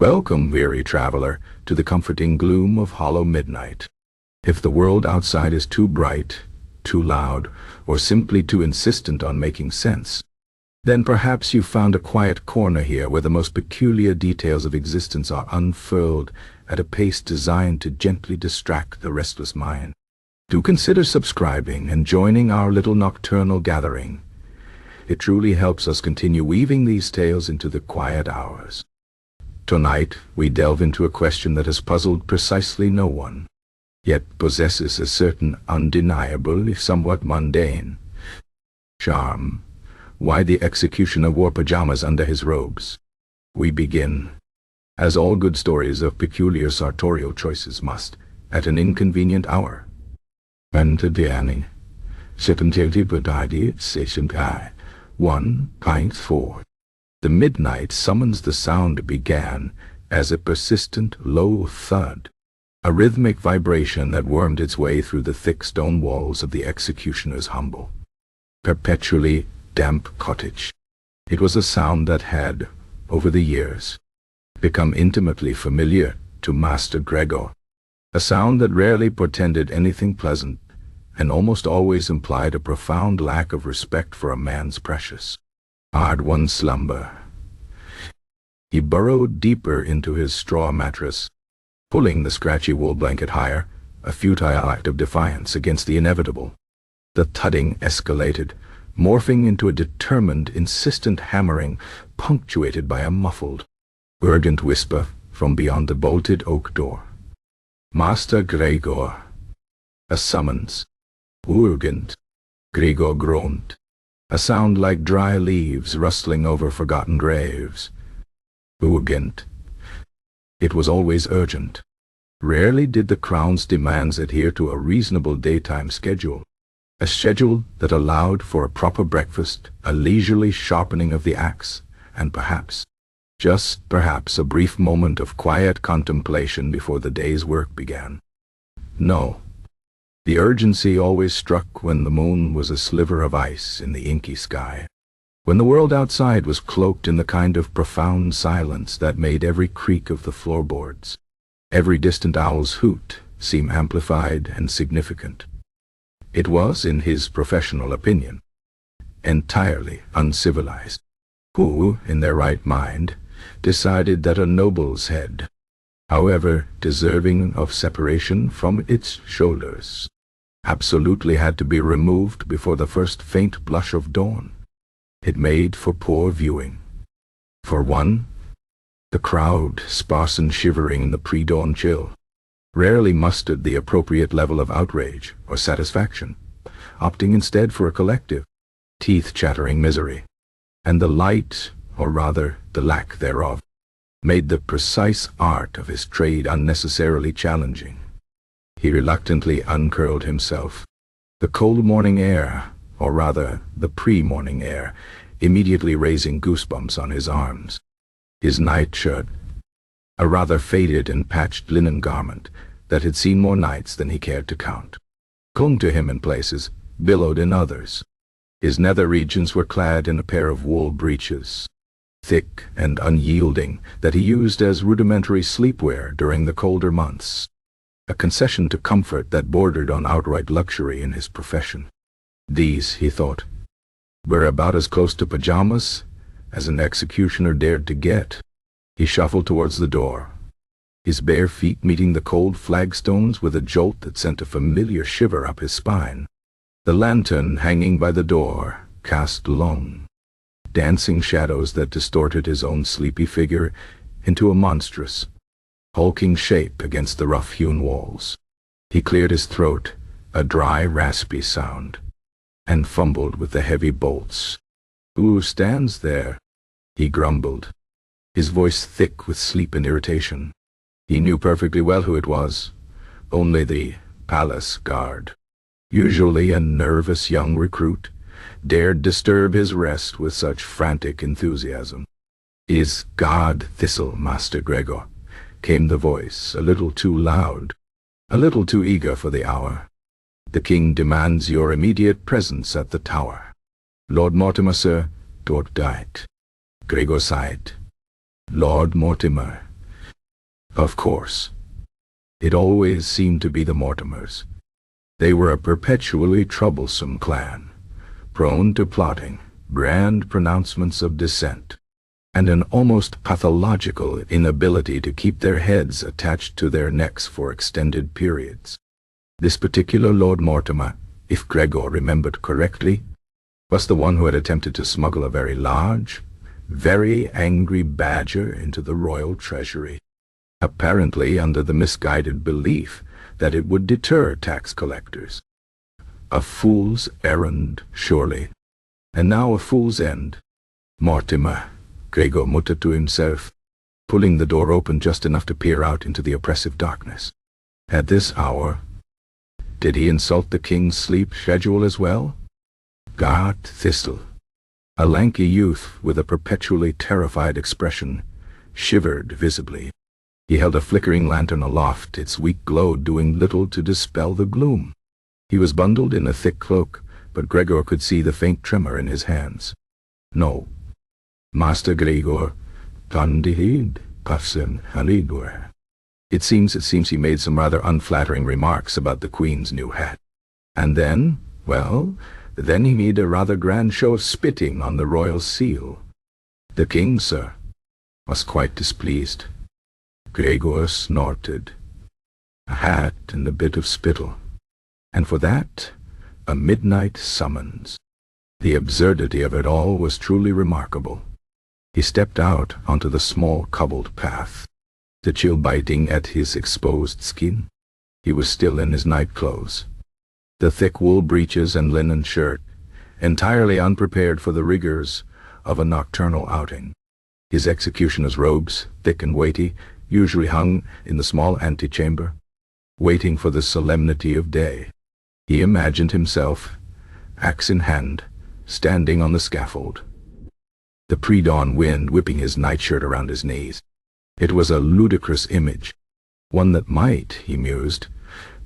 Welcome, weary traveler, to the comforting gloom of hollow midnight. If the world outside is too bright, too loud, or simply too insistent on making sense, then perhaps you've found a quiet corner here where the most peculiar details of existence are unfurled at a pace designed to gently distract the restless mind. Do consider subscribing and joining our little nocturnal gathering. It truly helps us continue weaving these tales into the quiet hours. Tonight, we delve into a question that has puzzled precisely no one, yet possesses a certain undeniable, if somewhat mundane, charm. Why the executioner wore pajamas under his robes. We begin, as all good stories of peculiar sartorial choices must, at an inconvenient hour. Antediani, 1:4. The midnight summons the sound began as a persistent, low thud, a rhythmic vibration that wormed its way through the thick stone walls of the executioner's humble, perpetually damp cottage. It was a sound that had, over the years, become intimately familiar to Master Gregor, a sound that rarely portended anything pleasant and almost always implied a profound lack of respect for a man's precious, hard-won slumber. He burrowed deeper into his straw mattress, pulling the scratchy wool blanket higher, a futile act of defiance against the inevitable. The thudding escalated, morphing into a determined, insistent hammering, punctuated by a muffled, urgent whisper from beyond the bolted oak door. Master Gregor. A summons. Urgent. Gregor groaned. A sound like dry leaves rustling over forgotten graves. Urgent. It was always urgent. Rarely did the crown's demands adhere to a reasonable daytime schedule. A schedule that allowed for a proper breakfast, a leisurely sharpening of the axe, and perhaps, just perhaps, a brief moment of quiet contemplation before the day's work began. No. The urgency always struck when the moon was a sliver of ice in the inky sky, when the world outside was cloaked in the kind of profound silence that made every creak of the floorboards, every distant owl's hoot, seem amplified and significant. It was, in his professional opinion, entirely uncivilized. Who, in their right mind, decided that a noble's head, however deserving of separation from its shoulders, absolutely had to be removed before the first faint blush of dawn? It made for poor viewing. For one, the crowd, sparse and shivering in the pre-dawn chill, rarely mustered the appropriate level of outrage or satisfaction, opting instead for a collective, teeth-chattering misery. And the light, or rather the lack thereof, made the precise art of his trade unnecessarily challenging. He reluctantly uncurled himself. The cold morning air, or rather the pre-morning air, immediately raising goosebumps on his arms. His nightshirt, a rather faded and patched linen garment that had seen more nights than he cared to count, clung to him in places, billowed in others. His nether regions were clad in a pair of wool breeches, thick and unyielding, that he used as rudimentary sleepwear during the colder months, a concession to comfort that bordered on outright luxury in his profession. These, he thought, were about as close to pajamas as an executioner dared to get. He shuffled towards the door, his bare feet meeting the cold flagstones with a jolt that sent a familiar shiver up his spine. The lantern hanging by the door cast long, dancing shadows that distorted his own sleepy figure into a monstrous, hulking shape against the rough-hewn walls. He cleared his throat, a dry, raspy sound, and fumbled with the heavy bolts. "Who stands there?" he grumbled, his voice thick with sleep and irritation. He knew perfectly well who it was. Only the palace guard, usually a nervous young recruit, dared disturb his rest with such frantic enthusiasm. "Is God thistle, Master Gregor?" came the voice, a little too loud, a little too eager for the hour. "The king demands your immediate presence at the tower." "Lord Mortimer, sir, dort died." Gregor sighed. "Lord Mortimer, Of course. It always seemed to be the Mortimers. They were a perpetually troublesome clan, prone to plotting, grand pronouncements of dissent, and an almost pathological inability to keep their heads attached to their necks for extended periods. This particular Lord Mortimer, if Gregor remembered correctly, was the one who had attempted to smuggle a very large, very angry badger into the royal treasury, apparently under the misguided belief that it would deter tax collectors. A fool's errand, surely, and now a fool's end. Mortimer, Gregor muttered to himself, pulling the door open just enough to peer out into the oppressive darkness. At this hour, did he insult the king's sleep schedule as well? Gart Thistle, a lanky youth with a perpetually terrified expression, shivered visibly. He held a flickering lantern aloft, its weak glow doing little to dispel the gloom. He was bundled in a thick cloak, but Gregor could see the faint tremor in his hands. No. Master Gregor, Tandihid, Pafsen, Halidware. It seems he made some rather unflattering remarks about the Queen's new hat. And then, well, then he made a rather grand show of spitting on the royal seal. The king, sir, was quite displeased. Gregor snorted. A hat and a bit of spittle. And for that, a midnight summons. The absurdity of it all was truly remarkable. He stepped out onto the small cobbled path, the chill biting at his exposed skin. He was still in his night clothes, the thick wool breeches and linen shirt, entirely unprepared for the rigors of a nocturnal outing. His executioner's robes, thick and weighty, usually hung in the small antechamber, waiting for the solemnity of day. He imagined himself, axe in hand, standing on the scaffold, the pre-dawn wind whipping his nightshirt around his knees. It was a ludicrous image, one that might, he mused,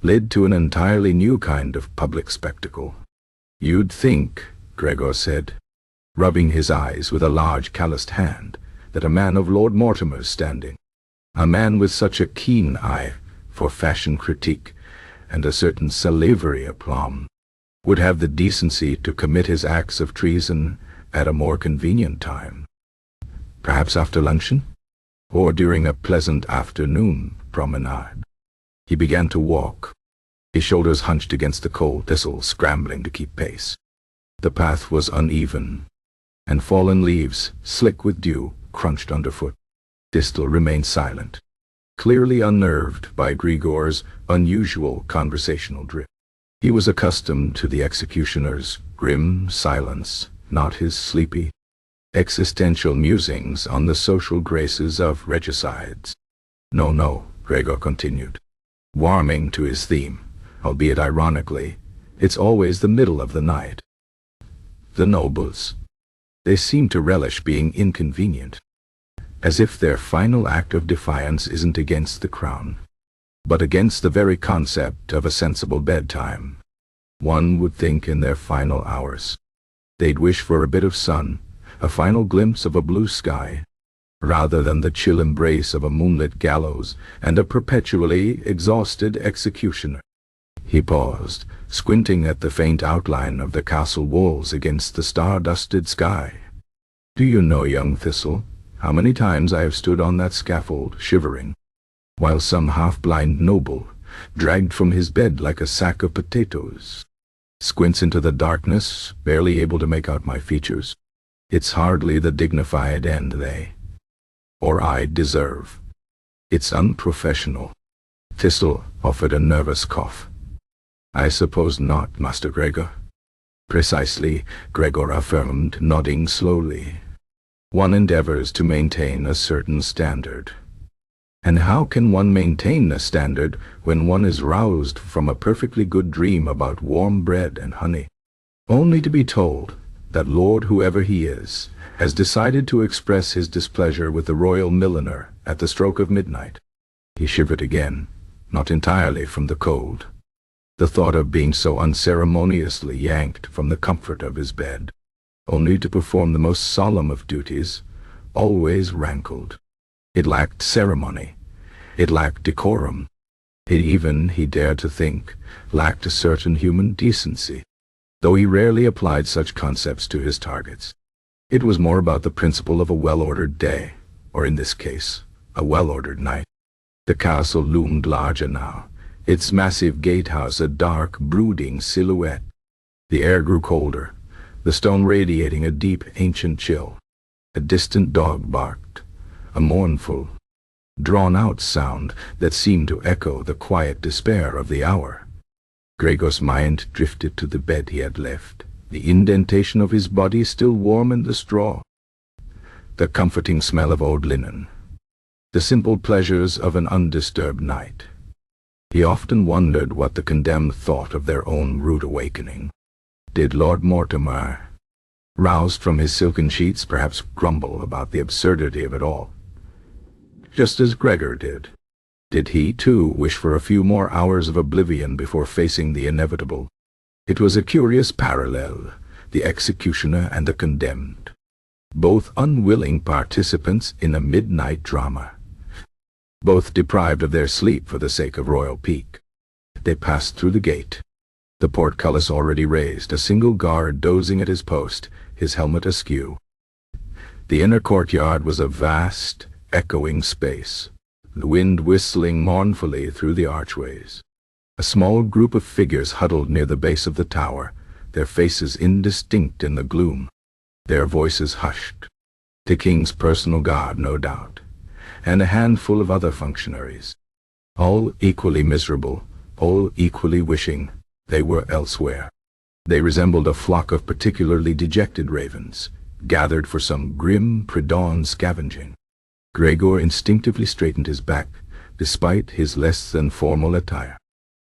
lead to an entirely new kind of public spectacle. You'd think, Gregor said, rubbing his eyes with a large calloused hand, that a man of Lord Mortimer's standing, a man with such a keen eye for fashion critique and a certain salivary aplomb, would have the decency to commit his acts of treason at a more convenient time. Perhaps after luncheon, or during a pleasant afternoon promenade. He began to walk, his shoulders hunched against the cold thistle, scrambling to keep pace. The path was uneven, and fallen leaves, slick with dew, crunched underfoot. Thistle remained silent, clearly unnerved by Gregor's unusual conversational drift. He was accustomed to the executioner's grim silence, not his sleepy, existential musings on the social graces of regicides. No, Gregor continued, warming to his theme, albeit ironically. It's always the middle of the night. The nobles, they seem to relish being inconvenient, as if their final act of defiance isn't against the crown, but against the very concept of a sensible bedtime. One would think in their final hours, they'd wish for a bit of sun, a final glimpse of a blue sky, rather than the chill embrace of a moonlit gallows and a perpetually exhausted executioner. He paused, squinting at the faint outline of the castle walls against the star-dusted sky. Do you know, young Thistle, how many times I have stood on that scaffold, shivering, while some half-blind noble, dragged from his bed like a sack of potatoes, squints into the darkness, barely able to make out my features? It's hardly the dignified end they, or I, deserve. It's unprofessional. Thistle offered a nervous cough. I suppose not, Master Gregor. Precisely, Gregor affirmed, nodding slowly. One endeavors to maintain a certain standard. And how can one maintain a standard when one is roused from a perfectly good dream about warm bread and honey, only to be told that Lord whoever he is has decided to express his displeasure with the royal milliner at the stroke of midnight? He shivered again, not entirely from the cold. The thought of being so unceremoniously yanked from the comfort of his bed, only to perform the most solemn of duties, always rankled. It lacked ceremony, It lacked decorum. It even, he dared to think, lacked a certain human decency, though he rarely applied such concepts to his targets. It was more about the principle of a well-ordered day, or in this case, a well-ordered night. The castle loomed larger now, its massive gatehouse a dark, brooding silhouette. The air grew colder, the stone radiating a deep, ancient chill. A distant dog barked, a mournful, drawn-out sound that seemed to echo the quiet despair of the hour. Gregor's mind drifted to the bed he had left, the indentation of his body still warm in the straw, the comforting smell of old linen, the simple pleasures of an undisturbed night. He often wondered what the condemned thought of their own rude awakening. Did Lord Mortimer, roused from his silken sheets, perhaps grumble about the absurdity of it all, just as Gregor did? Did he, too, wish for a few more hours of oblivion before facing the inevitable? It was a curious parallel, the executioner and the condemned, both unwilling participants in a midnight drama, both deprived of their sleep for the sake of royal pique. They passed through the gate, the portcullis already raised, a single guard dozing at his post, his helmet askew. The inner courtyard was a vast, echoing space, the wind whistling mournfully through the archways. A small group of figures huddled near the base of the tower, their faces indistinct in the gloom, their voices hushed. The king's personal guard, no doubt, and a handful of other functionaries, all equally miserable, all equally wishing they were elsewhere. They resembled a flock of particularly dejected ravens, gathered for some grim pre-dawn scavenging. Gregor instinctively straightened his back, despite his less than formal attire.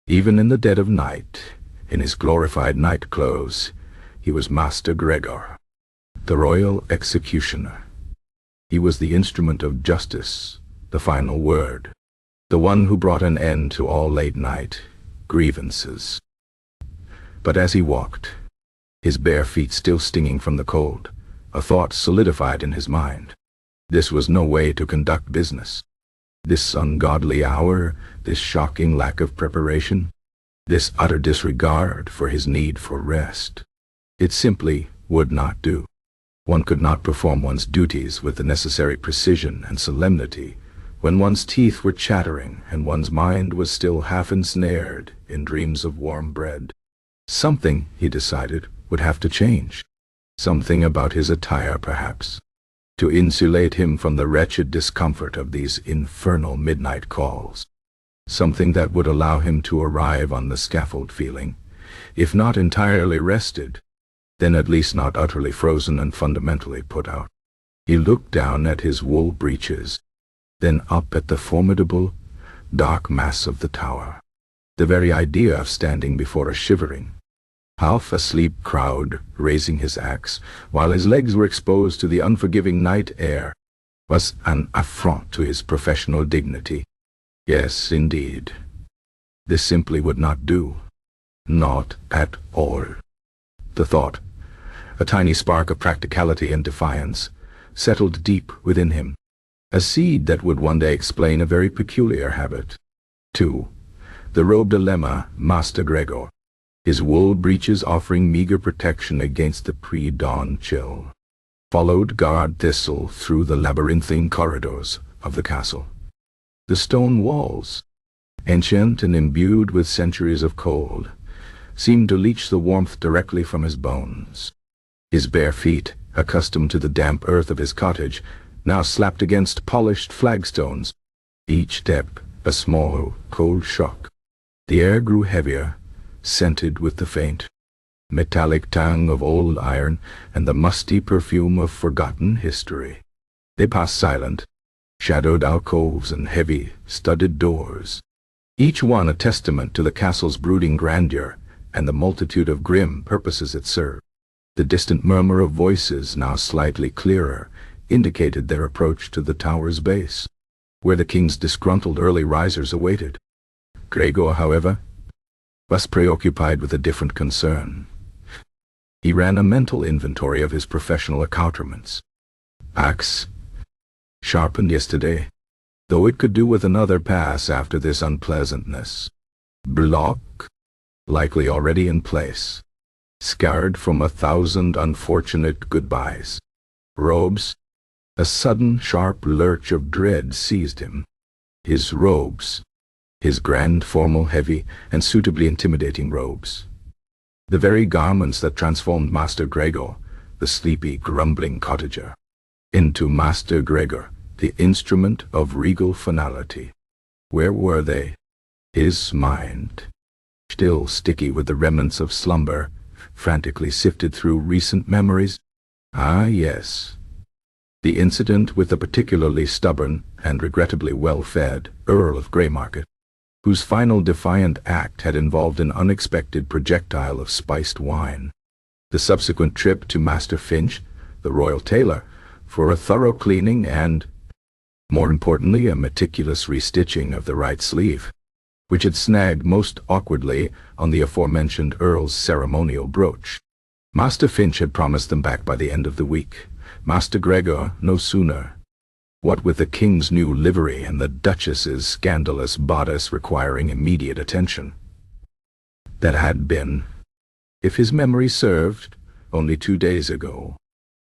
Even in the dead of night, in his glorified night clothes, he was Master Gregor, the royal executioner. He was the instrument of justice, the final word, the one who brought an end to all late-night grievances. But as he walked, his bare feet still stinging from the cold, a thought solidified in his mind. This was no way to conduct business. This ungodly hour, this shocking lack of preparation, this utter disregard for his need for rest. It simply would not do. One could not perform one's duties with the necessary precision and solemnity when one's teeth were chattering and one's mind was still half ensnared in dreams of warm bread. Something, he decided, would have to change. Something about his attire, perhaps, to insulate him from the wretched discomfort of these infernal midnight calls. Something that would allow him to arrive on the scaffold feeling, if not entirely rested, then at least not utterly frozen and fundamentally put out. He looked down at his wool breeches, then up at the formidable, dark mass of the tower. The very idea of standing before a shivering, half-asleep crowd raising his axe, while his legs were exposed to the unforgiving night air, was an affront to his professional dignity. Yes, indeed. This simply would not do. Not at all. The thought, a tiny spark of practicality and defiance, settled deep within him, a seed that would one day explain a very peculiar habit. 2. The Robe dilemma, Master Gregor, his wool breeches offering meager protection against the pre-dawn chill, followed guard thistle through the labyrinthine corridors of the castle. The stone walls, ancient and imbued with centuries of cold, seemed to leach the warmth directly from his bones. His bare feet, accustomed to the damp earth of his cottage, now slapped against polished flagstones, each step a small, cold shock. The air grew heavier, scented with the faint, metallic tang of old iron and the musty perfume of forgotten history. They passed silent, shadowed alcoves and heavy, studded doors, each one a testament to the castle's brooding grandeur and the multitude of grim purposes it served. The distant murmur of voices, now slightly clearer, indicated their approach to the tower's base, where the king's disgruntled early risers awaited. Gregor, however, was preoccupied with a different concern. He ran a mental inventory of his professional accoutrements. Axe, sharpened yesterday, though it could do with another pass after this unpleasantness. Block, likely already in place, scarred from 1,000 unfortunate goodbyes. Robes. A sudden sharp lurch of dread seized him. His robes. His grand, formal, heavy, and suitably intimidating robes. The very garments that transformed Master Gregor, the sleepy, grumbling cottager, into Master Gregor, the instrument of regal finality. Where were they? His mind, still sticky with the remnants of slumber, frantically sifted through recent memories. Ah, yes. The incident with the particularly stubborn and regrettably well-fed Earl of Greymarket, whose final defiant act had involved an unexpected projectile of spiced wine. The subsequent trip to Master Finch, the royal tailor, for a thorough cleaning and, more importantly, a meticulous restitching of the right sleeve, which had snagged most awkwardly on the aforementioned Earl's ceremonial brooch. Master Finch had promised them back by the end of the week. Master Gregor no sooner. What with the king's new livery and the duchess's scandalous bodice requiring immediate attention. That had been, if his memory served, only 2 days ago.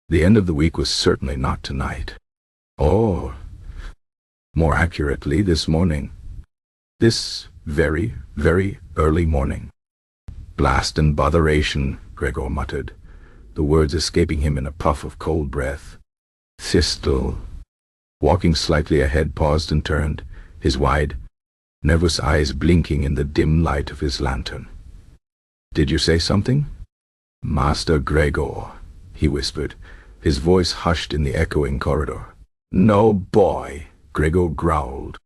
The end of the week was certainly not tonight. Or, more accurately, this morning. This very, very early morning. Blast and botheration, Gregor muttered, the words escaping him in a puff of cold breath. Thistle, walking slightly ahead, paused and turned, his wide, nervous eyes blinking in the dim light of his lantern. "Did you say something?" "Master Gregor," he whispered, his voice hushed in the echoing corridor. "No, boy," Gregor growled,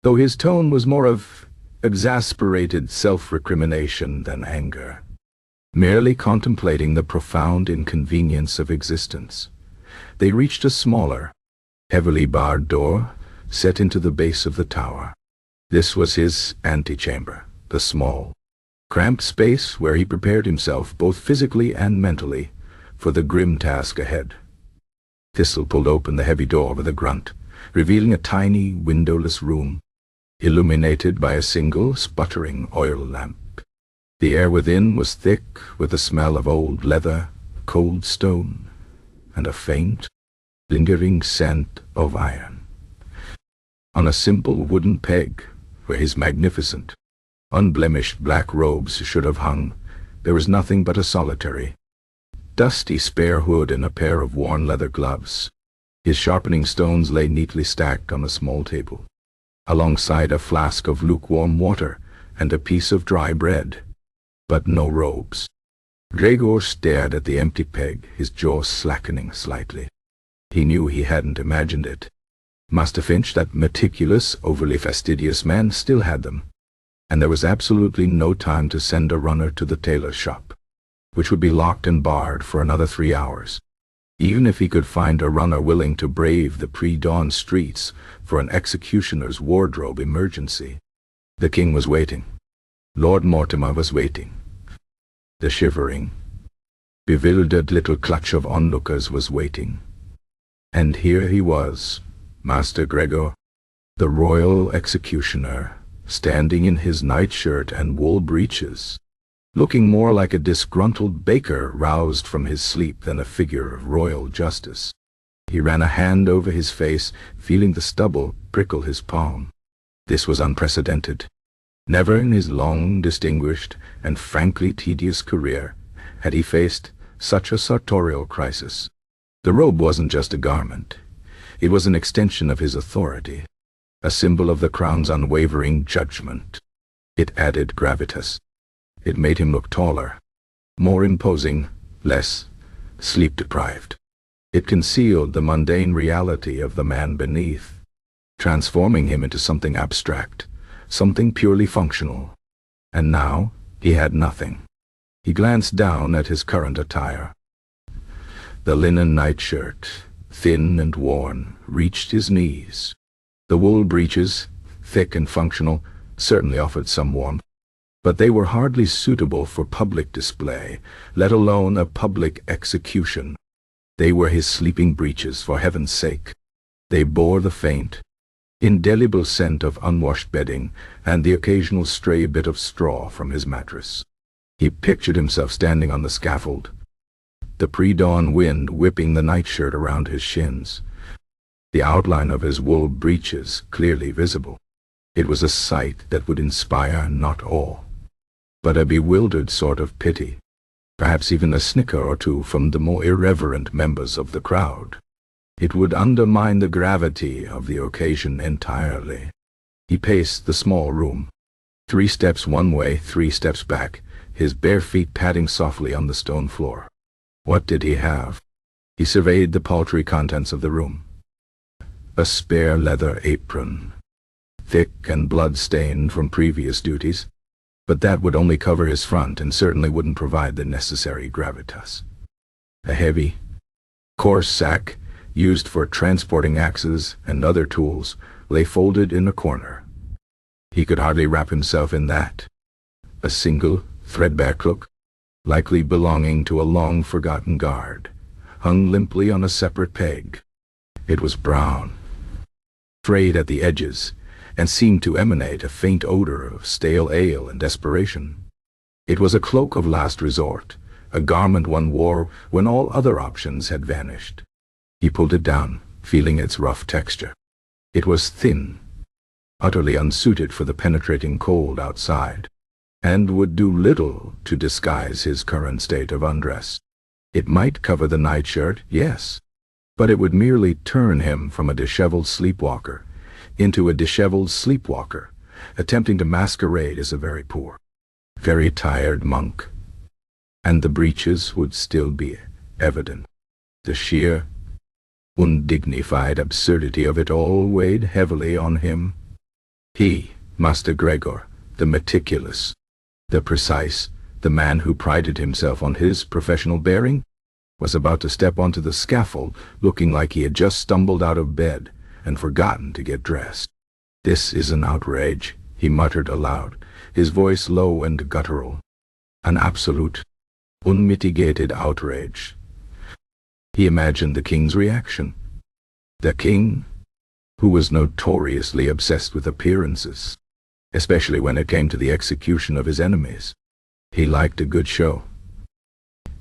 though his tone was more of exasperated self-recrimination than anger. Merely contemplating the profound inconvenience of existence. They reached a smaller, heavily barred door set into the base of the tower. This was his antechamber, the small, cramped space where he prepared himself both physically and mentally for the grim task ahead. Thistle pulled open the heavy door with a grunt, revealing a tiny, windowless room, illuminated by a single, sputtering oil lamp. The air within was thick with the smell of old leather, cold stone, and a faint, lingering scent of iron. On a simple wooden peg, where his magnificent, unblemished black robes should have hung, there was nothing but a solitary, dusty spare hood and a pair of worn leather gloves. His sharpening stones lay neatly stacked on a small table, alongside a flask of lukewarm water and a piece of dry bread. But no robes. Gregor stared at the empty peg, his jaw slackening slightly. He knew he hadn't imagined it. Master Finch, that meticulous, overly fastidious man, still had them. And there was absolutely no time to send a runner to the tailor's shop, which would be locked and barred for another 3 hours. Even if he could find a runner willing to brave the pre-dawn streets for an executioner's wardrobe emergency. The king was waiting. Lord Mortimer was waiting. The shivering, bewildered little clutch of onlookers was waiting. And here he was, Master Gregor, the royal executioner, standing in his nightshirt and wool breeches, looking more like a disgruntled baker roused from his sleep than a figure of royal justice. He ran a hand over his face, feeling the stubble prickle his palm. This was unprecedented. Never in his long, distinguished, and frankly tedious career had he faced such a sartorial crisis. The robe wasn't just a garment. It was an extension of his authority, a symbol of the crown's unwavering judgment. It added gravitas. It made him look taller, more imposing, less sleep-deprived. It concealed the mundane reality of the man beneath, transforming him into something abstract, something purely functional. And now he had nothing. He glanced down at his current attire. The linen nightshirt, thin and worn, reached his knees. The wool breeches, thick and functional, certainly offered some warmth, but they were hardly suitable for public display, let alone a public execution. They were his sleeping breeches, for heaven's sake. They bore the faint, indelible scent of unwashed bedding, and the occasional stray bit of straw from his mattress. He pictured himself standing on the scaffold, the pre-dawn wind whipping the nightshirt around his shins, the outline of his wool breeches clearly visible. It was a sight that would inspire not awe, but a bewildered sort of pity, perhaps even a snicker or two from the more irreverent members of the crowd. It would undermine the gravity of the occasion entirely. He paced the small room, 3 steps one way, 3 steps back, his bare feet padding softly on the stone floor. What did he have? He surveyed the paltry contents of the room. A spare leather apron, thick and blood-stained from previous duties, but that would only cover his front and certainly wouldn't provide the necessary gravitas. A heavy, coarse sack, used for transporting axes and other tools, lay folded in a corner. He could hardly wrap himself in that. A single, threadbare cloak, likely belonging to a long-forgotten guard, hung limply on a separate peg. It was brown, frayed at the edges, and seemed to emanate a faint odor of stale ale and desperation. It was a cloak of last resort, a garment one wore when all other options had vanished. He pulled it down, feeling its rough texture. It was thin, utterly unsuited for the penetrating cold outside, and would do little to disguise his current state of undress. It might cover the nightshirt, yes, but it would merely turn him from a disheveled sleepwalker into a disheveled sleepwalker, attempting to masquerade as a very poor, very tired monk. And the breeches would still be evident. The sheer, undignified absurdity of it all weighed heavily on him. He, Master Gregor, the meticulous, the precise, the man who prided himself on his professional bearing, was about to step onto the scaffold looking like he had just stumbled out of bed and forgotten to get dressed. "This is an outrage," he muttered aloud, his voice low and guttural. An absolute, unmitigated outrage. He imagined the king's reaction. The king, who was notoriously obsessed with appearances, especially when it came to the execution of his enemies. He liked a good show.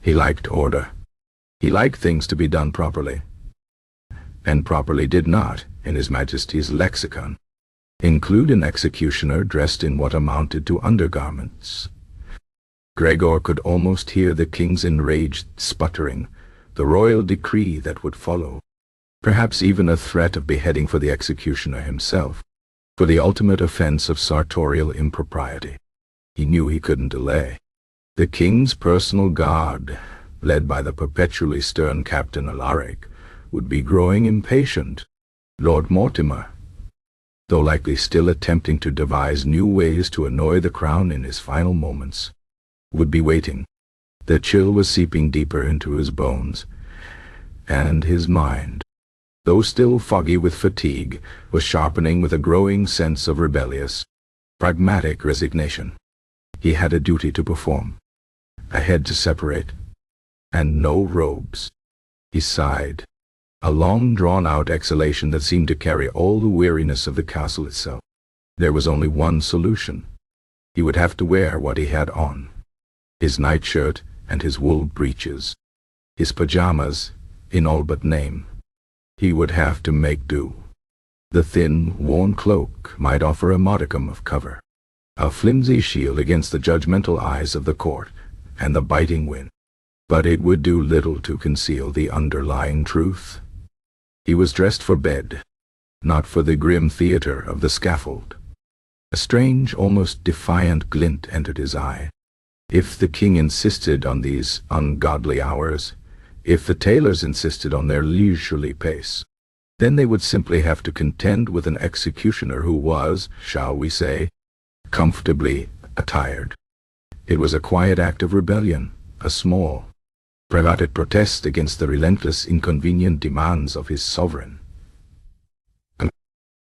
He liked order. He liked things to be done properly, and properly did not, in His Majesty's lexicon, include an executioner dressed in what amounted to undergarments. Gregor could almost hear the king's enraged sputtering, the royal decree that would follow, perhaps even a threat of beheading for the executioner himself, for the ultimate offense of sartorial impropriety. He knew he couldn't delay. The king's personal guard, led by the perpetually stern Captain Alaric, would be growing impatient. Lord Mortimer, though likely still attempting to devise new ways to annoy the crown in his final moments, would be waiting. The chill was seeping deeper into his bones, and his mind, though still foggy with fatigue, was sharpening with a growing sense of rebellious, pragmatic resignation. He had a duty to perform, a head to separate, and no robes. He sighed, a long drawn-out exhalation that seemed to carry all the weariness of the castle itself. There was only one solution. He would have to wear what he had on. His nightshirt and his wool breeches. His pajamas, in all but name. He would have to make do. The thin, worn cloak might offer a modicum of cover, a flimsy shield against the judgmental eyes of the court and the biting wind, but it would do little to conceal the underlying truth. He was dressed for bed, not for the grim theater of the scaffold. A strange, almost defiant glint entered his eye. If the king insisted on these ungodly hours, if the tailors insisted on their leisurely pace, then they would simply have to contend with an executioner who was, shall we say, comfortably attired. It was a quiet act of rebellion, a small, private protest against the relentless, inconvenient demands of his sovereign.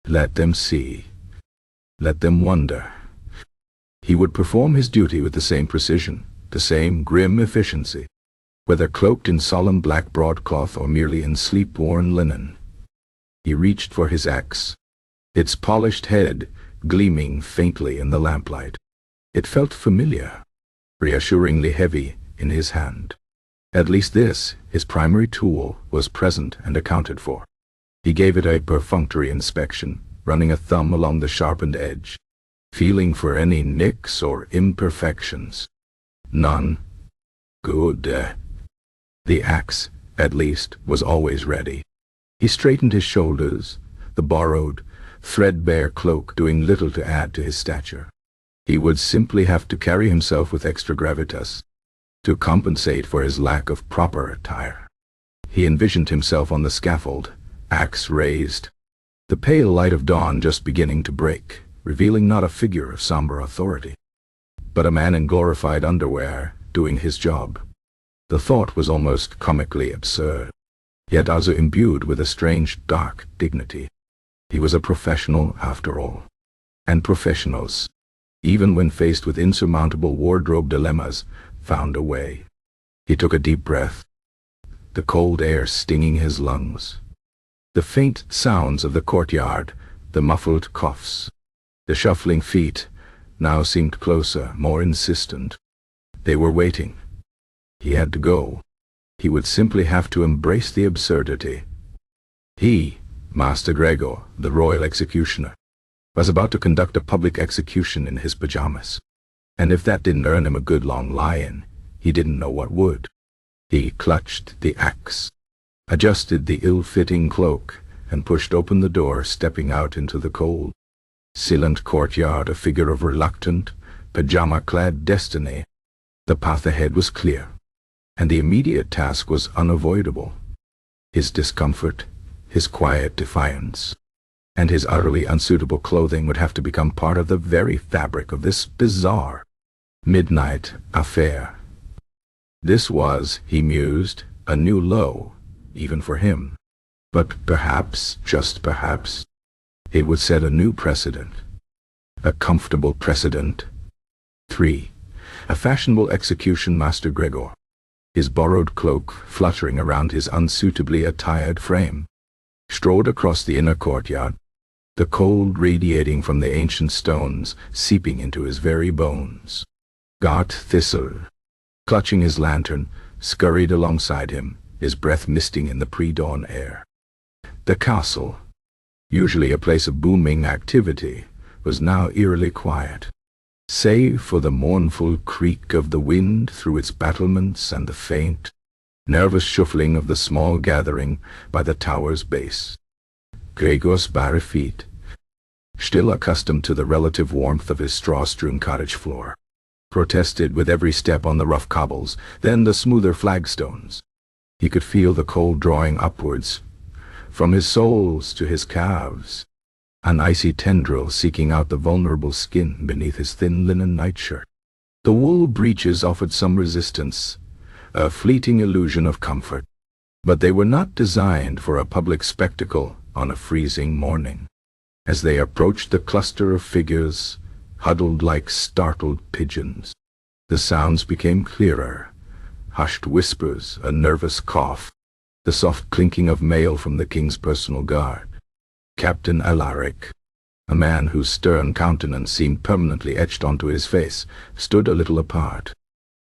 Let them see. Let them wonder. He would perform his duty with the same precision, the same grim efficiency, whether cloaked in solemn black broadcloth or merely in sleep-worn linen. He reached for his axe, its polished head gleaming faintly in the lamplight. It felt familiar, reassuringly heavy in his hand. At least this, his primary tool, was present and accounted for. He gave it a perfunctory inspection, running a thumb along the sharpened edge, feeling for any nicks or imperfections. None. Good. The axe, at least, was always ready. He straightened his shoulders, the borrowed, threadbare cloak doing little to add to his stature. He would simply have to carry himself with extra gravitas to compensate for his lack of proper attire. He envisioned himself on the scaffold, axe raised, the pale light of dawn just beginning to break, revealing not a figure of somber authority, but a man in glorified underwear doing his job. The thought was almost comically absurd, yet also imbued with a strange, dark dignity. He was a professional after all, and professionals, even when faced with insurmountable wardrobe dilemmas, found a way. He took a deep breath, the cold air stinging his lungs. The faint sounds of the courtyard, the muffled coughs, the shuffling feet, now seemed closer, more insistent. They were waiting. He had to go. He would simply have to embrace the absurdity. He, Master Gregor, the royal executioner, was about to conduct a public execution in his pajamas. And if that didn't earn him a good long lie-in, he didn't know what would. He clutched the axe, adjusted the ill-fitting cloak, and pushed open the door, stepping out into the cold, silent courtyard, a figure of reluctant, pajama-clad destiny. The path ahead was clear, and the immediate task was unavoidable. His discomfort, his quiet defiance, and his utterly unsuitable clothing would have to become part of the very fabric of this bizarre midnight affair. This was, he mused, a new low, even for him. But perhaps, just perhaps, it would set a new precedent. A comfortable precedent. 3. A fashionable execution. Master Gregor, his borrowed cloak fluttering around his unsuitably attired frame, strode across the inner courtyard, the cold radiating from the ancient stones seeping into his very bones. Gart Thistle, clutching his lantern, scurried alongside him, his breath misting in the pre-dawn air. The castle, usually a place of booming activity, was now eerily quiet, save for the mournful creak of the wind through its battlements and the faint, nervous shuffling of the small gathering by the tower's base. Gregor's bare feet, still accustomed to the relative warmth of his straw-strewn cottage floor, protested with every step on the rough cobbles, then the smoother flagstones. He could feel the cold drawing upwards, from his soles to his calves, an icy tendril seeking out the vulnerable skin beneath his thin linen nightshirt. The wool breeches offered some resistance, a fleeting illusion of comfort, but they were not designed for a public spectacle on a freezing morning. As they approached the cluster of figures, huddled like startled pigeons, the sounds became clearer. Hushed whispers, a nervous cough, the soft clinking of mail from the king's personal guard. Captain Alaric, a man whose stern countenance seemed permanently etched onto his face, stood a little apart,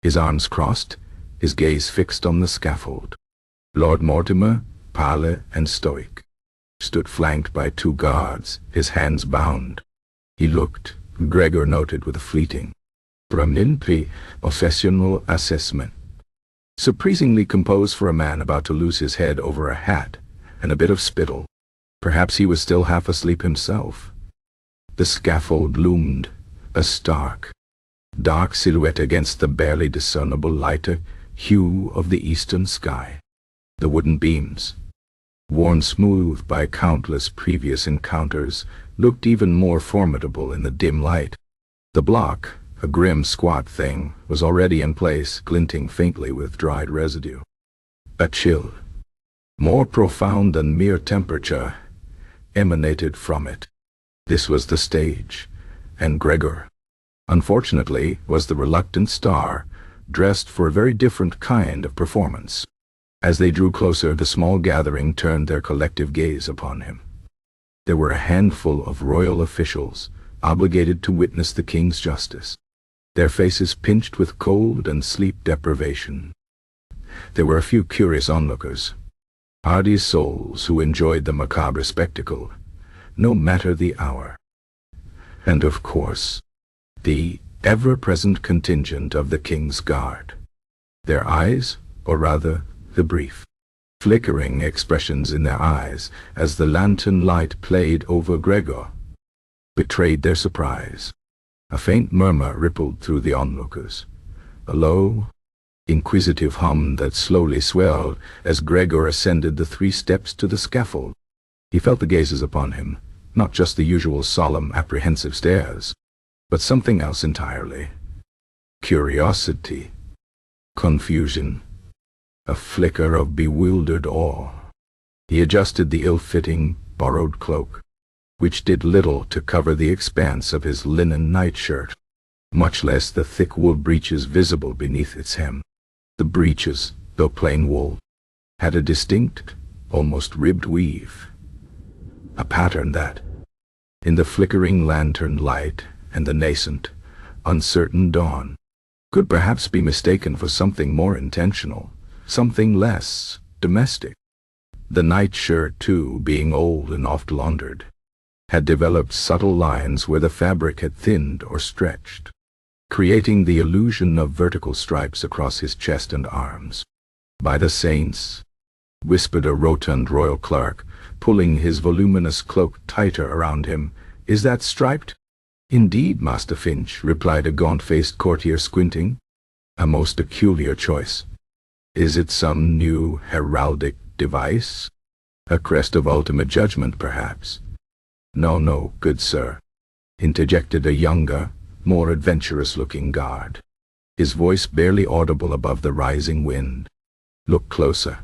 his arms crossed, his gaze fixed on the scaffold. Lord Mortimer, pale and stoic, stood flanked by 2 guards, his hands bound. He looked, Gregor noted with a fleeting, professional assessment, surprisingly composed for a man about to lose his head over a hat and a bit of spittle. Perhaps he was still half asleep himself. The scaffold loomed, a stark, dark silhouette against the barely discernible lighter hue of the eastern sky. The wooden beams, worn smooth by countless previous encounters, looked even more formidable in the dim light. The block, a grim, squat thing, was already in place, glinting faintly with dried residue. A chill, more profound than mere temperature, emanated from it. This was the stage, and Gregor, unfortunately, was the reluctant star, dressed for a very different kind of performance. As they drew closer, the small gathering turned their collective gaze upon him. There were a handful of royal officials, obligated to witness the king's justice, their faces pinched with cold and sleep deprivation. There were a few curious onlookers, hardy souls who enjoyed the macabre spectacle, no matter the hour. And of course, the ever-present contingent of the king's guard. Their eyes, or rather, the brief, flickering expressions in their eyes as the lantern light played over Gregor, betrayed their surprise. A faint murmur rippled through the onlookers, a low, inquisitive hum that slowly swelled as Gregor ascended the 3 steps to the scaffold. He felt the gazes upon him, not just the usual solemn, apprehensive stares, but something else entirely. Curiosity, confusion, a flicker of bewildered awe. He adjusted the ill-fitting, borrowed cloak, which did little to cover the expanse of his linen nightshirt, much less the thick wool breeches visible beneath its hem. The breeches, though plain wool, had a distinct, almost ribbed weave, a pattern that, in the flickering lantern light and the nascent, uncertain dawn, could perhaps be mistaken for something more intentional, something less domestic. The nightshirt, too, being old and oft laundered, had developed subtle lines where the fabric had thinned or stretched, creating the illusion of vertical stripes across his chest and arms. "By the saints," whispered a rotund royal clerk, pulling his voluminous cloak tighter around him, "is that striped?" "Indeed, Master Finch," replied a gaunt-faced courtier, squinting. "A most peculiar choice. Is it some new heraldic device? A crest of ultimate judgment, perhaps?" "No, no, good sir," interjected a younger, more adventurous-looking guard, his voice barely audible above the rising wind. "Look closer.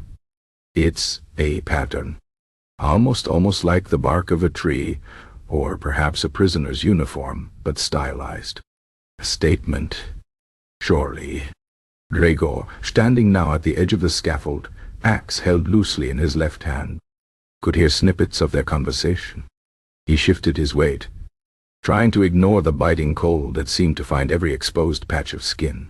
It's a pattern, almost like the bark of a tree, or perhaps a prisoner's uniform, but stylized. A statement, surely." Gregor, standing now at the edge of the scaffold, axe held loosely in his left hand, could hear snippets of their conversation. He shifted his weight, trying to ignore the biting cold that seemed to find every exposed patch of skin.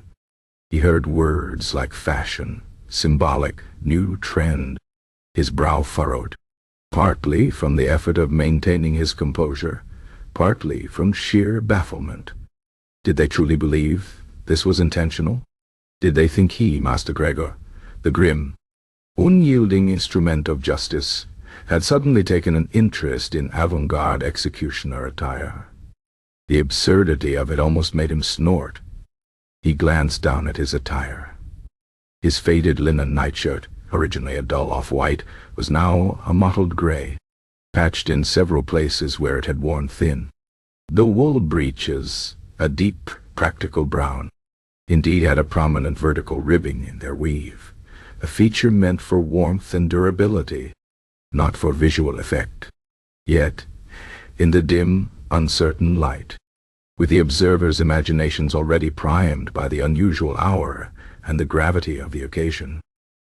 He heard words like fashion, symbolic, new trend. His brow furrowed, partly from the effort of maintaining his composure, partly from sheer bafflement. Did they truly believe this was intentional? Did they think he, Master Gregor, the grim, unyielding instrument of justice, had suddenly taken an interest in avant-garde executioner attire? The absurdity of it almost made him snort. He glanced down at his attire. His faded linen nightshirt, originally a dull off-white, was now a mottled gray, patched in several places where it had worn thin. The wool breeches, a deep, practical brown, indeed had a prominent vertical ribbing in their weave, a feature meant for warmth and durability, not for visual effect. Yet, in the dim, uncertain light, with the observer's imaginations already primed by the unusual hour and the gravity of the occasion,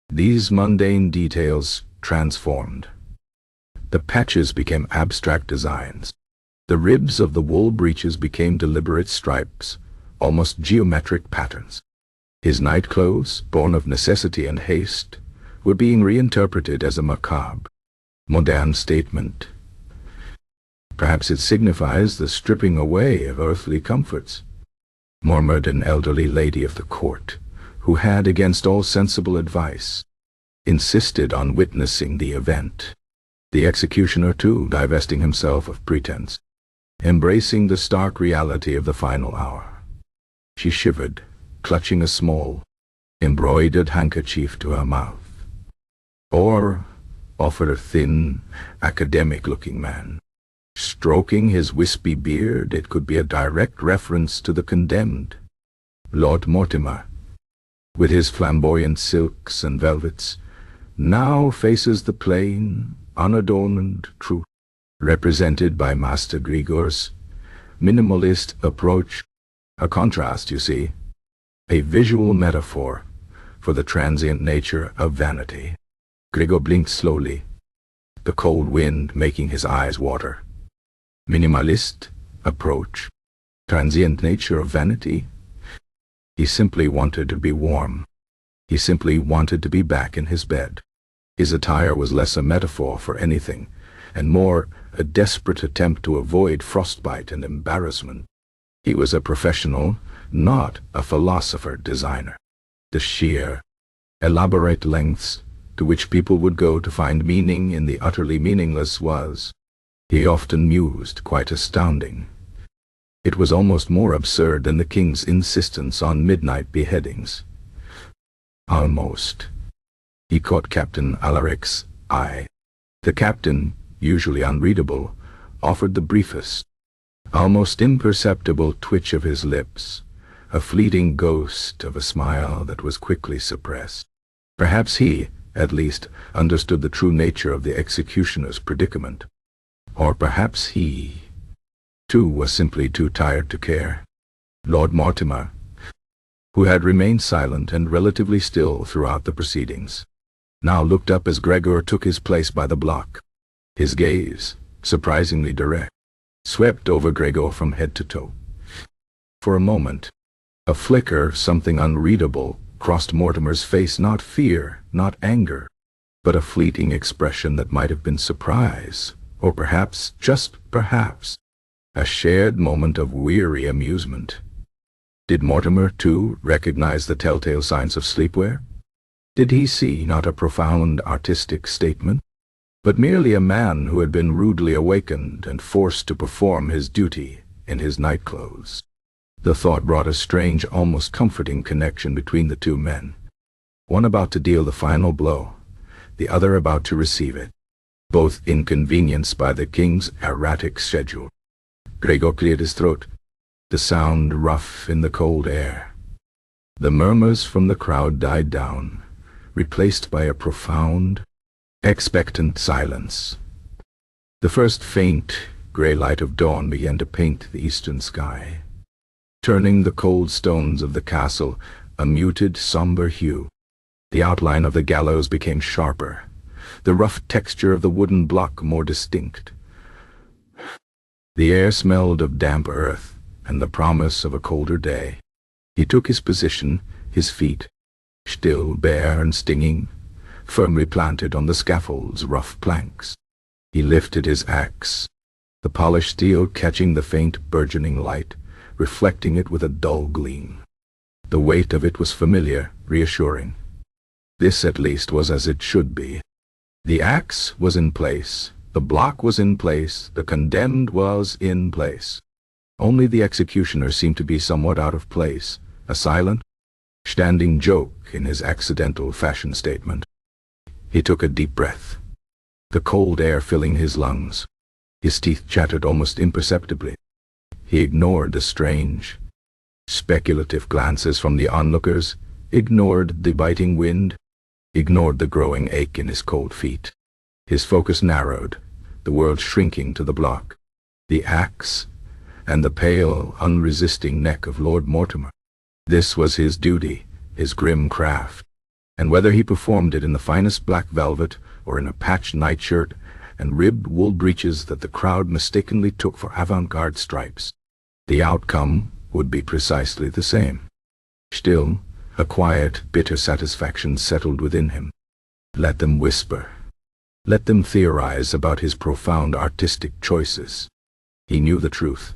these mundane details transformed. The patches became abstract designs. The ribs of the wool breeches became deliberate stripes, almost geometric patterns. His nightclothes, born of necessity and haste, were being reinterpreted as a macabre, modern statement. "Perhaps it signifies the stripping away of earthly comforts," murmured an elderly lady of the court, who had, against all sensible advice, insisted on witnessing the event. The executioner, too, divesting himself of pretense, embracing the stark reality of the final hour. She shivered, clutching a small, embroidered handkerchief to her mouth. "Or," offered a thin, academic-looking man, stroking his wispy beard, "it could be a direct reference to the condemned. Lord Mortimer, with his flamboyant silks and velvets, now faces the plain, unadorned truth, represented by Master Gregor's minimalist approach. A contrast, you see, a visual metaphor for the transient nature of vanity." Gregor blinked slowly, the cold wind making his eyes water. Minimalist approach, transient nature of vanity. He simply wanted to be warm. He simply wanted to be back in his bed. His attire was less a metaphor for anything, and more a desperate attempt to avoid frostbite and embarrassment. He was a professional, not a philosopher-designer. The sheer, elaborate lengths to which people would go to find meaning in the utterly meaningless was, he often mused, quite astounding. It was almost more absurd than the king's insistence on midnight beheadings. Almost. He caught Captain Alaric's eye. The captain, usually unreadable, offered the briefest, almost imperceptible twitch of his lips, a fleeting ghost of a smile that was quickly suppressed. Perhaps he, at least, understood the true nature of the executioner's predicament. Or perhaps he, too, was simply too tired to care. Lord Mortimer, who had remained silent and relatively still throughout the proceedings, now looked up as Gregor took his place by the block. His gaze, surprisingly direct, swept over Gregor from head to toe. For a moment, a flicker, something unreadable, crossed Mortimer's face, not fear, not anger, but a fleeting expression that might have been surprise, or perhaps, just perhaps, a shared moment of weary amusement. Did Mortimer, too, recognize the telltale signs of sleepwear? Did he see not a profound artistic statement, but merely a man who had been rudely awakened and forced to perform his duty in his nightclothes? The thought brought a strange, almost comforting connection between the two men, one about to deal the final blow, the other about to receive it, both inconvenienced by the king's erratic schedule. Gregor cleared his throat, the sound rough in the cold air. The murmurs from the crowd died down, replaced by a profound, expectant silence. The first faint, gray light of dawn began to paint the eastern sky, turning the cold stones of the castle a muted, somber hue. The outline of the gallows became sharper, the rough texture of the wooden block more distinct. The air smelled of damp earth and the promise of a colder day. He took his position, his feet, still bare and stinging, firmly planted on the scaffold's rough planks. He lifted his axe, the polished steel catching the faint, burgeoning light, reflecting it with a dull gleam. The weight of it was familiar, reassuring. This, at least, was as it should be. The axe was in place, the block was in place, the condemned was in place. Only the executioner seemed to be somewhat out of place, a silent, standing joke in his accidental fashion statement. He took a deep breath, the cold air filling his lungs. His teeth chattered almost imperceptibly. He ignored the strange, speculative glances from the onlookers, ignored the biting wind, ignored the growing ache in his cold feet. His focus narrowed, the world shrinking to the block, the axe, and the pale, unresisting neck of Lord Mortimer. This was his duty, his grim craft, and whether he performed it in the finest black velvet or in a patched nightshirt and ribbed wool breeches that the crowd mistakenly took for avant-garde stripes, the outcome would be precisely the same. Still, a quiet, bitter satisfaction settled within him. Let them whisper. Let them theorize about his profound artistic choices. He knew the truth.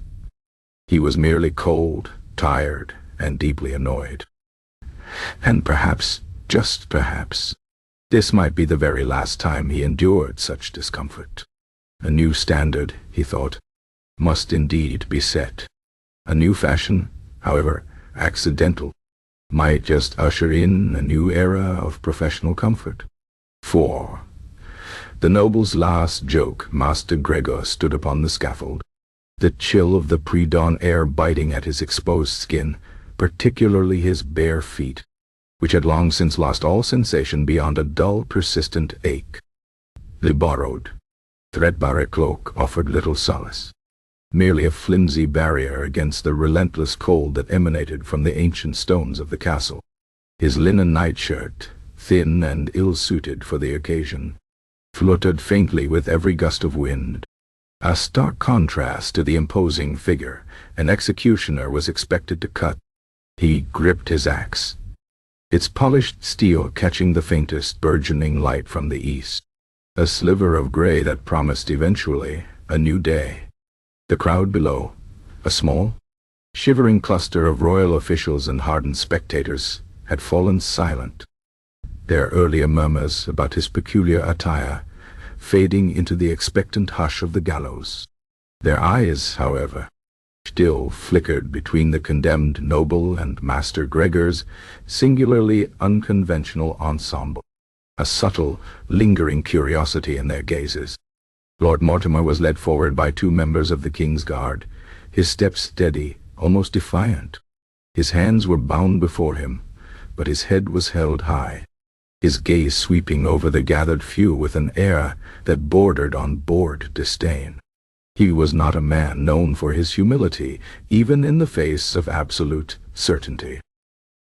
He was merely cold, tired, and deeply annoyed. And perhaps, just perhaps, this might be the very last time he endured such discomfort. A new standard, he thought, must indeed be set. A new fashion, however accidental, might just usher in a new era of professional comfort. 4. The noble's last joke, Master Gregor stood upon the scaffold, the chill of the pre-dawn air biting at his exposed skin, particularly his bare feet, which had long since lost all sensation beyond a dull, persistent ache. The borrowed, threadbare cloak offered little solace, merely a flimsy barrier against the relentless cold that emanated from the ancient stones of the castle. His linen nightshirt, thin and ill-suited for the occasion, fluttered faintly with every gust of wind. A stark contrast to the imposing figure an executioner was expected to cut. He gripped his axe, its polished steel catching the faintest burgeoning light from the east, a sliver of gray that promised eventually a new day. The crowd below, a small, shivering cluster of royal officials and hardened spectators, had fallen silent, their earlier murmurs about his peculiar attire fading into the expectant hush of the gallows. Their eyes, however, still flickered between the condemned noble and Master Gregor's singularly unconventional ensemble, a subtle, lingering curiosity in their gazes. Lord Mortimer was led forward by two members of the King's Guard, his steps steady, almost defiant. His hands were bound before him, but his head was held high, his gaze sweeping over the gathered few with an air that bordered on bored disdain. He was not a man known for his humility, even in the face of absolute certainty.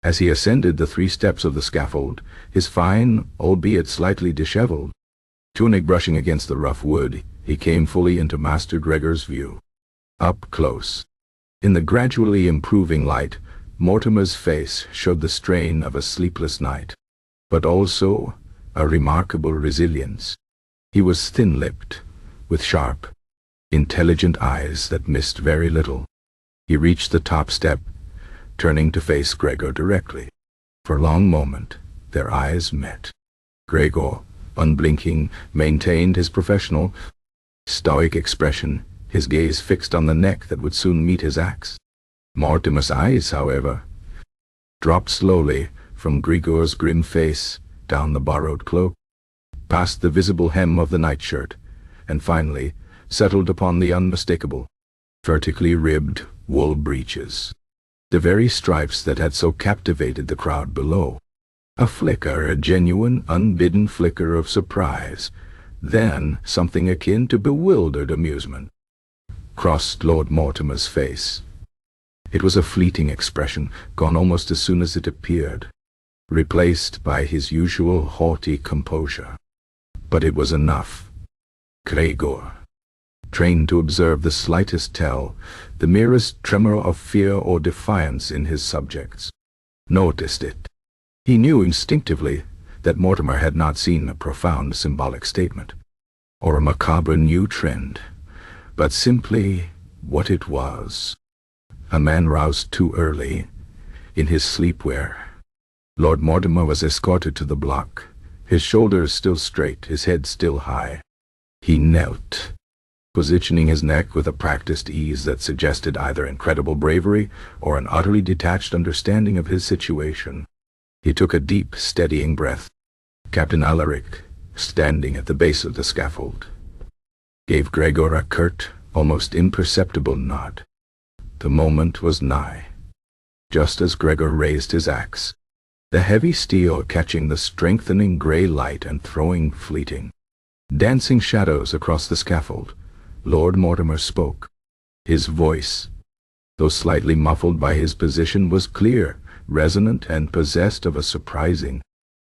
As he ascended the 3 steps of the scaffold, his fine, albeit slightly disheveled, tunic brushing against the rough wood, he came fully into Master Gregor's view. Up close, in the gradually improving light, Mortimer's face showed the strain of a sleepless night, but also a remarkable resilience. He was thin-lipped, with sharp, intelligent eyes that missed very little. He reached the top step, turning to face Gregor directly. For a long moment, their eyes met. Gregor, unblinking, maintained his professional, stoic expression, his gaze fixed on the neck that would soon meet his axe. Mortimer's eyes, however, dropped slowly from Gregor's grim face, down the borrowed cloak, past the visible hem of the nightshirt, and finally settled upon the unmistakable, vertically ribbed wool breeches, the very stripes that had so captivated the crowd below. A flicker, a genuine, unbidden flicker of surprise, then something akin to bewildered amusement, crossed Lord Mortimer's face. It was a fleeting expression, gone almost as soon as it appeared, replaced by his usual haughty composure. But it was enough. Gregor, trained to observe the slightest tell, the merest tremor of fear or defiance in his subjects, noticed it. He knew instinctively that Mortimer had not seen a profound symbolic statement, or a macabre new trend, but simply what it was. A man roused too early, in his sleepwear. Lord Mortimer was escorted to the block, his shoulders still straight, his head still high. He knelt, positioning his neck with a practiced ease that suggested either incredible bravery or an utterly detached understanding of his situation. He took a deep, steadying breath. Captain Alaric, standing at the base of the scaffold, gave Gregor a curt, almost imperceptible nod. The moment was nigh. Just as Gregor raised his axe, the heavy steel catching the strengthening gray light and throwing fleeting, dancing shadows across the scaffold, Lord Mortimer spoke. His voice, though slightly muffled by his position, was clear, resonant, and possessed of a surprising,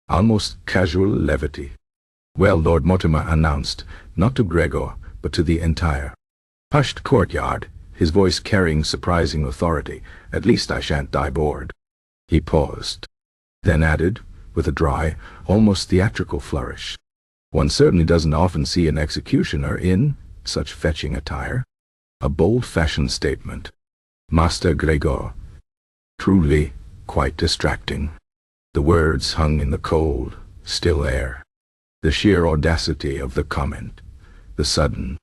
almost casual levity. "Well," Lord Mortimer announced, not to Gregor, but to the entire hushed courtyard, his voice carrying surprising authority, "at least I shan't die bored." He paused, then added, with a dry, almost theatrical flourish, "One certainly doesn't often see an executioner in such fetching attire." A bold-fashioned statement, Master Gregor. Truly quite distracting. The words hung in the cold, still air. The sheer audacity of the comment, the sudden,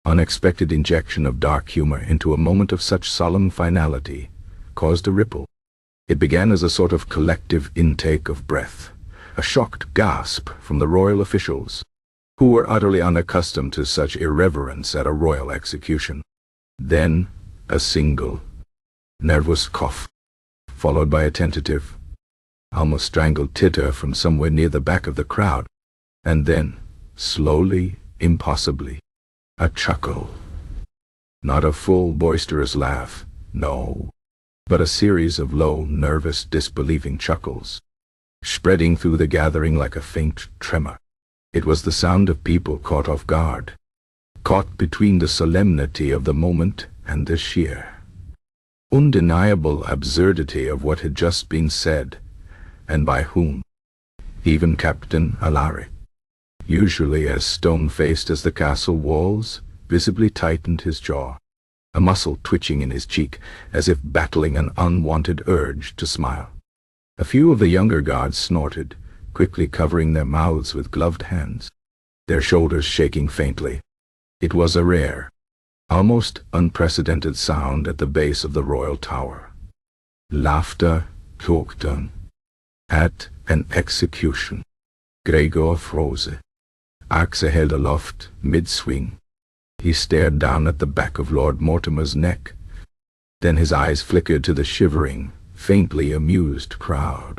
unexpected injection of dark humor into a moment of such solemn finality, caused a ripple. It began as a sort of collective intake of breath, a shocked gasp from the royal officials, who were utterly unaccustomed to such irreverence at a royal execution. Then a single, nervous cough, followed by a tentative, almost strangled titter from somewhere near the back of the crowd, and then, slowly, impossibly, a chuckle. Not a full, boisterous laugh, no, but a series of low, nervous, disbelieving chuckles, spreading through the gathering like a faint tremor. It was the sound of people caught off guard, caught between the solemnity of the moment and the sheer, undeniable absurdity of what had just been said, and by whom. Even Captain Alaric, usually as stone-faced as the castle walls, visibly tightened his jaw, a muscle twitching in his cheek as if battling an unwanted urge to smile. A few of the younger guards snorted, quickly covering their mouths with gloved hands, their shoulders shaking faintly. It was a rare, almost unprecedented sound at the base of the royal tower. Laughter choked at an execution. Gregor froze, axe held aloft, mid-swing. He stared down at the back of Lord Mortimer's neck. Then his eyes flickered to the shivering, faintly amused crowd.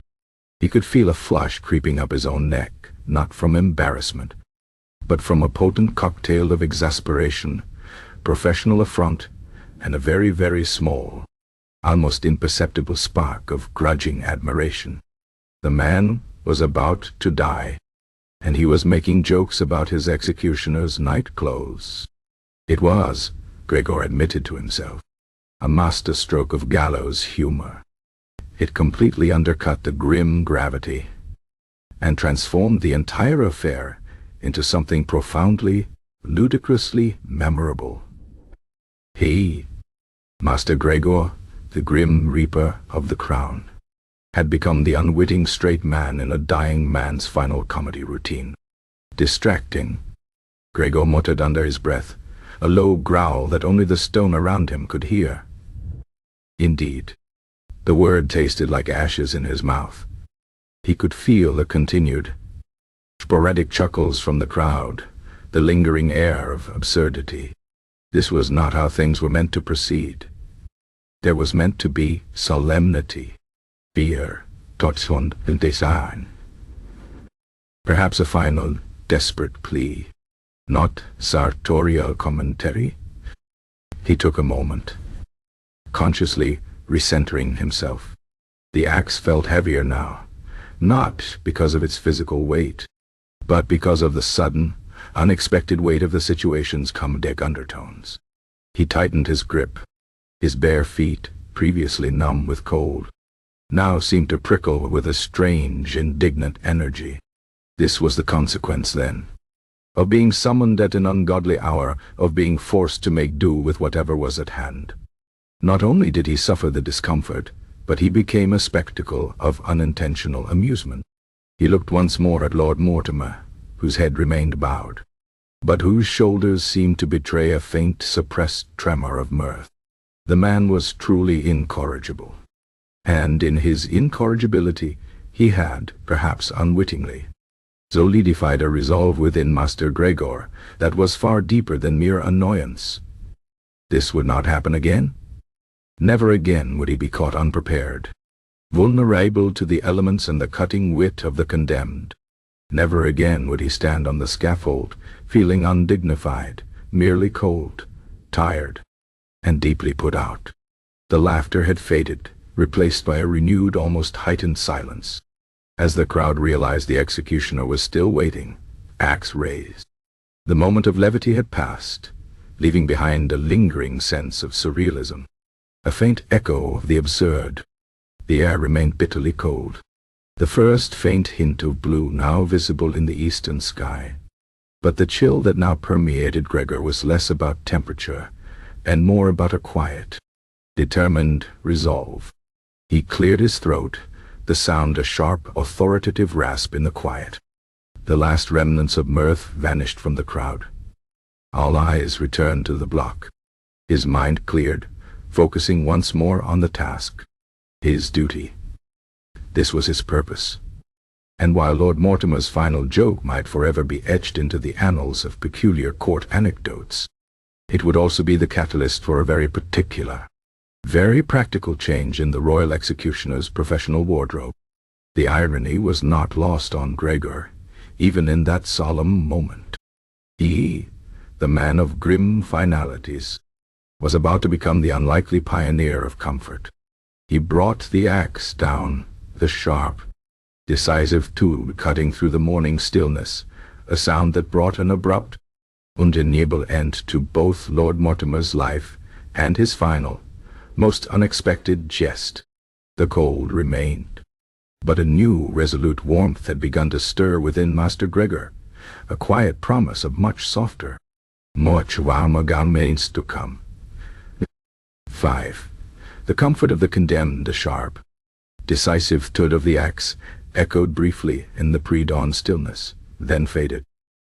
He could feel a flush creeping up his own neck, not from embarrassment, but from a potent cocktail of exasperation, professional affront, and a very, very small, almost imperceptible spark of grudging admiration. The man was about to die, and he was making jokes about his executioner's night clothes. It was, Gregor admitted to himself, a masterstroke of gallows humor. It completely undercut the grim gravity and transformed the entire affair into something profoundly, ludicrously memorable. He, Master Gregor, the grim reaper of the crown, had become the unwitting straight man in a dying man's final comedy routine. Distracting, Gregor muttered under his breath, a low growl that only the stone around him could hear. Indeed, the word tasted like ashes in his mouth. He could feel the continued, sporadic chuckles from the crowd, the lingering air of absurdity. This was not how things were meant to proceed. There was meant to be solemnity, fear, todsund and design. Perhaps a final, desperate plea, not sartorial commentary. He took a moment, consciously recentering himself. The axe felt heavier now, not because of its physical weight, but because of the sudden, unexpected weight of the situation's comedic undertones. He tightened his grip. His bare feet, previously numb with cold, now seemed to prickle with a strange, indignant energy. This was the consequence, then, of being summoned at an ungodly hour, of being forced to make do with whatever was at hand. Not only did he suffer the discomfort, but he became a spectacle of unintentional amusement. He looked once more at Lord Mortimer, whose head remained bowed, but whose shoulders seemed to betray a faint, suppressed tremor of mirth. The man was truly incorrigible, and in his incorrigibility he had, perhaps unwittingly, solidified a resolve within Master Gregor that was far deeper than mere annoyance. This would not happen again. Never again would he be caught unprepared, vulnerable to the elements and the cutting wit of the condemned. Never again would he stand on the scaffold, feeling undignified, merely cold, tired, and deeply put out. The laughter had faded, replaced by a renewed, almost heightened silence. As the crowd realized the executioner was still waiting, axe raised. The moment of levity had passed, leaving behind a lingering sense of surrealism, a faint echo of the absurd. The air remained bitterly cold, the first faint hint of blue now visible in the eastern sky. But the chill that now permeated Gregor was less about temperature and more about a quiet, determined resolve. He cleared his throat, the sound a sharp, authoritative rasp in the quiet. The last remnants of mirth vanished from the crowd. All eyes returned to the block. His mind cleared, focusing once more on the task, his duty. This was his purpose. And while Lord Mortimer's final joke might forever be etched into the annals of peculiar court anecdotes, it would also be the catalyst for a very particular, very practical change in the royal executioner's professional wardrobe. The irony was not lost on Gregor, even in that solemn moment. He, the man of grim finalities, was about to become the unlikely pioneer of comfort. He brought the axe down, the sharp, decisive tool cutting through the morning stillness, a sound that brought an abrupt, undeniable end to both Lord Mortimer's life and his final, most unexpected jest. The cold remained, but a new resolute warmth had begun to stir within Master Gregor, a quiet promise of much softer, much warmer garments to come. 5. The comfort of the condemned, a sharp, decisive thud of the axe, echoed briefly in the pre-dawn stillness, then faded,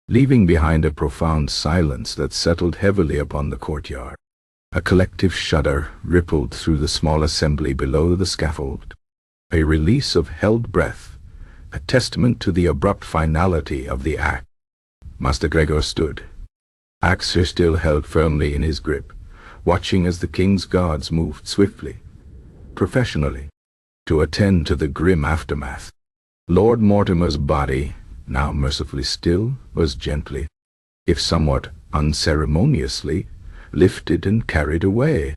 leaving behind a profound silence that settled heavily upon the courtyard. A collective shudder rippled through the small assembly below the scaffold, a release of held breath, a testament to the abrupt finality of the act. Master Gregor stood, axe still held firmly in his grip, watching as the king's guards moved swiftly, professionally, to attend to the grim aftermath. Lord Mortimer's body, now mercifully still, was gently, if somewhat unceremoniously, lifted and carried away,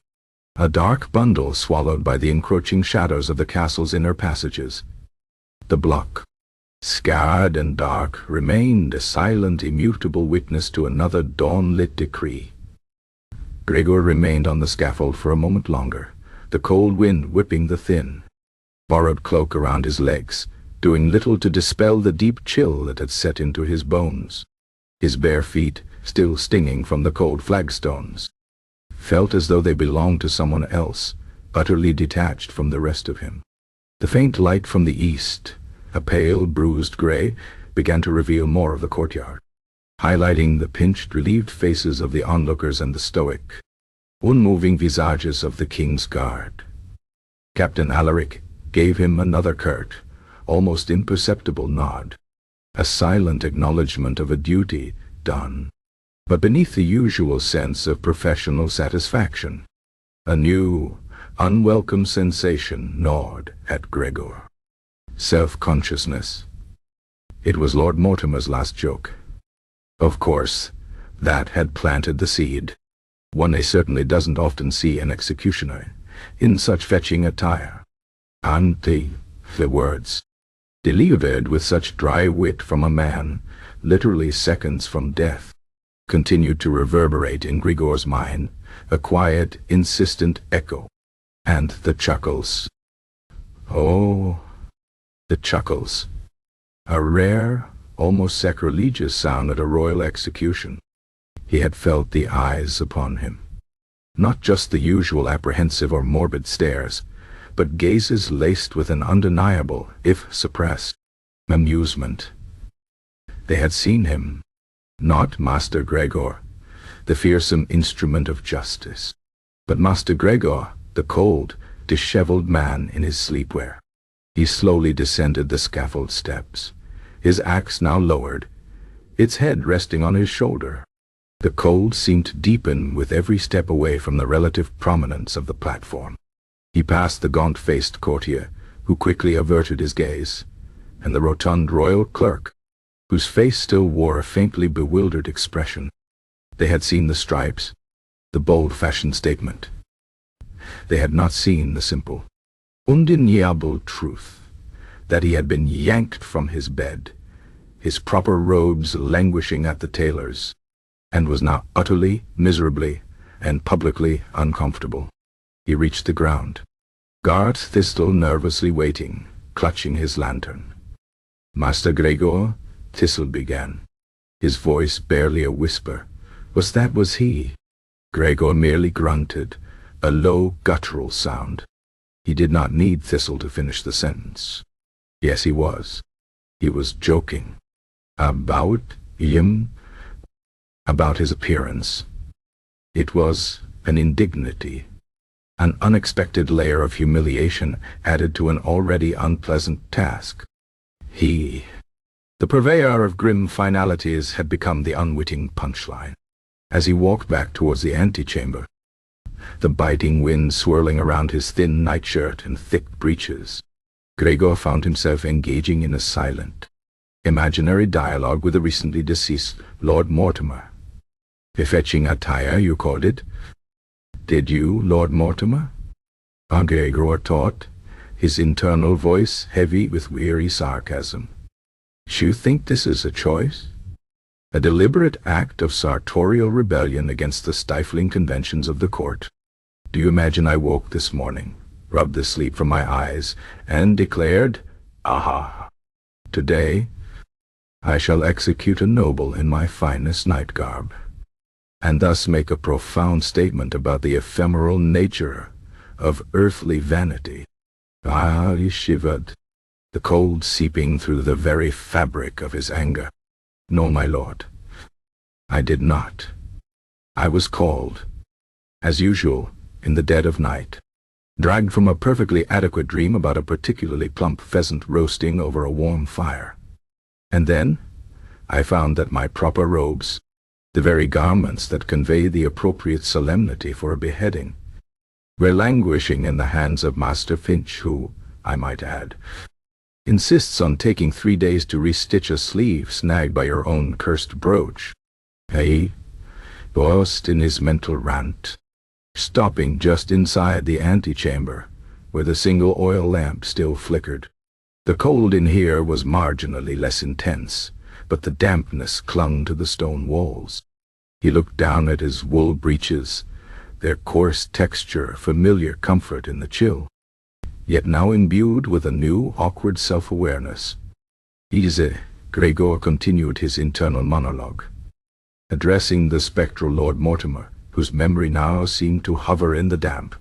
a dark bundle swallowed by the encroaching shadows of the castle's inner passages. The block, scarred and dark, remained a silent, immutable witness to another dawn-lit decree. Gregor remained on the scaffold for a moment longer, the cold wind whipping the thin, borrowed cloak around his legs, doing little to dispel the deep chill that had set into his bones. His bare feet, still stinging from the cold flagstones, felt as though they belonged to someone else, utterly detached from the rest of him. The faint light from the east, a pale, bruised gray, began to reveal more of the courtyard, highlighting the pinched, relieved faces of the onlookers and the stoic, unmoving visages of the king's guard. Captain Alaric gave him another curt, almost imperceptible nod, a silent acknowledgment of a duty done, but beneath the usual sense of professional satisfaction. A new, unwelcome sensation gnawed at Gregor. Self-consciousness. It was Lord Mortimer's last joke. Of course, that had planted the seed. One certainly doesn't often see an executioner in such fetching attire. And the words, delivered with such dry wit from a man, literally seconds from death, continued to reverberate in Gregor's mind, a quiet, insistent echo. And the chuckles. Oh, the chuckles. A rare, almost sacrilegious sound at a royal execution. He had felt the eyes upon him. Not just the usual apprehensive or morbid stares, but gazes laced with an undeniable, if suppressed, amusement. They had seen him, not Master Gregor, the fearsome instrument of justice, but Master Gregor, the cold, disheveled man in his sleepwear. He slowly descended the scaffold steps, his axe now lowered, its head resting on his shoulder. The cold seemed to deepen with every step away from the relative prominence of the platform. He passed the gaunt-faced courtier, who quickly averted his gaze, and the rotund royal clerk, whose face still wore a faintly bewildered expression. They had seen the stripes, the bold-fashioned statement. They had not seen the simple, undeniable truth that he had been yanked from his bed, his proper robes languishing at the tailor's, and was now utterly, miserably, and publicly uncomfortable. He reached the ground, Guard Thistle nervously waiting, clutching his lantern. Master Gregor, Thistle began, his voice barely a whisper. Was he? Gregor merely grunted, a low, guttural sound. He did not need Thistle to finish the sentence. Yes, he was. He was joking. About him? About his appearance. It was an indignity, an unexpected layer of humiliation added to an already unpleasant task. He, the purveyor of grim finalities, had become the unwitting punchline. As he walked back towards the antechamber, the biting wind swirling around his thin nightshirt and thick breeches, Gregor found himself engaging in a silent, imaginary dialogue with the recently deceased Lord Mortimer. Fetching attire, you called it? Did you, Lord Mortimer? Gregor thought, his internal voice heavy with weary sarcasm. You think this is a choice? A deliberate act of sartorial rebellion against the stifling conventions of the court. Do you imagine I woke this morning, rubbed the sleep from my eyes, and declared, "Aha! Today I shall execute a noble in my finest night garb," and thus make a profound statement about the ephemeral nature of earthly vanity? He shivered, the cold seeping through the very fabric of his anger. No, my lord, I did not. I was called, as usual, in the dead of night, dragged from a perfectly adequate dream about a particularly plump pheasant roasting over a warm fire. And then I found that my proper robes, the very garments that convey the appropriate solemnity for a beheading, were languishing in the hands of Master Finch, who, I might add, insists on taking 3 days to restitch a sleeve snagged by your own cursed brooch. He paused in his mental rant, stopping just inside the antechamber, where the single oil lamp still flickered. The cold in here was marginally less intense, but the dampness clung to the stone walls. He looked down at his wool breeches, their coarse texture a familiar comfort in the chill, yet now imbued with a new, awkward self-awareness. Easy, Gregor continued his internal monologue, addressing the spectral Lord Mortimer, whose memory now seemed to hover in the damp,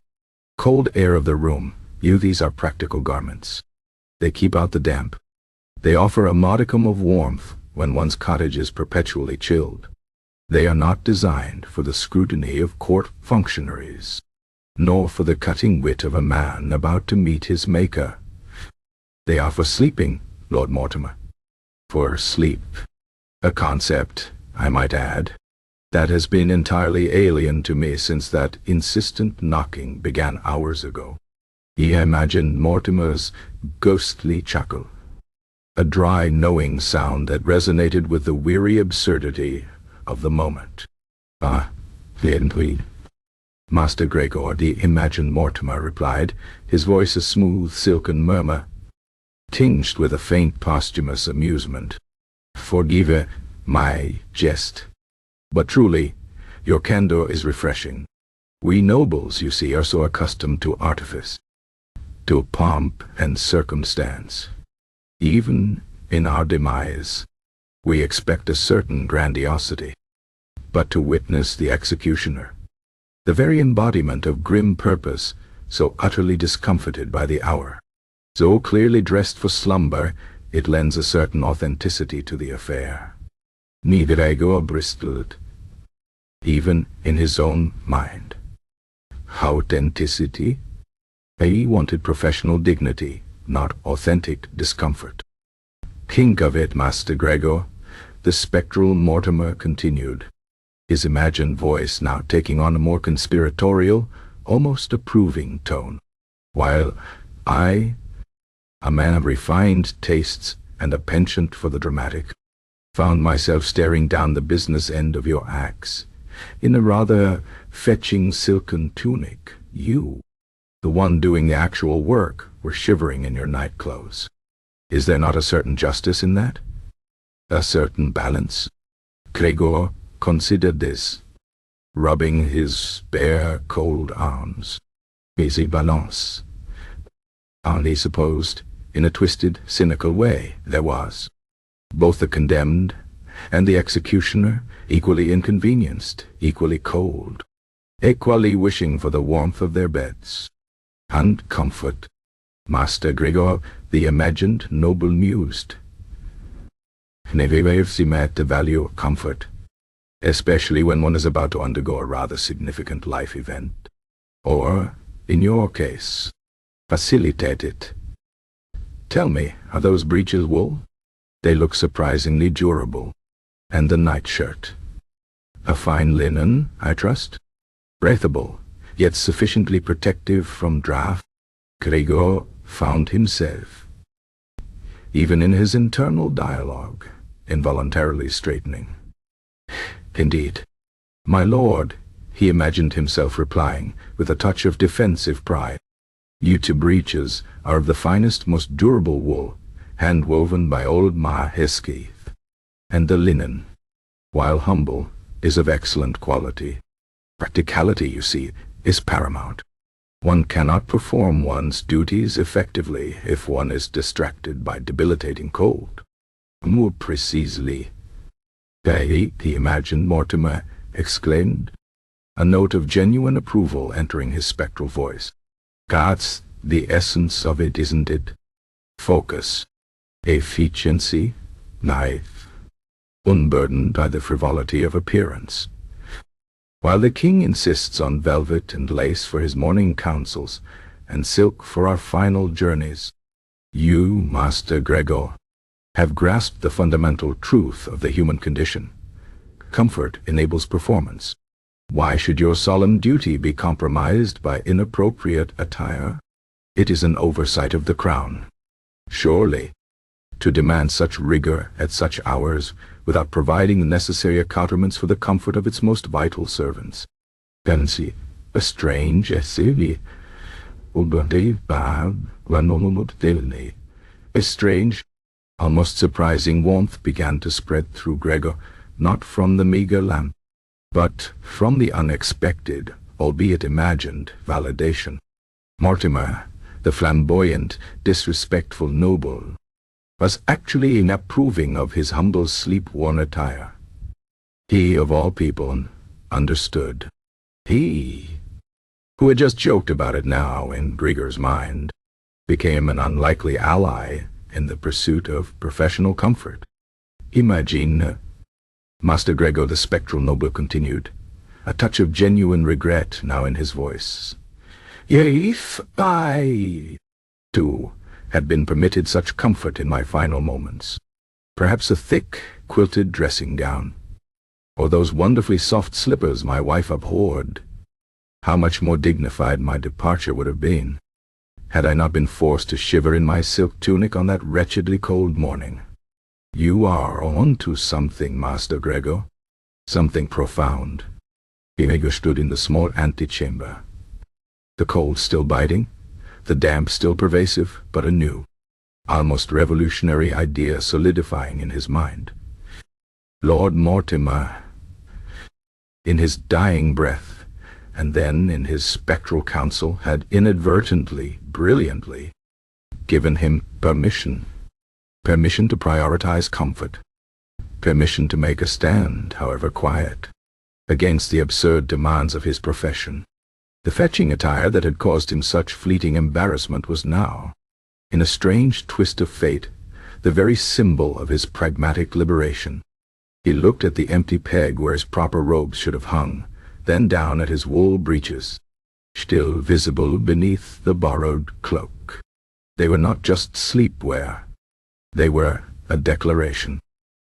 cold air of the room. These are practical garments. They keep out the damp. They offer a modicum of warmth when one's cottage is perpetually chilled. They are not designed for the scrutiny of court functionaries, nor for the cutting wit of a man about to meet his maker. They are for sleeping, Lord Mortimer. For sleep. A concept, I might add, that has been entirely alien to me since that insistent knocking began hours ago. He imagined Mortimer's ghostly chuckle, a dry, knowing sound that resonated with the weary absurdity of the moment. Indeed. Master Gregor, the imagined Mortimer replied, his voice a smooth, silken murmur, tinged with a faint posthumous amusement. Forgive my jest, but truly, your candor is refreshing. We nobles, you see, are so accustomed to artifice, to pomp and circumstance. Even in our demise, we expect a certain grandiosity. But to witness the executioner, the very embodiment of grim purpose, so utterly discomfited by the hour, so clearly dressed for slumber, it lends a certain authenticity to the affair. Gregor bristled, even in his own mind. Authenticity? He wanted professional dignity, not authentic discomfort. Think of it, Master Gregor, the spectral Mortimer continued, his imagined voice now taking on a more conspiratorial, almost approving tone. While I, a man of refined tastes and a penchant for the dramatic, found myself staring down the business end of your axe, in a rather fetching silken tunic, you, the one doing the actual work, were shivering in your night clothes. Is there not a certain justice in that? A certain balance? Gregor considered this, rubbing his bare, cold arms. Easy balance. And he supposed, in a twisted, cynical way, there was. Both the condemned and the executioner, equally inconvenienced, equally cold, equally wishing for the warmth of their beds. And comfort. Master Gregor, the imagined noble mused. Never met the value of comfort, especially when one is about to undergo a rather significant life event, or, in your case, facilitate it. Tell me, are those breeches wool? They look surprisingly durable. And the nightshirt? A fine linen, I trust? Breathable, yet sufficiently protective from draught. Gregor found himself, even in his internal dialogue, involuntarily straightening. Indeed, my lord, he imagined himself replying, with a touch of defensive pride. You two breeches are of the finest, most durable wool, hand-woven by old Ma Hesketh, and the linen, while humble, is of excellent quality. Practicality, you see, is paramount. One cannot perform one's duties effectively if one is distracted by debilitating cold. More precisely, he imagined Mortimer exclaimed, a note of genuine approval entering his spectral voice. That's the essence of it, isn't it? Focus, efficiency, life, unburdened by the frivolity of appearance. While the king insists on velvet and lace for his morning councils, and silk for our final journeys, you, Master Gregor, have grasped the fundamental truth of the human condition. Comfort enables performance. Why should your solemn duty be compromised by inappropriate attire? It is an oversight of the crown. Surely, to demand such rigor at such hours without providing the necessary accoutrements for the comfort of its most vital servants. Fancy, a strange essay, a strange, almost surprising warmth began to spread through Gregor, not from the meager lamp, but from the unexpected, albeit imagined, validation. Mortimer, the flamboyant, disrespectful noble, was actually approving of his humble sleep-worn attire. He, of all people, understood. He, who had just joked about it now in Gregor's mind, became an unlikely ally in the pursuit of professional comfort. Imagine, Master Gregor the spectral noble continued, a touch of genuine regret now in his voice. If I, too, had been permitted such comfort in my final moments, perhaps a thick, quilted dressing gown, or those wonderfully soft slippers my wife abhorred, how much more dignified my departure would have been, had I not been forced to shiver in my silk tunic on that wretchedly cold morning. You are on to something, Master Gregor, something profound. Gregor stood in the small antechamber, the cold still biting, the damp still pervasive, but a new, almost revolutionary idea solidifying in his mind. Lord Mortimer, in his dying breath, and then in his spectral council, had inadvertently, brilliantly, given him permission to prioritize comfort, permission to make a stand, however quiet, against the absurd demands of his profession. The fetching attire that had caused him such fleeting embarrassment was now, in a strange twist of fate, the very symbol of his pragmatic liberation. He looked at the empty peg where his proper robes should have hung, then down at his wool breeches, still visible beneath the borrowed cloak. They were not just sleepwear. They were a declaration,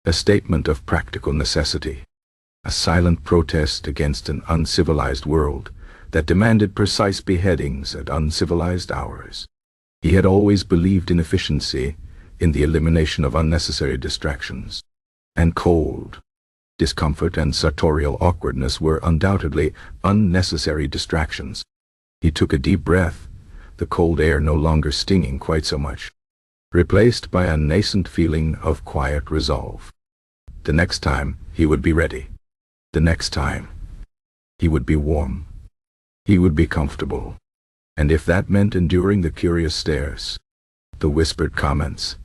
a statement of practical necessity, a silent protest against an uncivilized world that demanded precise beheadings at uncivilized hours. He had always believed in efficiency, in the elimination of unnecessary distractions. And cold, discomfort, and sartorial awkwardness were undoubtedly unnecessary distractions. He took a deep breath, the cold air no longer stinging quite so much, replaced by a nascent feeling of quiet resolve. The next time he would be ready. The next time he would be warm. He would be comfortable, and if that meant enduring the curious stares, the whispered comments,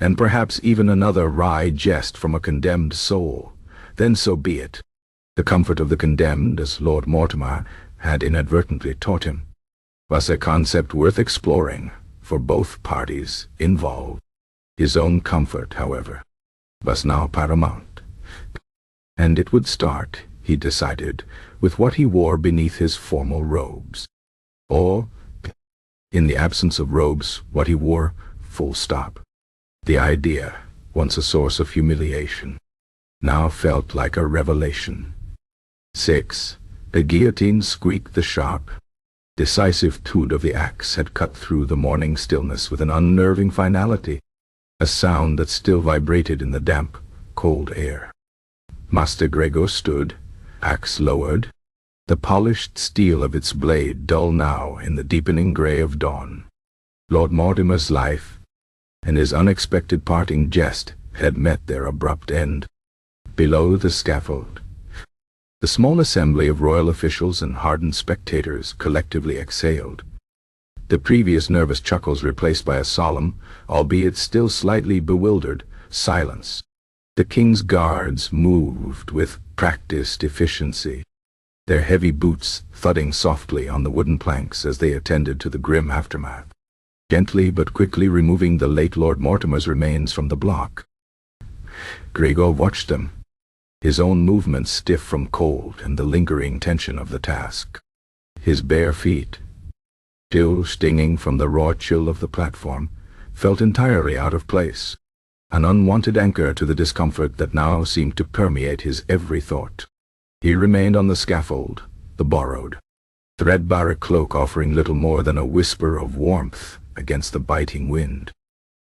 and perhaps even another wry jest from a condemned soul, then so be it. The comfort of the condemned, as Lord Mortimer had inadvertently taught him, was a concept worth exploring for both parties involved. His own comfort, however, was now paramount, and it would start, he decided, with what he wore beneath his formal robes. Or, in the absence of robes, what he wore, full stop. The idea, once a source of humiliation, now felt like a revelation. 6. The guillotine squeaked the sharp, decisive toot of the axe had cut through the morning stillness with an unnerving finality, a sound that still vibrated in the damp, cold air. Master Gregor stood, axe lowered, the polished steel of its blade dull now in the deepening gray of dawn. Lord Mortimer's life and his unexpected parting jest had met their abrupt end. Below the scaffold, the small assembly of royal officials and hardened spectators collectively exhaled, the previous nervous chuckles replaced by a solemn, albeit still slightly bewildered, silence. The king's guards moved with practiced efficiency, their heavy boots thudding softly on the wooden planks as they attended to the grim aftermath, gently but quickly removing the late Lord Mortimer's remains from the block. Gregor watched them, his own movements stiff from cold and the lingering tension of the task. His bare feet, still stinging from the raw chill of the platform, felt entirely out of place, an unwanted anchor to the discomfort that now seemed to permeate his every thought. He remained on the scaffold, the borrowed, threadbare cloak offering little more than a whisper of warmth against the biting wind.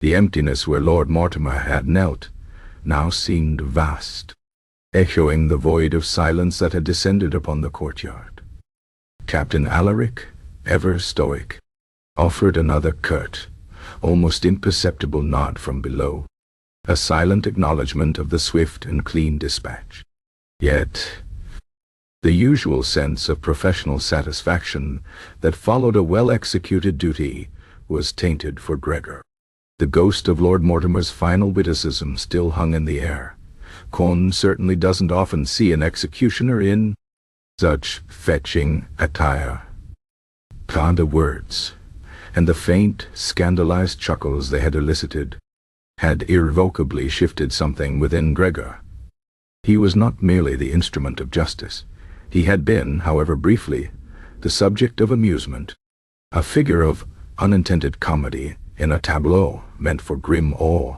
The emptiness where Lord Mortimer had knelt now seemed vast, echoing the void of silence that had descended upon the courtyard. Captain Alaric, ever stoic, offered another curt, almost imperceptible nod from below, a silent acknowledgment of the swift and clean dispatch. Yet, the usual sense of professional satisfaction that followed a well-executed duty was tainted for Gregor. The ghost of Lord Mortimer's final witticism still hung in the air. Con certainly doesn't often see an executioner in such fetching attire. The words, and the faint, scandalized chuckles they had elicited, had irrevocably shifted something within Gregor. He was not merely the instrument of justice. He had been, however briefly, the subject of amusement, a figure of unintended comedy in a tableau meant for grim awe.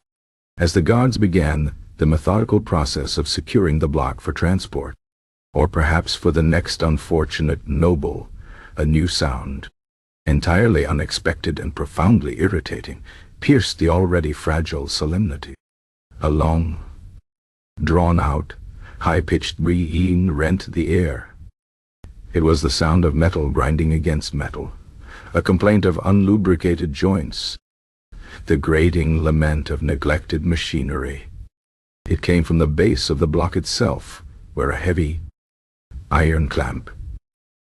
As the guards began the methodical process of securing the block for transport, or perhaps for the next unfortunate noble, a new sound, entirely unexpected and profoundly irritating, pierced the already fragile solemnity. A long, drawn-out, high-pitched breathing rent the air. It was the sound of metal grinding against metal, a complaint of unlubricated joints, the grating lament of neglected machinery. It came from the base of the block itself, where a heavy iron clamp,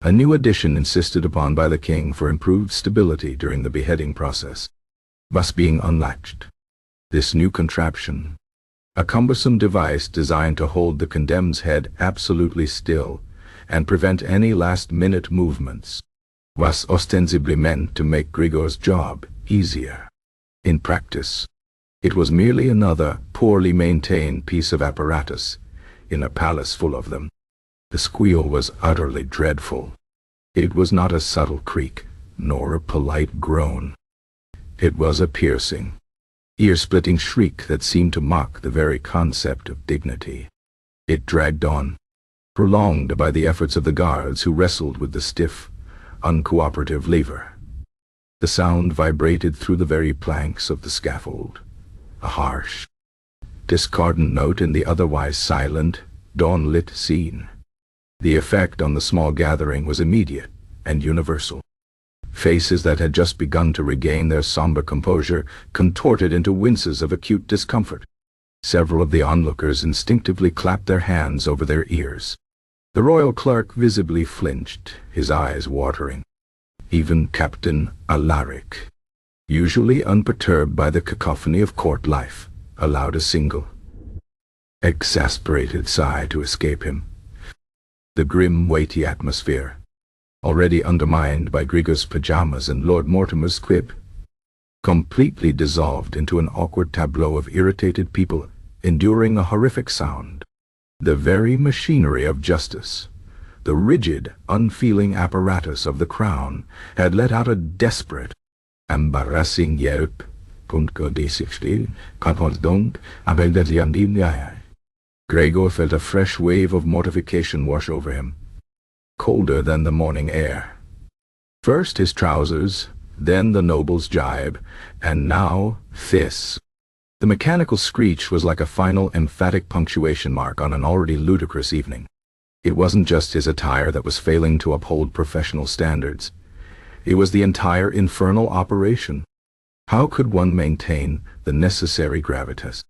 a new addition insisted upon by the king for improved stability during the beheading process, was being unlatched. This new contraption, a cumbersome device designed to hold the condemned's head absolutely still and prevent any last-minute movements, was ostensibly meant to make Gregor's job easier. In practice, it was merely another poorly maintained piece of apparatus in a palace full of them. The squeal was utterly dreadful. It was not a subtle creak, nor a polite groan. It was a piercing, ear-splitting shriek that seemed to mock the very concept of dignity. It dragged on, prolonged by the efforts of the guards who wrestled with the stiff, uncooperative lever. The sound vibrated through the very planks of the scaffold, a harsh, discordant note in the otherwise silent, dawn-lit scene. The effect on the small gathering was immediate and universal. Faces that had just begun to regain their somber composure contorted into winces of acute discomfort. Several of the onlookers instinctively clapped their hands over their ears. The royal clerk visibly flinched, his eyes watering. Even Captain Alaric, usually unperturbed by the cacophony of court life, allowed a single, exasperated sigh to escape him. The grim, weighty atmosphere, already undermined by Gregor's pajamas and Lord Mortimer's quip, completely dissolved into an awkward tableau of irritated people enduring a horrific sound. The very machinery of justice, the rigid, unfeeling apparatus of the crown, had let out a desperate, embarrassing yelp. Gregor felt a fresh wave of mortification wash over him, colder than the morning air. First his trousers, then the noble's jibe, and now this. The mechanical screech was like a final emphatic punctuation mark on an already ludicrous evening. It wasn't just his attire that was failing to uphold professional standards. It was the entire infernal operation. How could one maintain the necessary gravitas?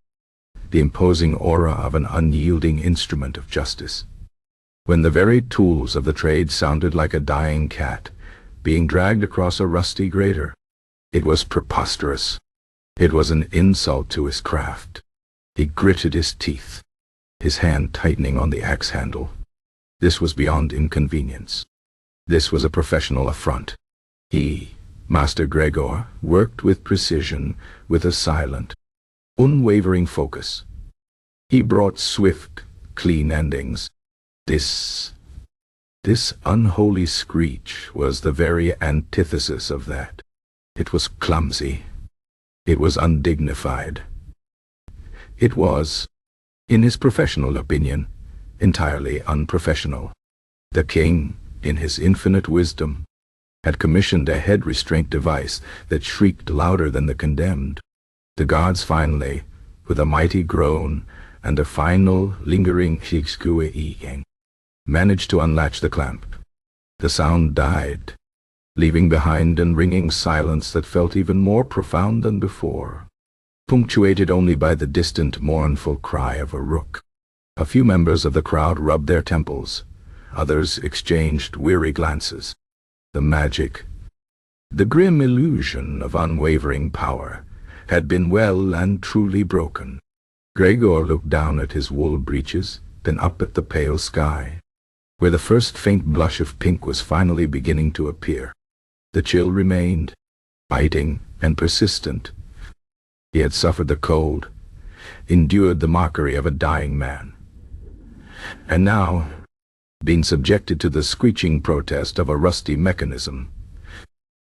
the imposing aura of an unyielding instrument of justice. When the very tools of the trade sounded like a dying cat being dragged across a rusty grater, it was preposterous. It was an insult to his craft. He gritted his teeth, his hand tightening on the axe handle. This was beyond inconvenience. This was a professional affront. He, Master Gregor, worked with precision, with a silent, unwavering focus. He brought swift, clean endings. This unholy screech was the very antithesis of that. It was clumsy. It was undignified. It was, in his professional opinion, entirely unprofessional. The king, in his infinite wisdom, had commissioned a head restraint device that shrieked louder than the condemned. The gods finally, with a mighty groan and a final lingering "Squeak," managed to unlatch the clamp. The sound died, leaving behind a ringing silence that felt even more profound than before, punctuated only by the distant mournful cry of a rook. A few members of the crowd rubbed their temples. Others exchanged weary glances. The magic, the grim illusion of unwavering power, had been well and truly broken. Gregor looked down at his wool breeches, then up at the pale sky, where the first faint blush of pink was finally beginning to appear. The chill remained, biting and persistent. He had suffered the cold, endured the mockery of a dying man, and now, being subjected to the screeching protest of a rusty mechanism,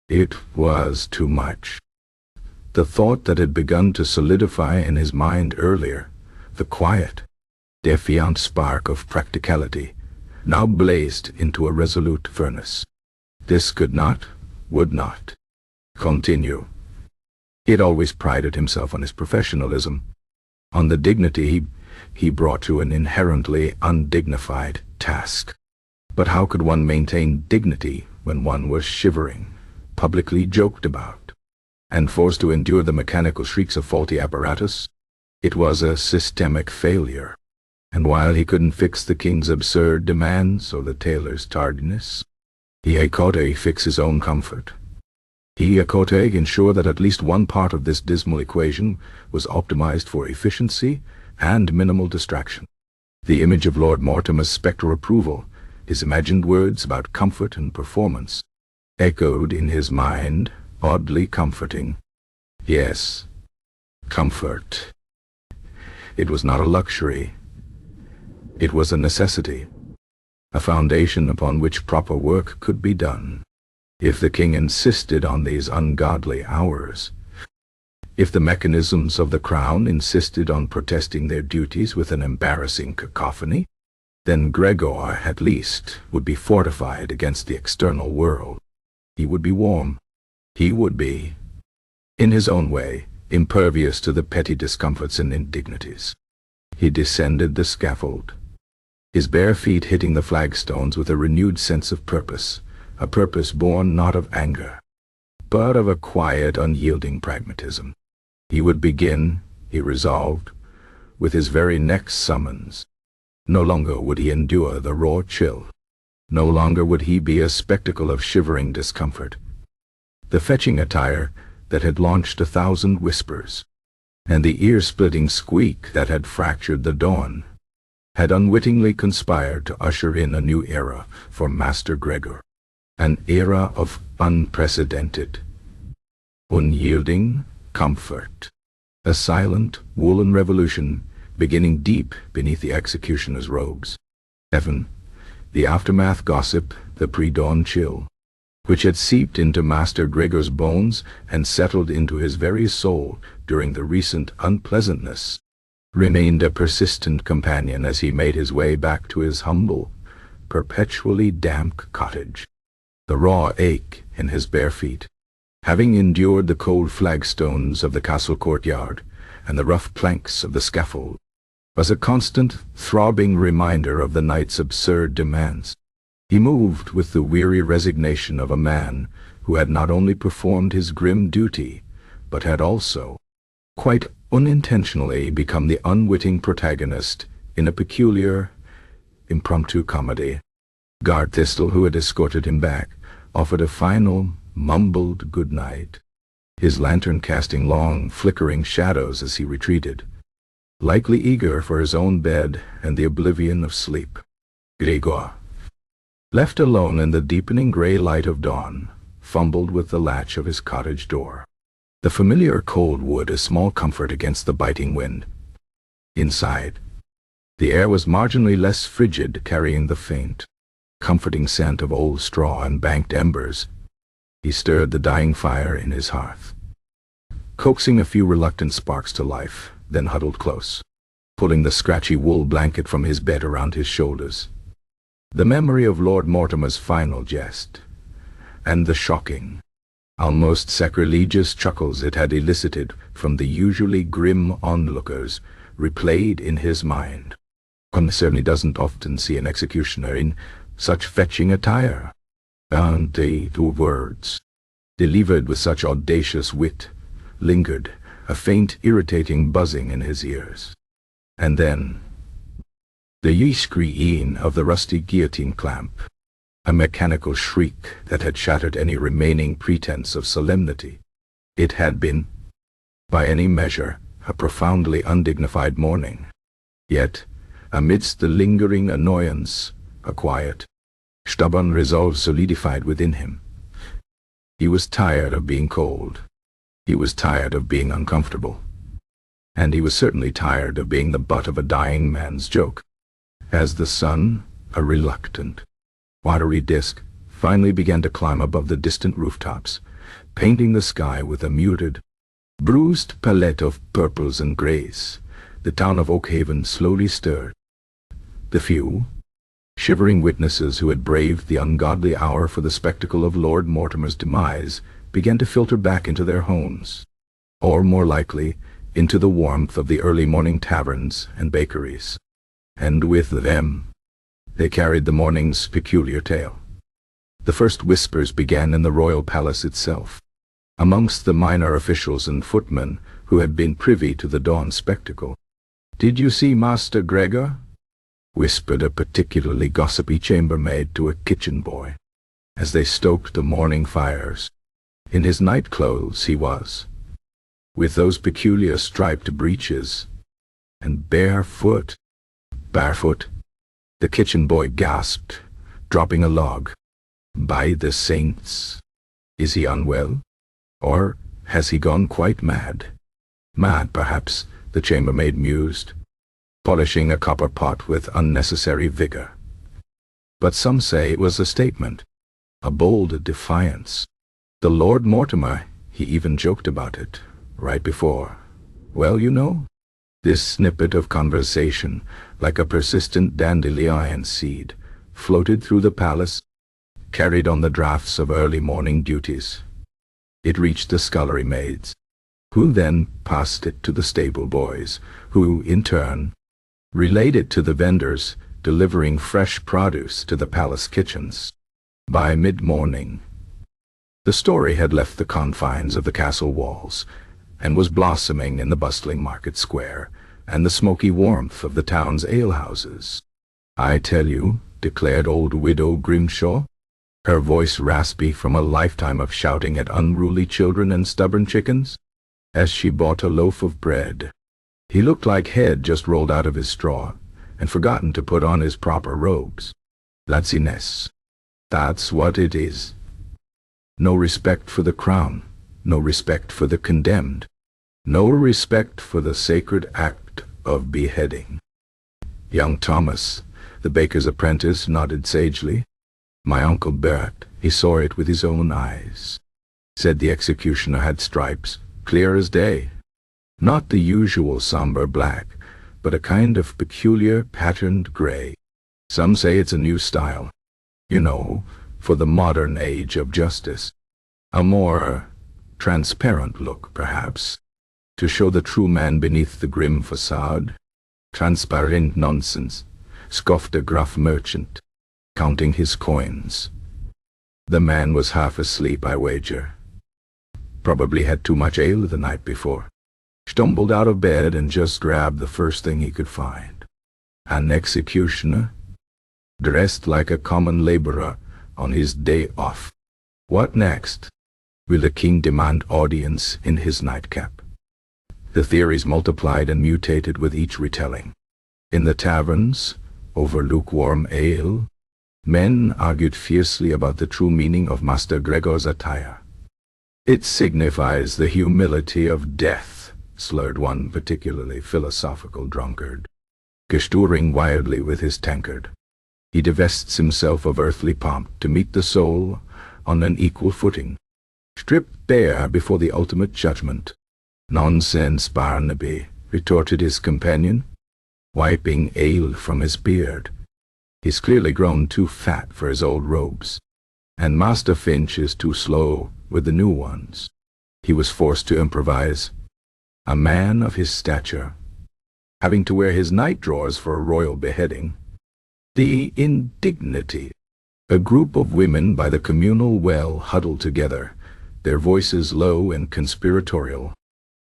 it was too much. The thought that had begun to solidify in his mind earlier, the quiet, defiant spark of practicality, now blazed into a resolute furnace. This could not, would not, continue. He had always prided himself on his professionalism, on the dignity he brought to an inherently undignified task. But how could one maintain dignity when one was shivering, publicly joked about, and forced to endure the mechanical shrieks of faulty apparatus? It was a systemic failure. And while he couldn't fix the king's absurd demands or the tailor's tardiness, he could fix his own comfort. He could ensure that at least one part of this dismal equation was optimized for efficiency and minimal distraction. The image of Lord Mortimer's spectral approval, his imagined words about comfort and performance, echoed in his mind, oddly comforting. Yes, comfort. It was not a luxury. It was a necessity, a foundation upon which proper work could be done. If the king insisted on these ungodly hours, if the mechanisms of the crown insisted on protesting their duties with an embarrassing cacophony, then Gregor, at least, would be fortified against the external world. He would be warm. He would be, in his own way, impervious to the petty discomforts and indignities. He descended the scaffold, his bare feet hitting the flagstones with a renewed sense of purpose, a purpose born not of anger, but of a quiet, unyielding pragmatism. He would begin, he resolved, with his very next summons. No longer would he endure the raw chill. No longer would he be a spectacle of shivering discomfort. The fetching attire that had launched 1,000 whispers, and the ear-splitting squeak that had fractured the dawn, had unwittingly conspired to usher in a new era for Master Gregor, an era of unprecedented, unyielding comfort, a silent woolen revolution beginning deep beneath the executioner's robes. Heaven, the aftermath gossip, the pre-dawn chill, which had seeped into Master Gregor's bones and settled into his very soul during the recent unpleasantness, remained a persistent companion as he made his way back to his humble, perpetually damp cottage. The raw ache in his bare feet, having endured the cold flagstones of the castle courtyard and the rough planks of the scaffold, was a constant, throbbing reminder of the night's absurd demands. He moved with the weary resignation of a man who had not only performed his grim duty, but had also, quite unintentionally become the unwitting protagonist in a peculiar, impromptu comedy. Guard Thistle, who had escorted him back, offered a final, mumbled good night, his lantern casting long, flickering shadows as he retreated, likely eager for his own bed and the oblivion of sleep. Gregor, left alone in the deepening gray light of dawn, fumbled with the latch of his cottage door. The familiar cold wood a small comfort against the biting wind. Inside, the air was marginally less frigid, carrying the faint, comforting scent of old straw and banked embers. He stirred the dying fire in his hearth, coaxing a few reluctant sparks to life, then huddled close, pulling the scratchy wool blanket from his bed around his shoulders. The memory of Lord Mortimer's final jest, and the shocking, almost sacrilegious chuckles it had elicited from the usually grim onlookers, replayed in his mind. One certainly doesn't often see an executioner in such fetching attire, and the two words, delivered with such audacious wit, lingered, a faint irritating buzzing in his ears. And then, the ye-scree-een of the rusty guillotine clamp, a mechanical shriek that had shattered any remaining pretense of solemnity. It had been, by any measure, a profoundly undignified morning. Yet, amidst the lingering annoyance, a quiet, stubborn resolve solidified within him. He was tired of being cold. He was tired of being uncomfortable. And he was certainly tired of being the butt of a dying man's joke. As the sun, a reluctant, watery disk, finally began to climb above the distant rooftops, painting the sky with a muted, bruised palette of purples and grays, the town of Oakhaven slowly stirred. The few, shivering witnesses who had braved the ungodly hour for the spectacle of Lord Mortimer's demise began to filter back into their homes, or more likely, into the warmth of the early morning taverns and bakeries. And with them, they carried the morning's peculiar tale. The first whispers began in the royal palace itself, amongst the minor officials and footmen who had been privy to the dawn spectacle. "Did you see Master Gregor?" whispered a particularly gossipy chambermaid to a kitchen boy, as they stoked the morning fires. In his night clothes he was, with those peculiar striped breeches, and barefoot. The kitchen boy gasped, dropping a log. "By the saints! Is he unwell? Or has he gone quite mad?" "Mad, perhaps," the chambermaid mused, polishing a copper pot with unnecessary vigor. "But some say it was a statement, a bold defiance. The Lord Mortimer, he even joked about it, right before. Well, you know." This snippet of conversation, like a persistent dandelion seed, floated through the palace, carried on the drafts of early morning duties. It reached the scullery maids, who then passed it to the stable boys, who, in turn, relayed it to the vendors, delivering fresh produce to the palace kitchens. By mid-morning, the story had left the confines of the castle walls, and was blossoming in the bustling market square, and the smoky warmth of the town's alehouses. "I tell you," declared old Widow Grimshaw, her voice raspy from a lifetime of shouting at unruly children and stubborn chickens, as she bought a loaf of bread. He looked like Head just rolled out of his straw, and forgotten to put on his proper robes. Laziness. That's what it is. No respect for the crown, no respect for the condemned, no respect for the sacred act of beheading. Young Thomas, the baker's apprentice, nodded sagely. "My Uncle Bert, he saw it with his own eyes," said the executioner. Had stripes, clear as day. Not the usual somber black, but a kind of peculiar patterned gray. Some say it's a new style, you know, for the modern age of justice. A more transparent look, perhaps, to show the true man beneath the grim facade. "Transparent nonsense," scoffed a gruff merchant, counting his coins. The man was half asleep, I wager. Probably had too much ale the night before. stumbled out of bed and just grabbed the first thing he could find. An executioner, dressed like a common laborer on his day off. What next? Will the king demand audience in his nightcap? The theories multiplied and mutated with each retelling. In the taverns, over lukewarm ale, men argued fiercely about the true meaning of Master Gregor's attire. It signifies the humility of death, slurred one particularly philosophical drunkard, gesturing wildly with his tankard. He divests himself of earthly pomp to meet the soul on an equal footing, stripped bare before the ultimate judgment. Nonsense, Barnaby, retorted his companion, wiping ale from his beard. He's clearly grown too fat for his old robes, and Master Finch is too slow with the new ones. He was forced to improvise. A man of his stature, having to wear his night drawers for a royal beheading. The indignity. A group of women by the communal well huddled together, their voices low and conspiratorial.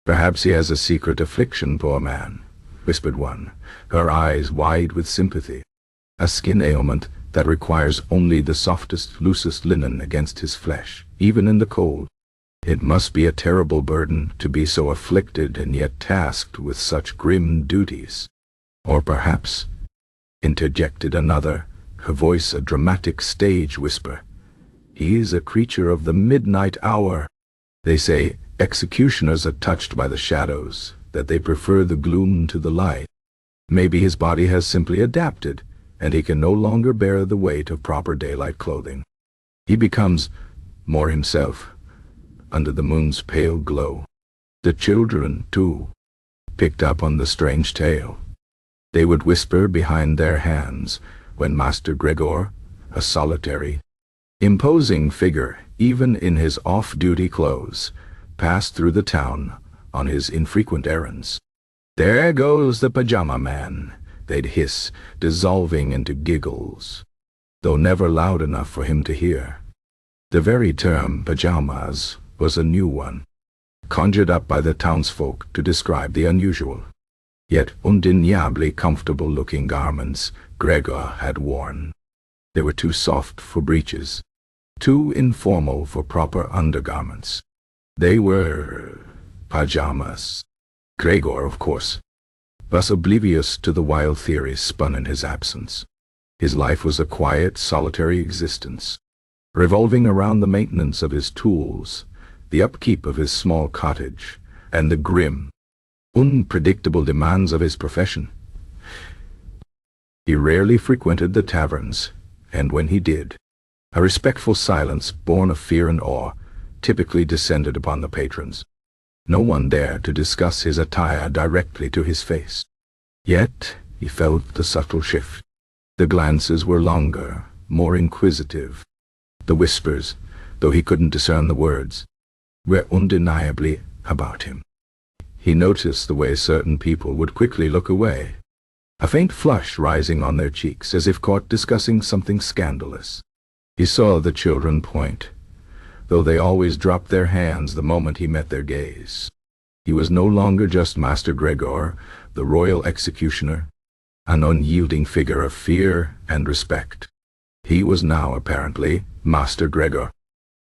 Perhaps he has a secret affliction, poor man, whispered one, her eyes wide with sympathy. A skin ailment that requires only the softest, loosest linen against his flesh, even in the cold. It must be a terrible burden to be so afflicted and yet tasked with such grim duties. Or perhaps, interjected another, her voice a dramatic stage whisper, he is a creature of the midnight hour. They say executioners are touched by the shadows, that they prefer the gloom to the light. Maybe his body has simply adapted, and he can no longer bear the weight of proper daylight clothing. He becomes more himself, under the moon's pale glow. The children, too, picked up on the strange tale. They would whisper behind their hands when Master Gregor, a solitary, imposing figure even in his off-duty clothes, passed through the town on his infrequent errands. There goes the pajama man, they'd hiss, dissolving into giggles, though never loud enough for him to hear. The very term pajamas was a new one, conjured up by the townsfolk to describe the unusual, yet undeniably comfortable-looking garments Gregor had worn. They were too soft for breeches, too informal for proper undergarments. They were pajamas. Gregor, of course, thus oblivious to the wild theories spun in his absence. His life was a quiet, solitary existence, revolving around the maintenance of his tools, the upkeep of his small cottage, and the grim, unpredictable demands of his profession. He rarely frequented the taverns, and when he did, a respectful silence born of fear and awe typically descended upon the patrons. No one dared to discuss his attire directly to his face. Yet he felt the subtle shift. The glances were longer, more inquisitive. The whispers, though he couldn't discern the words, were undeniably about him. He noticed the way certain people would quickly look away, a faint flush rising on their cheeks as if caught discussing something scandalous. He saw the children point, though they always dropped their hands the moment he met their gaze. He was no longer just Master Gregor, the royal executioner, an unyielding figure of fear and respect. He was now, apparently, Master Gregor,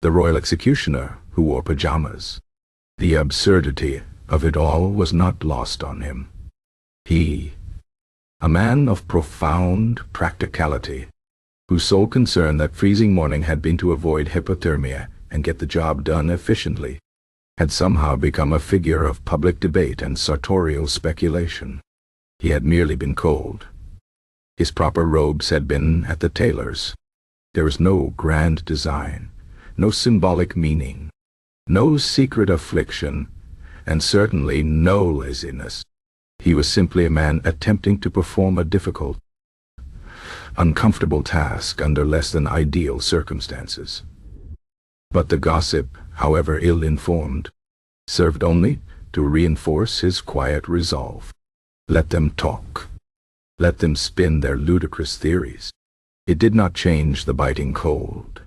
the royal executioner who wore pajamas. The absurdity of it all was not lost on him. He, a man of profound practicality, whose sole concern that freezing morning had been to avoid hypothermia and get the job done efficiently, had somehow become a figure of public debate and sartorial speculation. He had merely been cold. His proper robes had been at the tailor's. There was no grand design, no symbolic meaning, no secret affliction, and certainly no laziness. He was simply a man attempting to perform a difficult, uncomfortable task under less than ideal circumstances. But the gossip, however ill-informed, served only to reinforce his quiet resolve. Let them talk. Let them spin their ludicrous theories. It did not change the biting cold,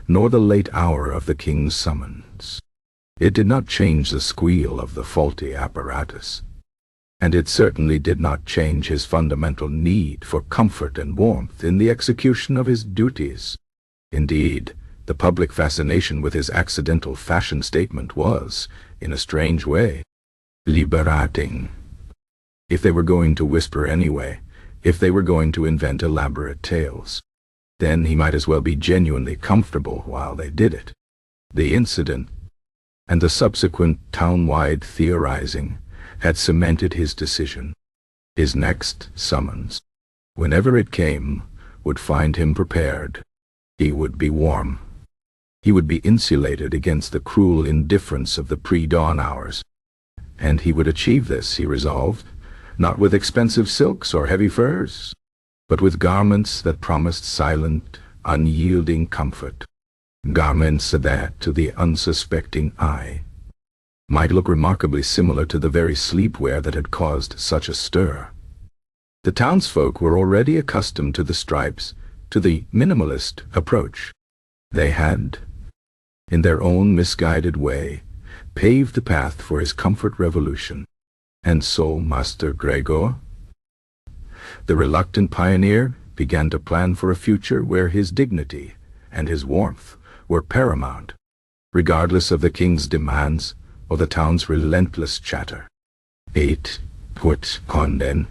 nor the late hour of the king's summons. It did not change the squeal of the faulty apparatus, and it certainly did not change his fundamental need for comfort and warmth in the execution of his duties. Indeed, the public fascination with his accidental fashion statement was, in a strange way, liberating. If they were going to whisper anyway, if they were going to invent elaborate tales, then he might as well be genuinely comfortable while they did it. The incident, and the subsequent town-wide theorizing, had cemented his decision. His next summons, whenever it came, would find him prepared. He would be warm. He would be insulated against the cruel indifference of the pre-dawn hours. And he would achieve this, he resolved, not with expensive silks or heavy furs, but with garments that promised silent, unyielding comfort. Garments that, to the unsuspecting eye, might look remarkably similar to the very sleepwear that had caused such a stir. The townsfolk were already accustomed to the stripes, to the minimalist approach. They had, in their own misguided way, paved the path for his comfort revolution. And so Master Gregor, the reluctant pioneer, began to plan for a future where his dignity and his warmth were paramount, regardless of the king's demands or the town's relentless chatter. 8. Put on then.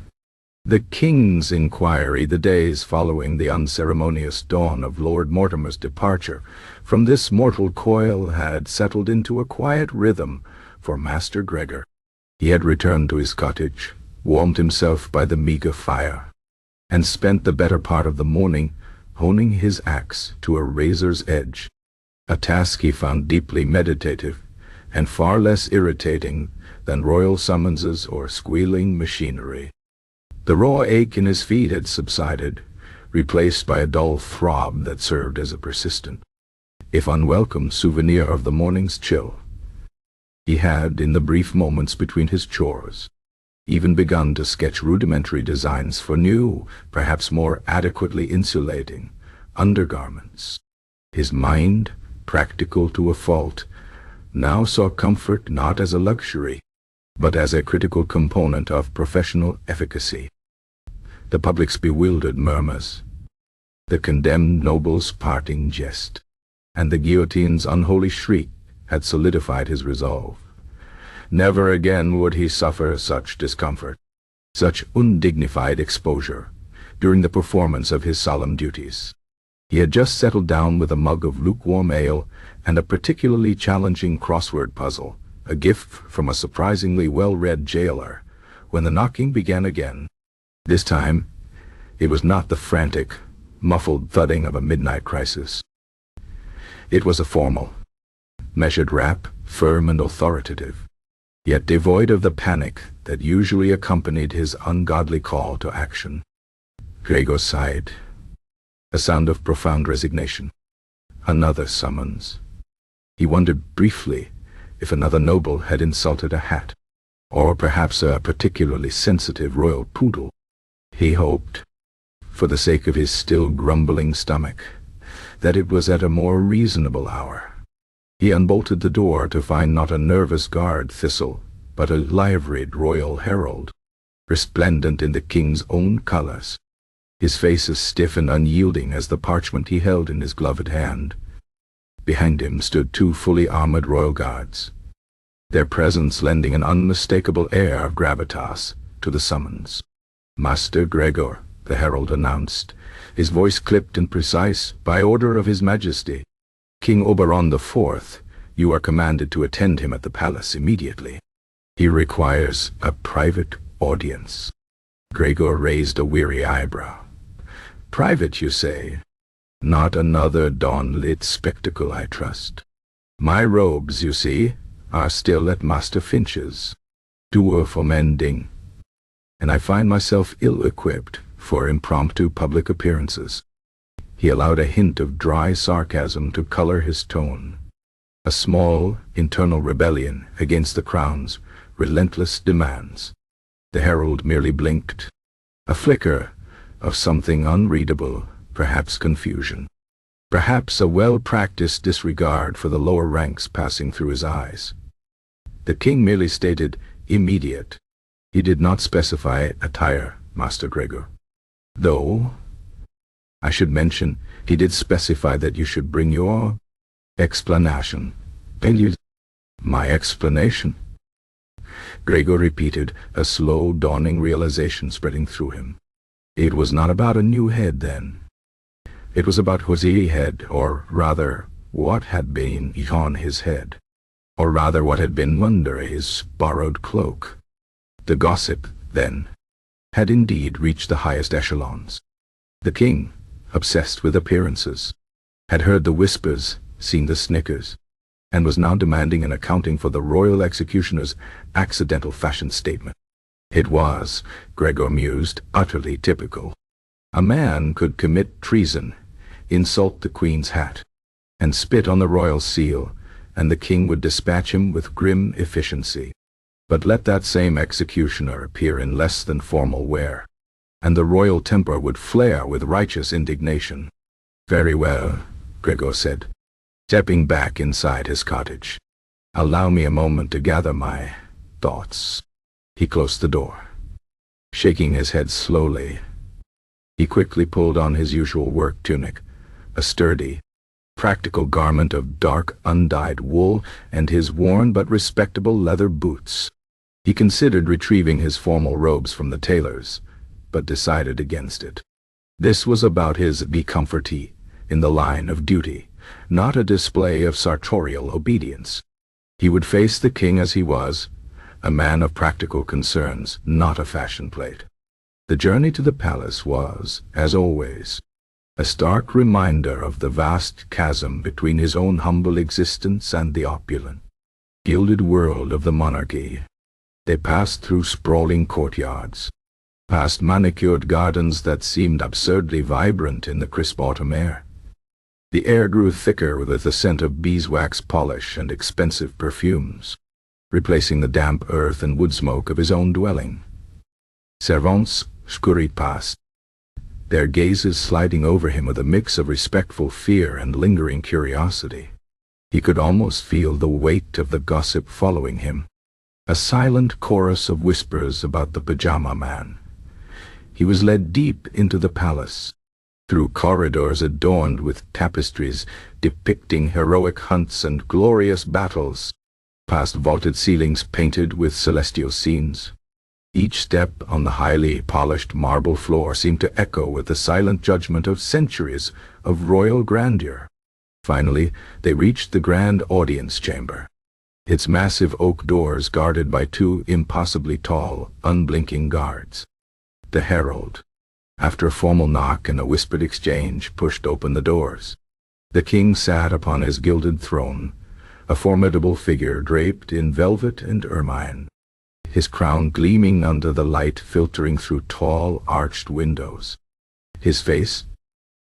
The king's inquiry the days following the unceremonious dawn of Lord Mortimer's departure from this mortal coil had settled into a quiet rhythm for Master Gregor. He had returned to his cottage, warmed himself by the meagre fire, and spent the better part of the morning honing his axe to a razor's edge, a task he found deeply meditative and far less irritating than royal summonses or squealing machinery. The raw ache in his feet had subsided, replaced by a dull throb that served as a persistent, if unwelcome, souvenir of the morning's chill. He had, in the brief moments between his chores, even begun to sketch rudimentary designs for new, perhaps more adequately insulating, undergarments. His mind, practical to a fault, now saw comfort not as a luxury, but as a critical component of professional efficacy. The public's bewildered murmurs, the condemned noble's parting jest, and the guillotine's unholy shriek had solidified his resolve. Never again would he suffer such discomfort, such undignified exposure, during the performance of his solemn duties. He had just settled down with a mug of lukewarm ale and a particularly challenging crossword puzzle, a gift from a surprisingly well-read jailer, when the knocking began again. This time, it was not the frantic, muffled thudding of a midnight crisis. It was a formal, measured rap, firm and authoritative, yet devoid of the panic that usually accompanied his ungodly call to action. Gregor sighed, a sound of profound resignation. Another summons. He wondered briefly if another noble had insulted a hat, or perhaps a particularly sensitive royal poodle. He hoped, for the sake of his still grumbling stomach, that it was at a more reasonable hour. He unbolted the door to find not a nervous guard thistle, but a liveried royal herald, resplendent in the king's own colors, his face as stiff and unyielding as the parchment he held in his gloved hand. Behind him stood 2 fully armored royal guards, their presence lending an unmistakable air of gravitas to the summons. "Master Gregor," the herald announced, his voice clipped and precise, "by order of His Majesty, King Oberon IV, you are commanded to attend him at the palace immediately. He requires a private audience." Gregor raised a weary eyebrow. "Private, you say? Not another dawn-lit spectacle, I trust. My robes, you see, are still at Master Finch's, doer for mending, and I find myself ill-equipped for impromptu public appearances." He allowed a hint of dry sarcasm to color his tone, a small internal rebellion against the crown's relentless demands. The herald merely blinked, a flicker of something unreadable, perhaps confusion. perhaps a well-practiced disregard for the lower ranks passing through his eyes. The king merely stated, "Immediate." He did not specify attire, Master Gregor. Though, I should mention, he did specify that you should bring your explanation. My explanation? Gregor repeated, a slow, dawning realization spreading through him. It was not about a new head, then. It was about his head, or rather, what had been on his head. Or rather, what had been under his borrowed cloak. The gossip, then, had indeed reached the highest echelons. The king, obsessed with appearances, had heard the whispers, seen the snickers, and was now demanding an accounting for the royal executioner's accidental fashion statement. It was, Gregor mused, utterly typical. A man could commit treason, insult the queen's hat, and spit on the royal seal, and the king would dispatch him with grim efficiency. But let that same executioner appear in less than formal wear, and the royal temper would flare with righteous indignation. "Very well," Gregor said, stepping back inside his cottage. "Allow me a moment to gather my thoughts." He closed the door. Shaking his head slowly, he quickly pulled on his usual work tunic, a sturdy, practical garment of dark, undyed wool, and his worn but respectable leather boots. He considered retrieving his formal robes from the tailor's, but decided against it. This was about his comfortee in the line of duty, not a display of sartorial obedience. He would face the king as he was, a man of practical concerns, not a fashion plate. The journey to the palace was, as always, a stark reminder of the vast chasm between his own humble existence and the opulent, gilded world of the monarchy. They passed through sprawling courtyards, past manicured gardens that seemed absurdly vibrant in the crisp autumn air. The air grew thicker with the scent of beeswax polish and expensive perfumes, replacing the damp earth and wood smoke of his own dwelling. Servants scurried past, their gazes sliding over him with a mix of respectful fear and lingering curiosity. He could almost feel the weight of the gossip following him, a silent chorus of whispers about the pajama man. He was led deep into the palace, through corridors adorned with tapestries depicting heroic hunts and glorious battles, past vaulted ceilings painted with celestial scenes. Each step on the highly polished marble floor seemed to echo with the silent judgment of centuries of royal grandeur. Finally, they reached the grand audience chamber, its massive oak doors guarded by two impossibly tall, unblinking guards. The herald, after a formal knock and a whispered exchange, pushed open the doors. The king sat upon his gilded throne, a formidable figure draped in velvet and ermine, his crown gleaming under the light filtering through tall, arched windows. His face,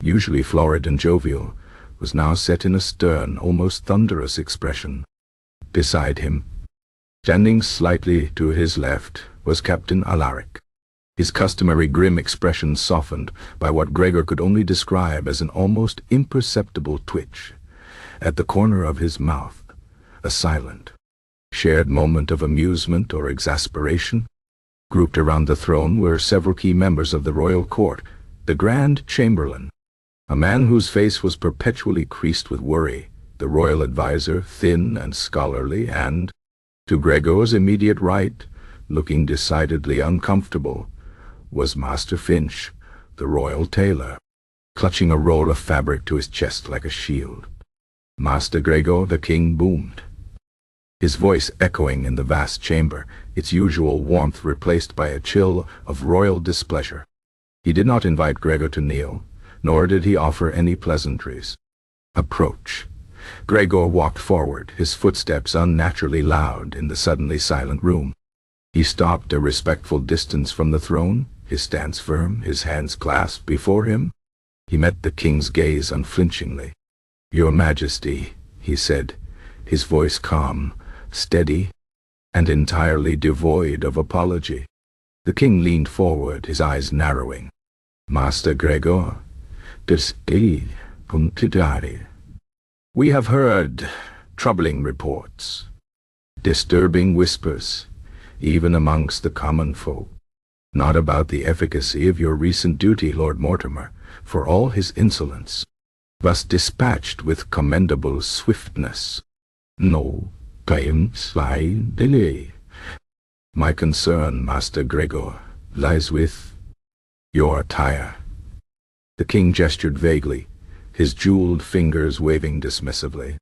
usually florid and jovial, was now set in a stern, almost thunderous expression. Beside him, standing slightly to his left, was Captain Alaric, his customary grim expression softened by what Gregor could only describe as an almost imperceptible twitch at the corner of his mouth, a silent, shared moment of amusement or exasperation. Grouped around the throne were several key members of the royal court, the Grand Chamberlain, a man whose face was perpetually creased with worry, the royal advisor, thin and scholarly, and, to Gregor's immediate right, looking decidedly uncomfortable, was Master Finch, the royal tailor, clutching a roll of fabric to his chest like a shield. "Master Gregor," the king boomed, his voice echoing in the vast chamber, its usual warmth replaced by a chill of royal displeasure. He did not invite Gregor to kneel, nor did he offer any pleasantries. "Approach." Gregor walked forward, his footsteps unnaturally loud in the suddenly silent room. He stopped a respectful distance from the throne, his stance firm, his hands clasped before him. He met the king's gaze unflinchingly. "Your Majesty," he said, his voice calm, steady, and entirely devoid of apology. The king leaned forward, his eyes narrowing. "Master Gregor, Puntidari. We have heard troubling reports, disturbing whispers, even amongst the common folk, not about the efficacy of your recent duty, Lord Mortimer, for all his insolence, was dispatched with commendable swiftness. No time slide delay. My concern, Master Gregor, lies with your attire. The king gestured vaguely, his jeweled fingers waving dismissively.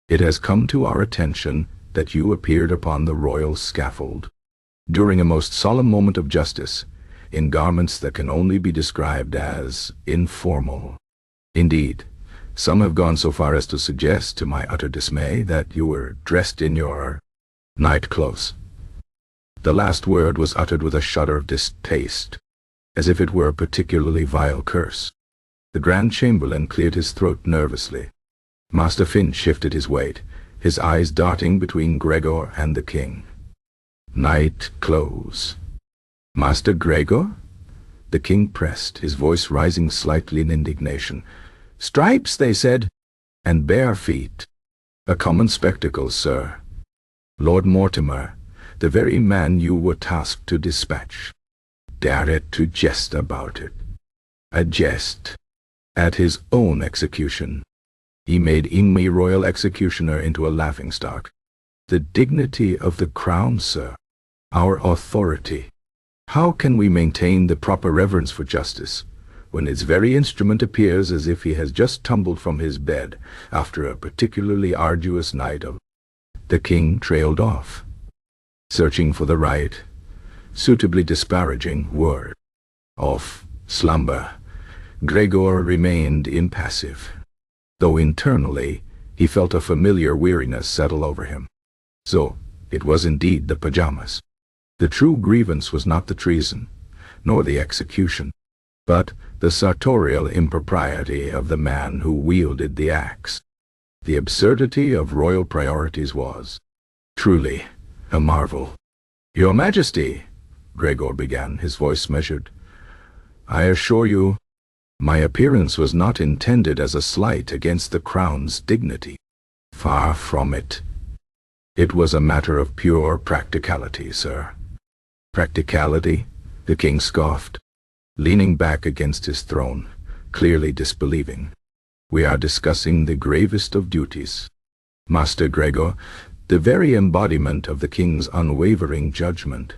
It has come to our attention that you appeared upon the royal scaffold, during a most solemn moment of justice, in garments that can only be described as informal. Indeed, some have gone so far as to suggest, to my utter dismay, that you were dressed in your night clothes. The last word was uttered with a shudder of distaste, as if it were a particularly vile curse. The Grand Chamberlain cleared his throat nervously. Master Finch shifted his weight, his eyes darting between Gregor and the king. Night clothes. Master Gregor? The king pressed, his voice rising slightly in indignation. Stripes, they said, and bare feet. A common spectacle, sir. Lord Mortimer, the very man you were tasked to dispatch, dared to jest about it. A jest. At his own execution. He made me royal executioner into a laughingstock. The dignity of the crown, sir. Our authority. How can we maintain the proper reverence for justice, when its very instrument appears as if he has just tumbled from his bed after a particularly arduous night of... The king trailed off, searching for the right, suitably disparaging word. Of slumber, Gregor remained impassive, though internally he felt a familiar weariness settle over him. So, it was indeed the pajamas. The true grievance was not the treason, nor the execution, but the sartorial impropriety of the man who wielded the axe. The absurdity of royal priorities was, truly, a marvel. Your Majesty, Gregor began, his voice measured, I assure you, my appearance was not intended as a slight against the crown's dignity. Far from it. It was a matter of pure practicality, sir. Practicality? The king scoffed, leaning back against his throne, clearly disbelieving. We are discussing the gravest of duties. Master Gregor, the very embodiment of the king's unwavering judgment.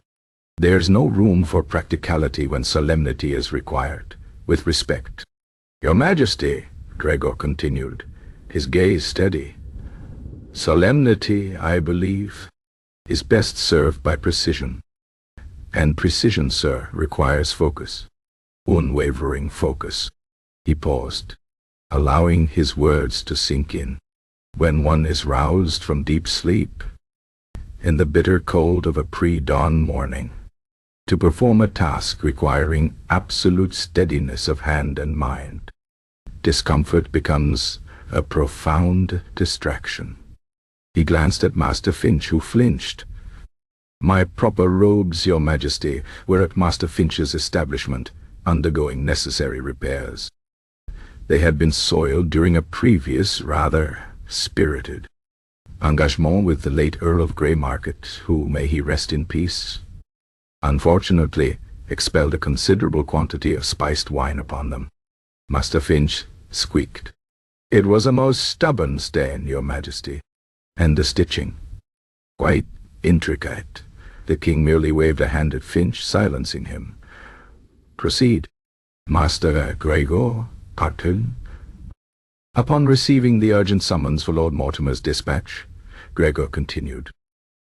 There's no room for practicality when solemnity is required. With respect. Your Majesty, Gregor continued, his gaze steady. Solemnity, I believe, is best served by precision. And precision, sir, requires focus. Unwavering focus. He paused, allowing his words to sink in. When one is roused from deep sleep, in the bitter cold of a pre-dawn morning, to perform a task requiring absolute steadiness of hand and mind, discomfort becomes a profound distraction. He glanced at Master Finch, who flinched. My proper robes, Your Majesty, were at Master Finch's establishment, undergoing necessary repairs. They had been soiled during a previous, rather spirited engagement with the late Earl of Greymarket, who, may he rest in peace, unfortunately expelled a considerable quantity of spiced wine upon them. Master Finch squeaked. It was a most stubborn stain, Your Majesty. And the stitching. Quite intricate. The king merely waved a hand at Finch, silencing him. Proceed. Master Gregor, Cartel. Upon receiving the urgent summons for Lord Mortimer's dispatch, Gregor continued.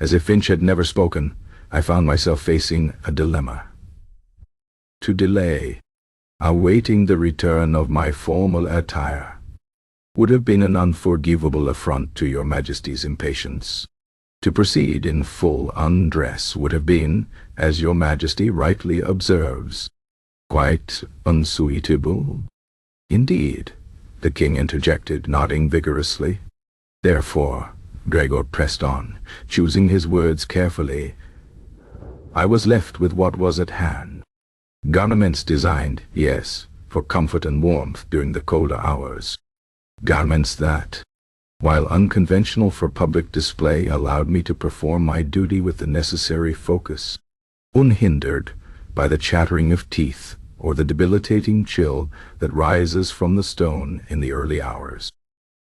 As if Finch had never spoken, I found myself facing a dilemma. To delay, awaiting the return of my formal attire, would have been an unforgivable affront to Your Majesty's impatience. To proceed in full undress would have been, as Your Majesty rightly observes, quite unsuitable. Indeed, the king interjected, nodding vigorously. Therefore, Gregor pressed on, choosing his words carefully. I was left with what was at hand. Garments designed, yes, for comfort and warmth during the colder hours, Garments that, while unconventional for public display, allowed me to perform my duty with the necessary focus, unhindered by the chattering of teeth or the debilitating chill that rises from the stone in the early hours.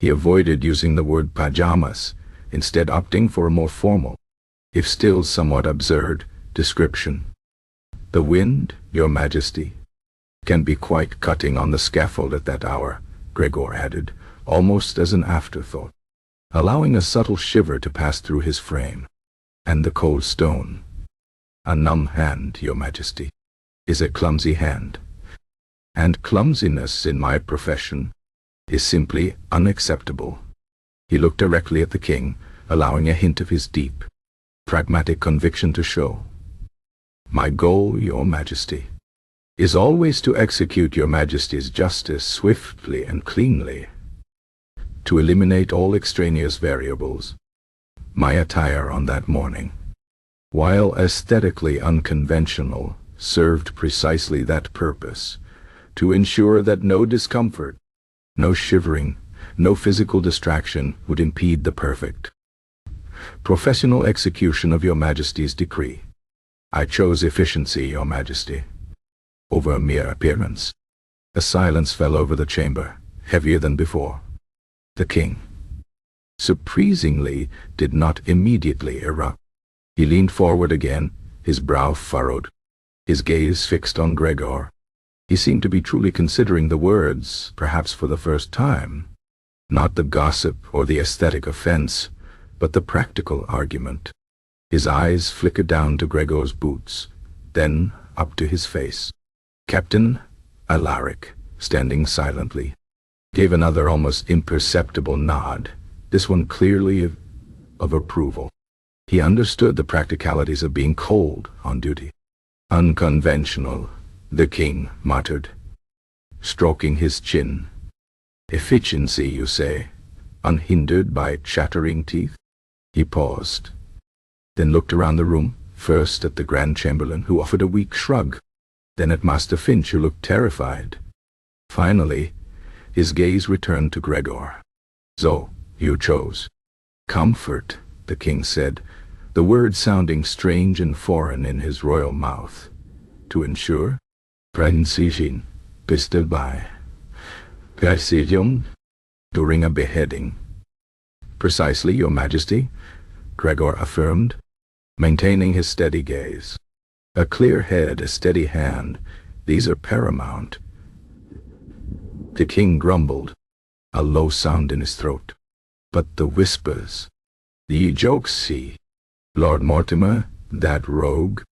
He avoided using the word pajamas, instead opting for a more formal, if still somewhat absurd, description. The wind, Your Majesty, can be quite cutting on the scaffold at that hour, Gregor added, almost as an afterthought, allowing a subtle shiver to pass through his frame. And the cold stone. A numb hand, Your Majesty, is a clumsy hand. And clumsiness in my profession is simply unacceptable. He looked directly at the king, allowing a hint of his deep, pragmatic conviction to show. My goal, Your Majesty, is always to execute Your Majesty's justice swiftly and cleanly, to eliminate all extraneous variables. My attire on that morning, while aesthetically unconventional, served precisely that purpose, to ensure that no discomfort, no shivering, no physical distraction would impede the perfect, professional execution of Your Majesty's decree. I chose efficiency, Your Majesty, over mere appearance. A silence fell over the chamber, heavier than before. The king, surprisingly, did not immediately erupt. He leaned forward again, his brow furrowed, his gaze fixed on Gregor. He seemed to be truly considering the words, perhaps for the first time. Not the gossip or the aesthetic offense, but the practical argument. His eyes flickered down to Gregor's boots, then up to his face. Captain Alaric, standing silently, gave another almost imperceptible nod, this one clearly of approval. He understood the practicalities of being cold on duty. Unconventional, the king muttered, stroking his chin. Efficiency, you say, unhindered by chattering teeth? He paused, then looked around the room, first at the Grand Chamberlain, who offered a weak shrug, then at Master Finch, who looked terrified. Finally, his gaze returned to Gregor. So, you chose comfort, the king said, the word sounding strange and foreign in his royal mouth. To ensure precision, pistol by precision, during a beheading. Precisely, Your Majesty, Gregor affirmed, maintaining his steady gaze. A clear head, a steady hand, these are paramount. The king grumbled, a low sound in his throat. But the whispers, the jokes, see, Lord Mortimer, that rogue,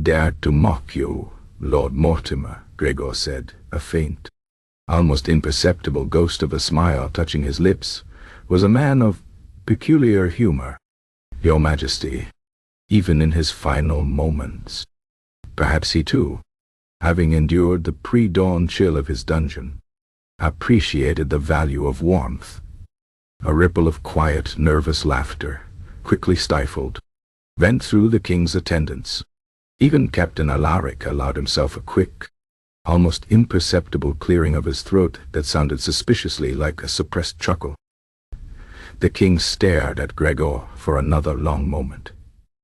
dared to mock you, Lord Mortimer, Gregor said, a faint, almost imperceptible ghost of a smile touching his lips, was a man of peculiar humor. Your Majesty, even in his final moments. Perhaps he too, having endured the pre-dawn chill of his dungeon, appreciated the value of warmth. A ripple of quiet, nervous laughter, quickly stifled, went through the king's attendants. Even Captain Alaric allowed himself a quick, almost imperceptible clearing of his throat that sounded suspiciously like a suppressed chuckle. The king stared at Gregor for another long moment,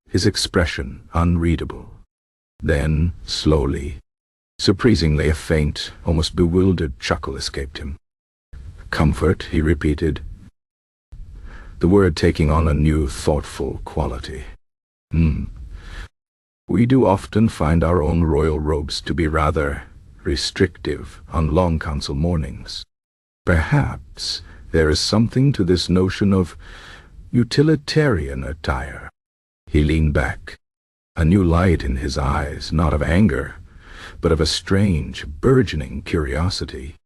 his expression unreadable. Then, slowly, surprisingly, a faint, almost bewildered chuckle escaped him. Comfort, he repeated, the word taking on a new, thoughtful quality. We do often find our own royal robes to be rather restrictive on long council mornings. Perhaps there is something to this notion of utilitarian attire. He leaned back, a new light in his eyes, not of anger, but of a strange, burgeoning curiosity.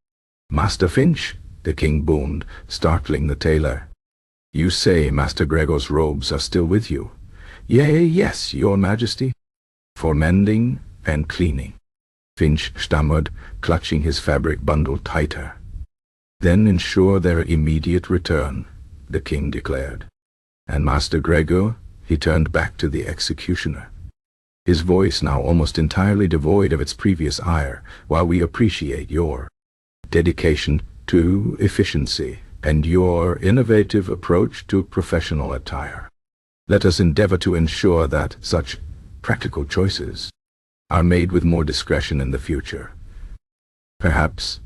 Master Finch, the king boomed, startling the tailor. You say Master Gregor's robes are still with you? Yea, yes, Your Majesty. For mending and cleaning, Finch stammered, clutching his fabric bundle tighter. Then ensure their immediate return, the king declared. And Master Gregor, he turned back to the executioner, his voice now almost entirely devoid of its previous ire, while we appreciate your dedication to efficiency and your innovative approach to professional attire. Let us endeavor to ensure that such practical choices are made with more discretion in the future. Perhaps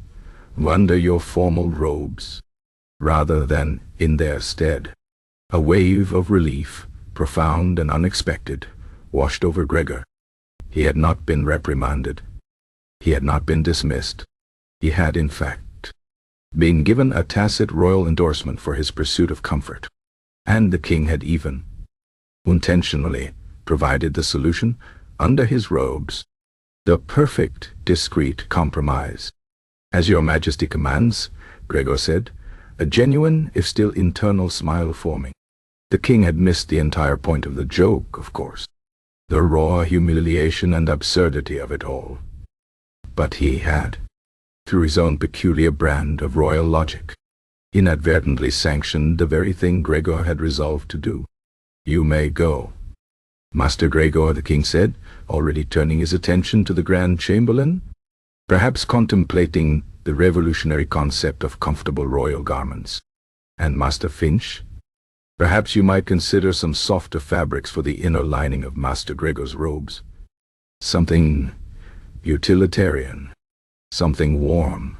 under your formal robes, rather than in their stead. A wave of relief, profound and unexpected, washed over Gregor. He had not been reprimanded. He had not been dismissed. He had, in fact, been given a tacit royal endorsement for his pursuit of comfort. And the king had even, intentionally, provided the solution under his robes. The perfect, discreet compromise. As your majesty commands, Gregor said, a genuine, if still internal smile forming. The king had missed the entire point of the joke, of course. The raw humiliation and absurdity of it all. But he had, through his own peculiar brand of royal logic, inadvertently sanctioned the very thing Gregor had resolved to do. You may go. Master Gregor, the king said, already turning his attention to the Grand Chamberlain, perhaps contemplating the revolutionary concept of comfortable royal garments. And Master Finch, perhaps you might consider some softer fabrics for the inner lining of Master Gregor's robes. Something utilitarian, something warm.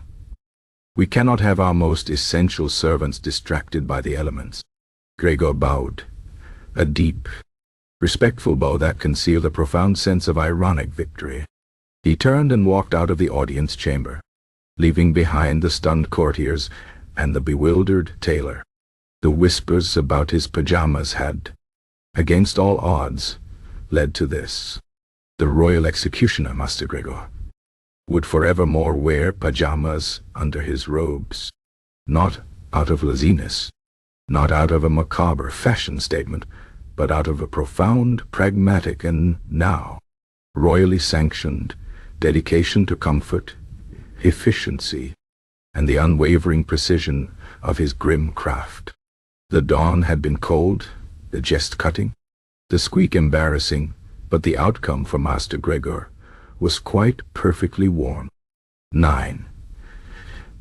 We cannot have our most essential servants distracted by the elements. Gregor bowed, a deep, respectful bow that concealed a profound sense of ironic victory. He turned and walked out of the audience chamber, leaving behind the stunned courtiers and the bewildered Tailor. The whispers about his pajamas had, against all odds, led to this. The royal executioner, Master Gregor, would forevermore wear pajamas under his robes, not out of laziness, not out of a macabre fashion statement, but out of a profound, pragmatic, and now royally sanctioned dedication to comfort, efficiency, and the unwavering precision of his grim craft. The dawn had been cold, the jest cutting, the squeak embarrassing, but the outcome for Master Gregor was quite perfectly warm. 9.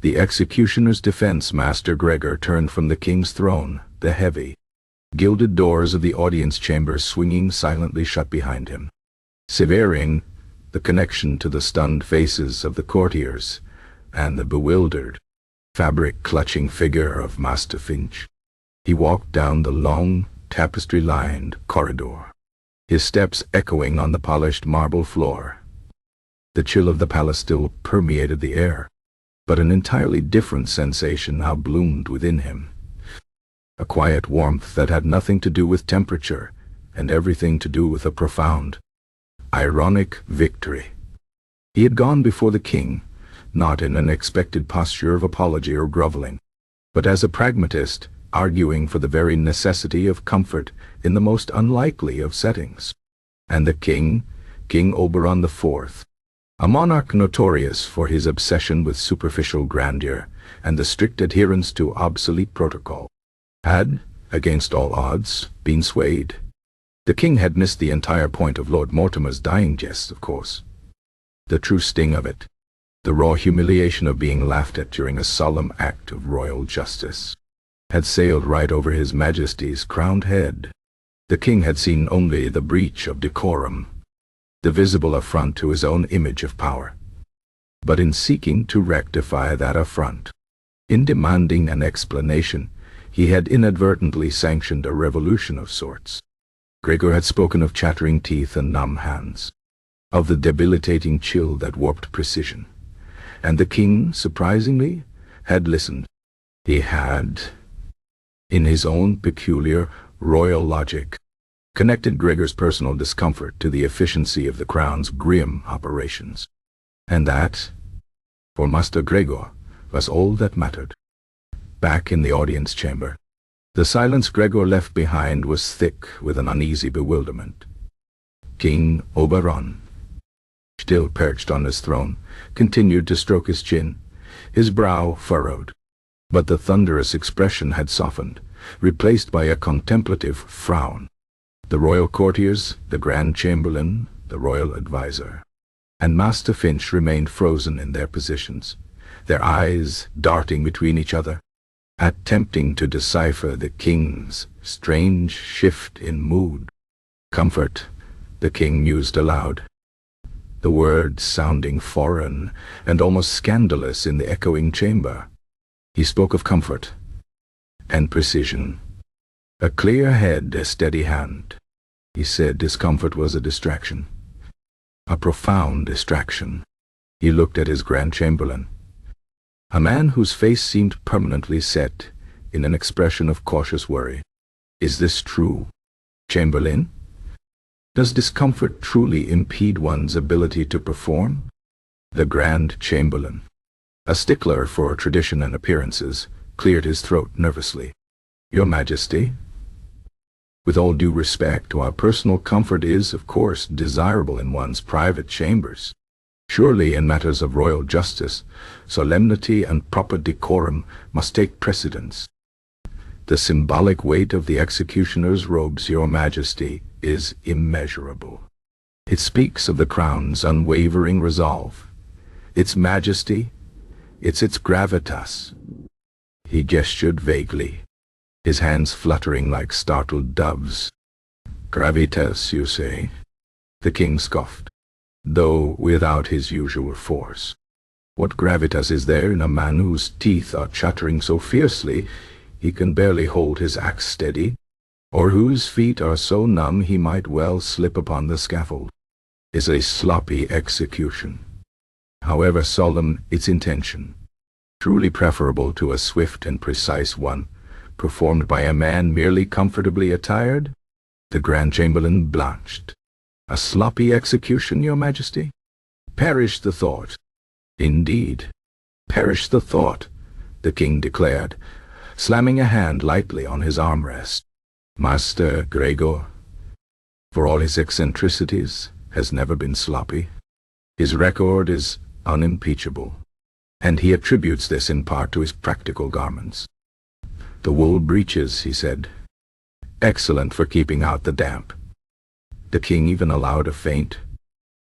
The executioner's defense. Master Gregor turned from the king's throne, the heavy, gilded doors of the audience chamber swinging silently shut behind him, severing the connection to the stunned faces of the courtiers and the bewildered, fabric-clutching figure of Master Finch. He walked down the long, tapestry-lined corridor, his steps echoing on the polished marble floor. The chill of the palace still permeated the air, but an entirely different sensation now bloomed within him. A quiet warmth that had nothing to do with temperature and everything to do with a profound, ironic victory. He had gone before the king, not in an expected posture of apology or groveling, but as a pragmatist, arguing for the very necessity of comfort in the most unlikely of settings. And the king, King Oberon IV, a monarch notorious for his obsession with superficial grandeur and the strict adherence to obsolete protocol, had, against all odds, been swayed. The king had missed the entire point of Lord Mortimer's dying jest, of course. The true sting of it, the raw humiliation of being laughed at during a solemn act of royal justice, had sailed right over his majesty's crowned head. The king had seen only the breach of decorum, the visible affront to his own image of power. But in seeking to rectify that affront, in demanding an explanation, he had inadvertently sanctioned a revolution of sorts. Gregor had spoken of chattering teeth and numb hands, of the debilitating chill that warped precision. And the king, surprisingly, had listened. He had, in his own peculiar royal logic, connected Gregor's personal discomfort to the efficiency of the crown's grim operations. And that, for Master Gregor, was all that mattered. Back in the audience chamber, the silence Gregor left behind was thick with an uneasy bewilderment. King Oberon, still perched on his throne, continued to stroke his chin, his brow furrowed. But the thunderous expression had softened, replaced by a contemplative frown. The royal courtiers, the Grand Chamberlain, the royal advisor, and Master Finch remained frozen in their positions, their eyes darting between each other, attempting to decipher the king's strange shift in mood. "Comfort," the king mused aloud, the words sounding foreign and almost scandalous in the echoing chamber. He spoke of comfort and precision. A clear head, a steady hand. He said discomfort was a distraction, a profound distraction. He looked at his Grand Chamberlain, a man whose face seemed permanently set in an expression of cautious worry. "Is this true, Chamberlain? Does discomfort truly impede one's ability to perform?" The Grand Chamberlain, a stickler for tradition and appearances, cleared his throat nervously. "Your Majesty, with all due respect, while personal comfort is, of course, desirable in one's private chambers, surely in matters of royal justice, solemnity and proper decorum must take precedence. The symbolic weight of the executioner's robes, Your Majesty, is immeasurable. It speaks of the crown's unwavering resolve, its majesty, its gravitas." He gestured vaguely, his hands fluttering like startled doves. "Gravitas, you say?" The king scoffed, though without his usual force. "What gravitas is there in a man whose teeth are chattering so fiercely he can barely hold his axe steady, or whose feet are so numb he might well slip upon the scaffold? Is a sloppy execution, however solemn its intention, truly preferable to a swift and precise one, performed by a man merely comfortably attired?" The Grand Chamberlain blanched. "A sloppy execution, Your Majesty? Perish the thought." "Indeed, perish the thought," the king declared, slamming a hand lightly on his armrest. "Master Gregor, for all his eccentricities, has never been sloppy. His record is unimpeachable, and he attributes this in part to his practical garments. The wool breeches, he said, excellent for keeping out the damp." The king even allowed a faint,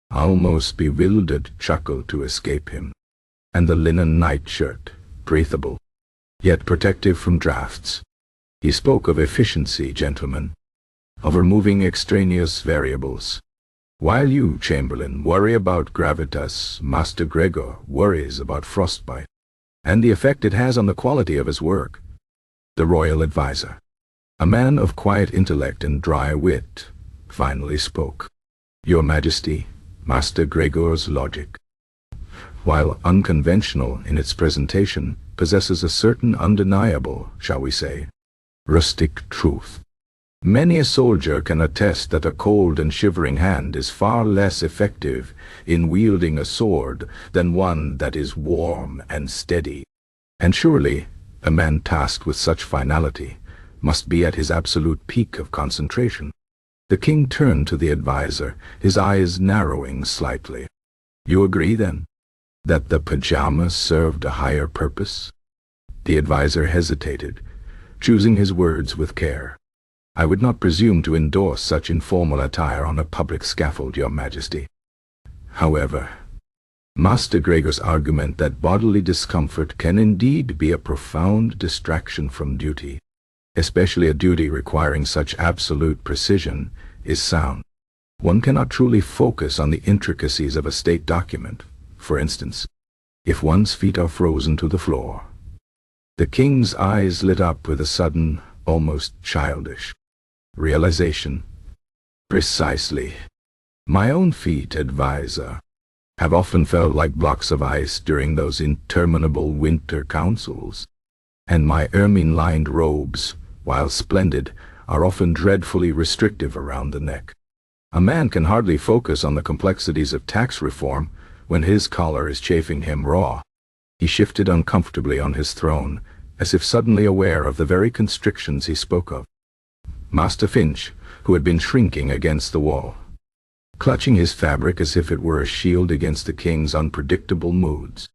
almost bewildered chuckle to escape him. "And the linen nightshirt, breathable, yet protective from drafts." He spoke of efficiency, gentlemen, of removing extraneous variables. While you, Chamberlain, worry about gravitas, Master Gregor worries about frostbite, and the effect it has on the quality of his work. The royal advisor, a man of quiet intellect and dry wit, finally spoke. "Your Majesty, Master Gregor's logic, while unconventional in its presentation, possesses a certain undeniable, shall we say, rustic truth. Many a soldier can attest that a cold and shivering hand is far less effective in wielding a sword than one that is warm and steady. And surely, a man tasked with such finality must be at his absolute peak of concentration." The king turned to the advisor, his eyes narrowing slightly. "You agree, then, that the pajamas served a higher purpose?" The advisor hesitated, choosing his words with care. "I would not presume to endorse such informal attire on a public scaffold, Your Majesty. However, Master Gregor's argument that bodily discomfort can indeed be a profound distraction from duty, especially a duty requiring such absolute precision, is sound. One cannot truly focus on the intricacies of a state document, for instance, if one's feet are frozen to the floor." The king's eyes lit up with a sudden, almost childish realization. "Precisely. My own feet, advisor, have often felt like blocks of ice during those interminable winter councils, and my ermine-lined robes, while splendid, are often dreadfully restrictive around the neck. A man can hardly focus on the complexities of tax reform when his collar is chafing him raw." He shifted uncomfortably on his throne, as if suddenly aware of the very constrictions he spoke of. Master Finch, who had been shrinking against the wall, clutching his fabric as if it were a shield against the king's unpredictable moods,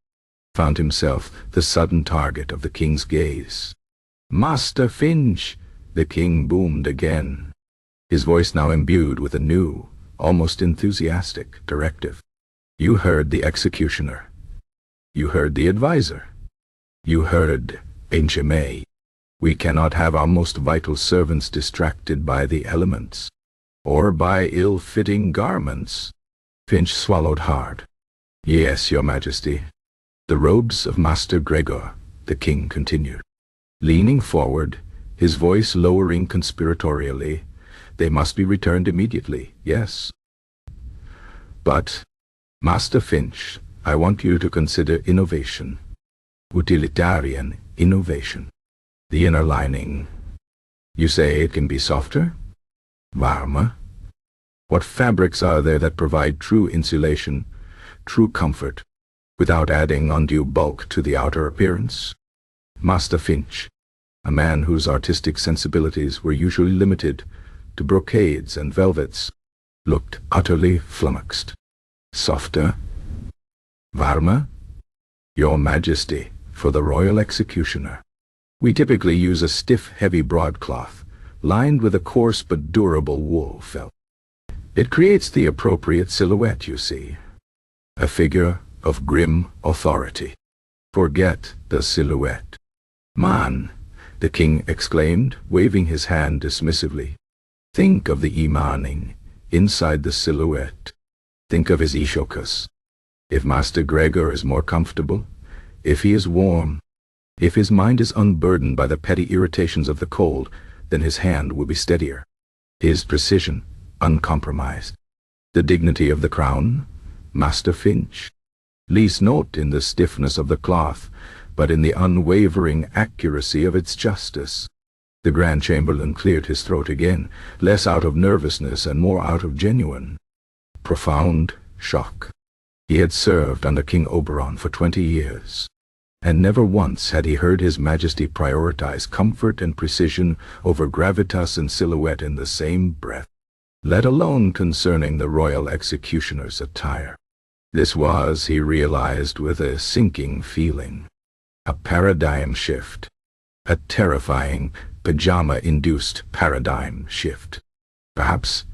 found himself the sudden target of the king's gaze. "Master Finch!" the king boomed again, his voice now imbued with a new, almost enthusiastic directive. "You heard the executioner. You heard the advisor. You heard May. We cannot have our most vital servants distracted by the elements, or by ill-fitting garments. Finch swallowed hard. Yes, your majesty. The robes of Master Gregor, the king continued, leaning forward, his voice lowering conspiratorially. They must be returned immediately, yes. But, Master Finch, I want you to consider innovation. Utilitarian innovation. The inner lining. You say it can be softer? Warmer? What fabrics are there that provide true insulation, true comfort, without adding undue bulk to the outer appearance? Master Finch, a man whose artistic sensibilities were usually limited to brocades and velvets, looked utterly flummoxed. Softer? Warmer? Your Majesty, for the royal executioner, we typically use a stiff, heavy broadcloth, lined with a coarse but durable wool felt. It creates the appropriate silhouette, you see. A figure of grim authority. Forget the silhouette. Man, the king exclaimed, waving his hand dismissively. Think of the imaning inside the silhouette. Think of his ishokas. If Master Gregor is more comfortable, if he is warm, if his mind is unburdened by the petty irritations of the cold, then his hand will be steadier. His precision, uncompromised. The dignity of the crown, Master Finch. Least note in the stiffness of the cloth, but in the unwavering accuracy of its justice. The Grand Chamberlain cleared his throat again, less out of nervousness and more out of genuine, profound shock. He had served under King Oberon for 20 years, and never once had he heard His Majesty prioritize comfort and precision over gravitas and silhouette in the same breath, let alone concerning the royal executioner's attire. This was, he realized with a sinking feeling, a paradigm shift, a terrifying, pajama-induced paradigm shift. Perhaps.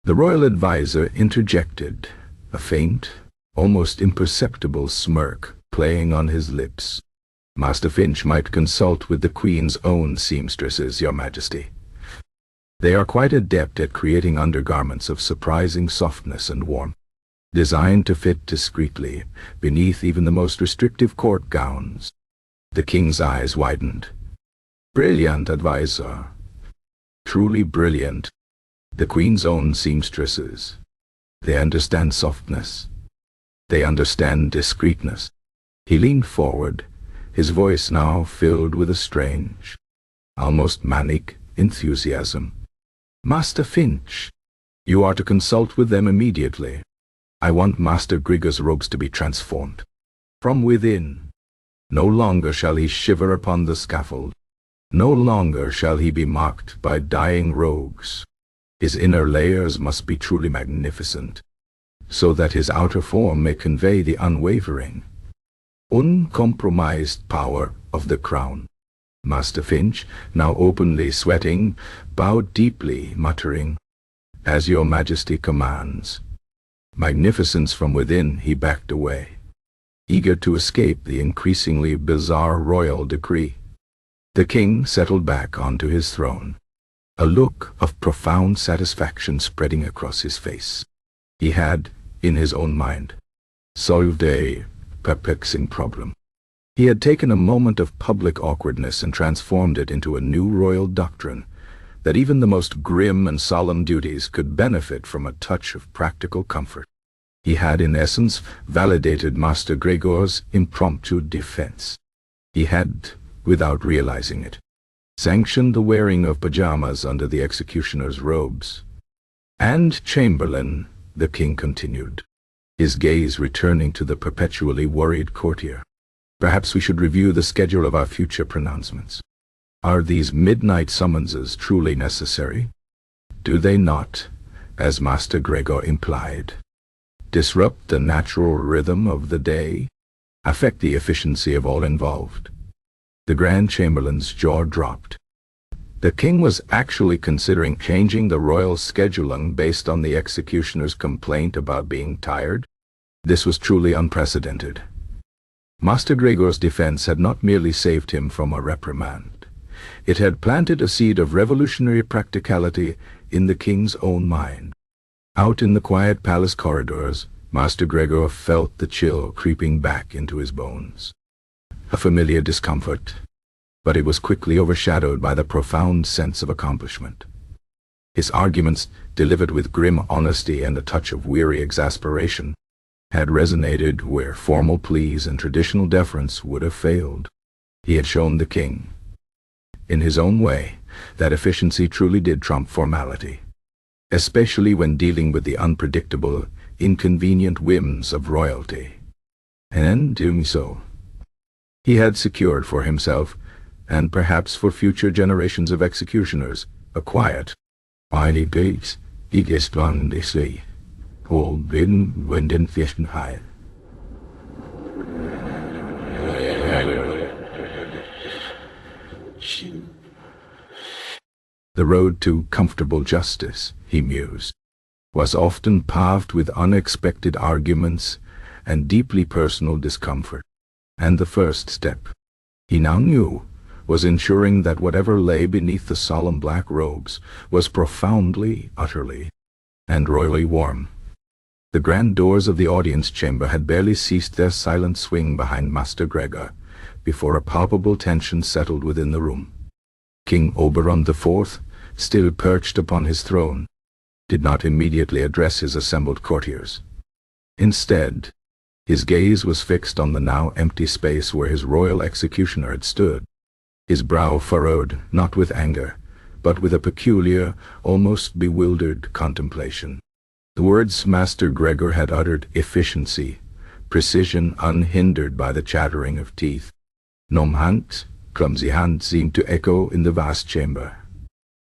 The royal advisor interjected, a faint, almost imperceptible smirk playing on his lips. Master Finch might consult with the Queen's own seamstresses, Your Majesty. They are quite adept at creating undergarments of surprising softness and warmth, designed to fit discreetly beneath even the most restrictive court gowns. The king's eyes widened. Brilliant advisor. Truly brilliant. The Queen's own seamstresses. They understand softness. They understand discreetness. He leaned forward, his voice now filled with a strange, almost manic enthusiasm. Master Finch, you are to consult with them immediately. I want Master Gregor's robes to be transformed. From within. No longer shall he shiver upon the scaffold. No longer shall he be mocked by dying rogues. His inner layers must be truly magnificent, so that his outer form may convey the unwavering, uncompromised power of the crown. Master Finch, now openly sweating, bowed deeply, muttering, As Your Majesty commands. Magnificence from within, he backed away, eager to escape the increasingly bizarre royal decree. The king settled back onto his throne, a look of profound satisfaction spreading across his face. He had, in his own mind, solved a perplexing problem. He had taken a moment of public awkwardness and transformed it into a new royal doctrine, that even the most grim and solemn duties could benefit from a touch of practical comfort. He had, in essence, validated Master Gregor's impromptu defense. He had, without realizing it, sanctioned the wearing of pajamas under the executioner's robes. And Chamberlain, the king continued, his gaze returning to the perpetually worried courtier. Perhaps we should review the schedule of our future pronouncements. Are these midnight summonses truly necessary? Do they not, as Master Gregor implied, disrupt the natural rhythm of the day, affect the efficiency of all involved? The Grand Chamberlain's jaw dropped. The king was actually considering changing the royal scheduling based on the executioner's complaint about being tired. This was truly unprecedented. Master Gregor's defense had not merely saved him from a reprimand. It had planted a seed of revolutionary practicality in the king's own mind. Out in the quiet palace corridors, Master Gregor felt the chill creeping back into his bones. A familiar discomfort, but it was quickly overshadowed by the profound sense of accomplishment. His arguments, delivered with grim honesty and a touch of weary exasperation, had resonated where formal pleas and traditional deference would have failed. He had shown the king, in his own way, that efficiency truly did trump formality, especially when dealing with the unpredictable, inconvenient whims of royalty. And in doing so, he had secured for himself, and perhaps for future generations of executioners, a quiet, highly based, biggest one they say, old bin winden fischen high. The road to comfortable justice, he mused, was often paved with unexpected arguments and deeply personal discomfort. And the first step, he now knew, was ensuring that whatever lay beneath the solemn black robes was profoundly, utterly, and royally warm. The grand doors of the audience chamber had barely ceased their silent swing behind Master Gregor before a palpable tension settled within the room. King Oberon IV, still perched upon his throne, did not immediately address his assembled courtiers. Instead, his gaze was fixed on the now empty space where his royal executioner had stood, his brow furrowed not with anger, but with a peculiar, almost bewildered contemplation. The words Master Gregor had uttered, efficiency, precision unhindered by the chattering of teeth, nom hand, clumsy hand, seemed to echo in the vast chamber,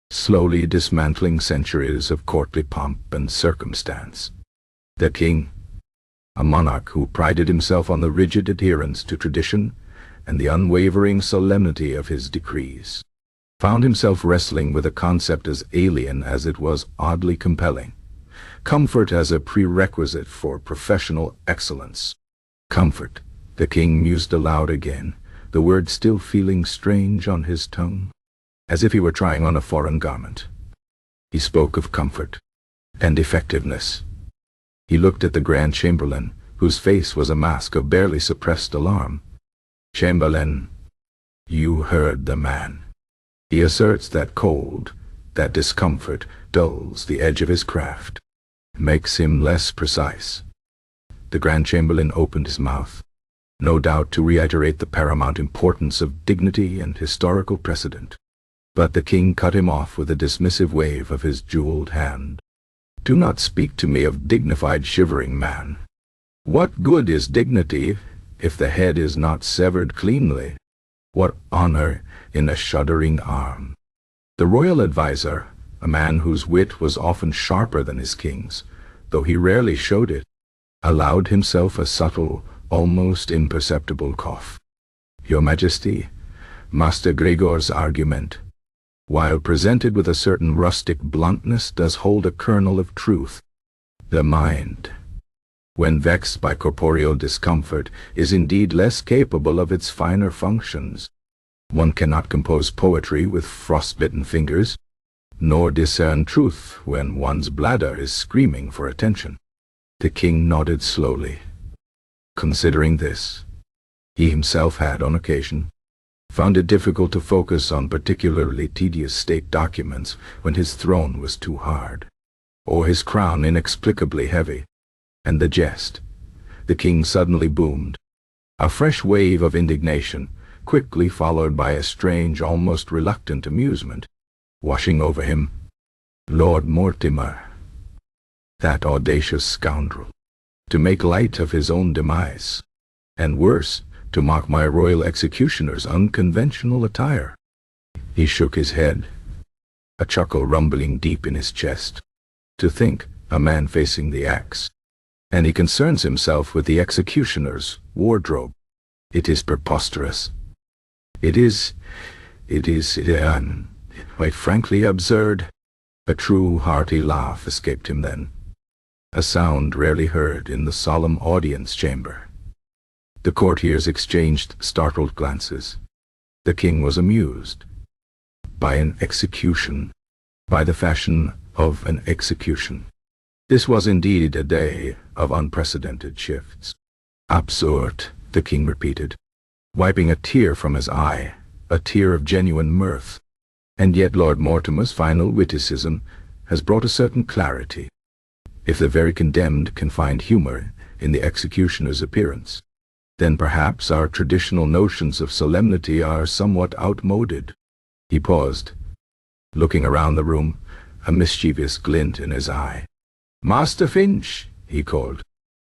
slowly dismantling centuries of courtly pomp and circumstance. The king, a monarch who prided himself on the rigid adherence to tradition and the unwavering solemnity of his decrees, found himself wrestling with a concept as alien as it was oddly compelling. Comfort as a prerequisite for professional excellence. Comfort, the king mused aloud again, the word still feeling strange on his tongue, as if he were trying on a foreign garment. He spoke of comfort and effectiveness. He looked at the Grand Chamberlain, whose face was a mask of barely suppressed alarm. Chamberlain, you heard the man. He asserts that cold, that discomfort, dulls the edge of his craft, makes him less precise. The Grand Chamberlain opened his mouth, no doubt to reiterate the paramount importance of dignity and historical precedent. But the king cut him off with a dismissive wave of his jeweled hand. Do not speak to me of dignified shivering man. What good is dignity if the head is not severed cleanly? What honor in a shuddering arm? The royal adviser, a man whose wit was often sharper than his king's, though he rarely showed it, allowed himself a subtle, almost imperceptible cough. Your Majesty, Master Gregor's argument, while presented with a certain rustic bluntness, does hold a kernel of truth. The mind, when vexed by corporeal discomfort, is indeed less capable of its finer functions. One cannot compose poetry with frostbitten fingers, nor discern truth when one's bladder is screaming for attention. The king nodded slowly. Considering this, he himself had, on occasion, found it difficult to focus on particularly tedious state documents when his throne was too hard, or his crown inexplicably heavy. And the jest, the king suddenly boomed, a fresh wave of indignation, quickly followed by a strange, almost reluctant amusement, washing over him. Lord Mortimer, that audacious scoundrel, to make light of his own demise, and worse, to mock my royal executioner's unconventional attire. He shook his head, a chuckle rumbling deep in his chest. To think, a man facing the axe, and he concerns himself with the executioner's wardrobe. It is preposterous. It is, quite frankly absurd. A true hearty laugh escaped him then, a sound rarely heard in the solemn audience chamber. The courtiers exchanged startled glances. The king was amused. By an execution, by the fashion of an execution. This was indeed a day of unprecedented shifts. Absurd, the king repeated, wiping a tear from his eye, a tear of genuine mirth. And yet Lord Mortimer's final witticism has brought a certain clarity. If the very condemned can find humor in the executioner's appearance, then perhaps our traditional notions of solemnity are somewhat outmoded. He paused, looking around the room, a mischievous glint in his eye. "Master Finch," he called,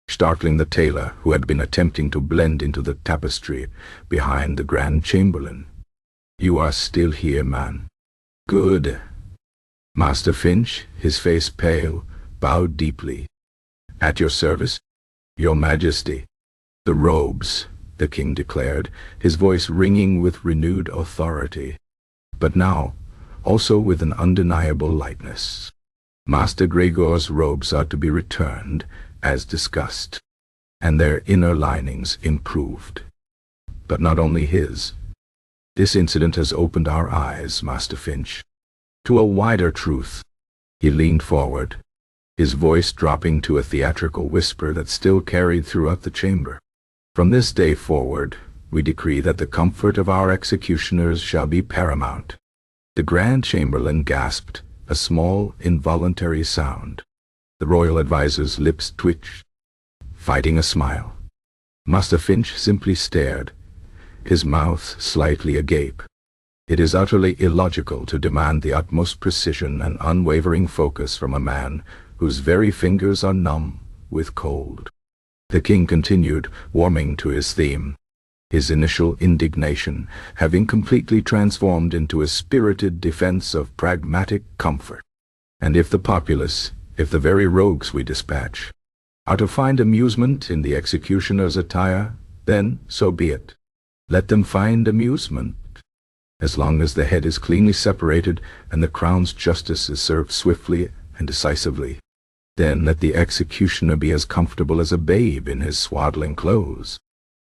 startling the tailor who had been attempting to blend into the tapestry behind the Grand Chamberlain. "You are still here, man. Good." Master Finch, his face pale, bowed deeply. "At your service, Your Majesty." "The robes," the king declared, his voice ringing with renewed authority, but now also with an undeniable lightness. "Master Gregor's robes are to be returned, as discussed, and their inner linings improved. But not only his. This incident has opened our eyes, Master Finch, to a wider truth." He leaned forward, his voice dropping to a theatrical whisper that still carried throughout the chamber. "From this day forward, we decree that the comfort of our executioners shall be paramount." The Grand Chamberlain gasped, a small, involuntary sound. The royal advisor's lips twitched, fighting a smile. Master Finch simply stared, his mouth slightly agape. It is utterly illogical to demand the utmost precision and unwavering focus from a man whose very fingers are numb with cold. The king continued, warming to his theme, his initial indignation having completely transformed into a spirited defense of pragmatic comfort. "And if the populace, if the very rogues we dispatch, are to find amusement in the executioner's attire, then so be it. Let them find amusement. As long as the head is cleanly separated and the crown's justice is served swiftly and decisively, then let the executioner be as comfortable as a babe in his swaddling clothes."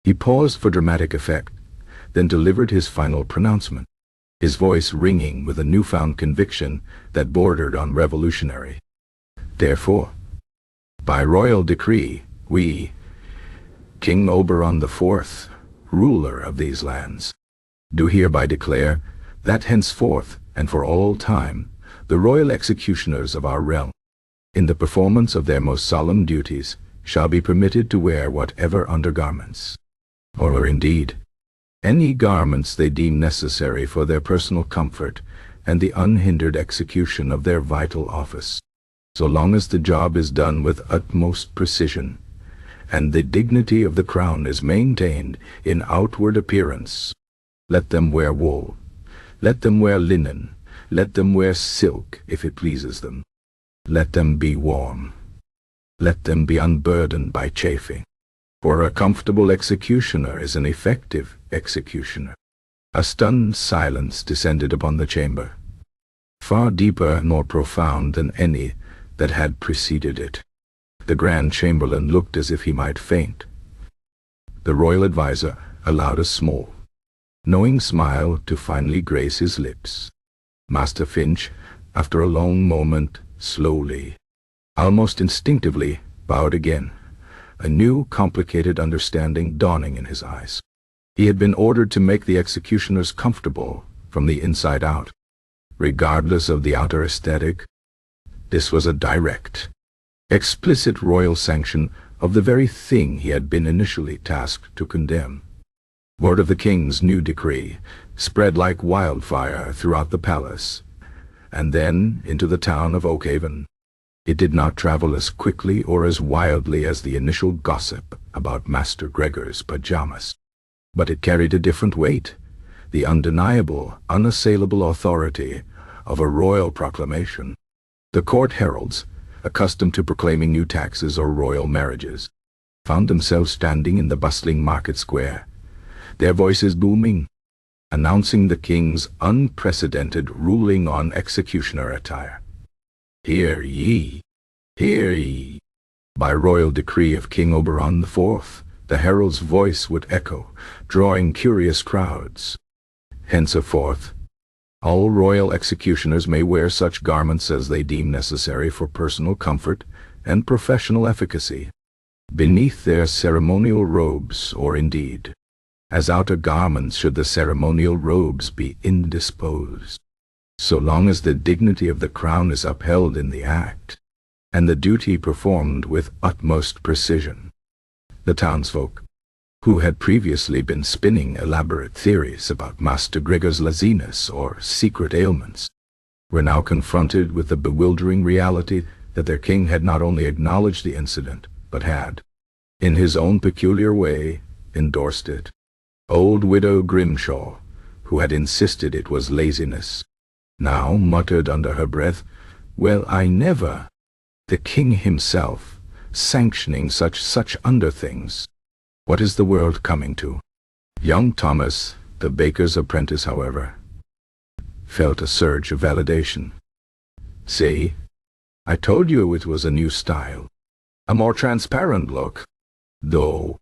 He paused for dramatic effect, then delivered his final pronouncement, his voice ringing with a newfound conviction that bordered on revolutionary. "Therefore, by royal decree, we, King Oberon IV, ruler of these lands, do hereby declare that henceforth and for all time the royal executioners of our realm, in the performance of their most solemn duties, shall be permitted to wear whatever undergarments, or indeed any garments they deem necessary for their personal comfort and the unhindered execution of their vital office, so long as the job is done with utmost precision, and the dignity of the crown is maintained in outward appearance. Let them wear wool, let them wear linen, let them wear silk if it pleases them. Let them be warm, let them be unburdened by chafing. For a comfortable executioner is an effective executioner." A stunned silence descended upon the chamber, far deeper and more profound than any that had preceded it. The Grand Chamberlain looked as if he might faint. The royal adviser allowed a small, knowing smile to finally grace his lips. Master Finch, after a long moment, slowly, almost instinctively, bowed again, a new, complicated understanding dawning in his eyes. He had been ordered to make the executioners comfortable from the inside out, regardless of the outer aesthetic. This was a direct, explicit royal sanction of the very thing he had been initially tasked to condemn. Word of the king's new decree spread like wildfire throughout the palace, and then into the town of Oakhaven. It did not travel as quickly or as wildly as the initial gossip about Master Gregor's pajamas, but it carried a different weight, the undeniable, unassailable authority of a royal proclamation. The court heralds, accustomed to proclaiming new taxes or royal marriages, found themselves standing in the bustling market square, their voices booming, announcing the king's unprecedented ruling on executioner attire. "Hear ye, hear ye! By royal decree of King Oberon IV, The herald's voice would echo, drawing curious crowds. Henceforth, all royal executioners may wear such garments as they deem necessary for personal comfort and professional efficacy, beneath their ceremonial robes, or indeed, as outer garments should the ceremonial robes be indisposed, so long as the dignity of the crown is upheld in the act, and the duty performed with utmost precision. The townsfolk, who had previously been spinning elaborate theories about Master Gregor's laziness or secret ailments, were now confronted with the bewildering reality that their king had not only acknowledged the incident, but had, in his own peculiar way, endorsed it. Old Widow Grimshaw, who had insisted it was laziness, now muttered under her breath, "Well, I never." The king himself, sanctioning such underthings. What is the world coming to? Young Thomas, the baker's apprentice, however, felt a surge of validation. "See, I told you it was a new style, a more transparent look." Though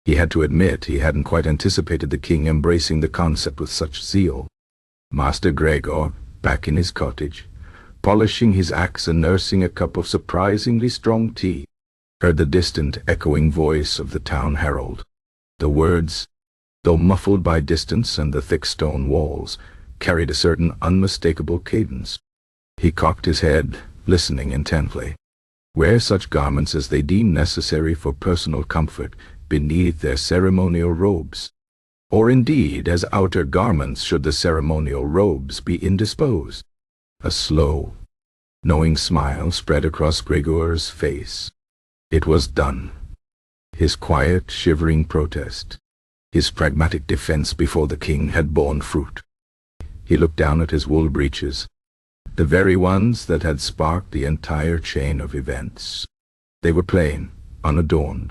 he had to admit he hadn't quite anticipated the king embracing the concept with such zeal. Master Gregor, back in his cottage, polishing his axe and nursing a cup of surprisingly strong tea, heard the distant echoing voice of the town herald. The words, though muffled by distance and the thick stone walls, carried a certain unmistakable cadence. He cocked his head, listening intently. "Wear such garments as they deem necessary for personal comfort beneath their ceremonial robes, or indeed as outer garments should the ceremonial robes be indisposed." A slow, knowing smile spread across Gregor's face. It was done. His quiet, shivering protest, his pragmatic defense before the king had borne fruit. He looked down at his wool breeches, the very ones that had sparked the entire chain of events. They were plain, unadorned,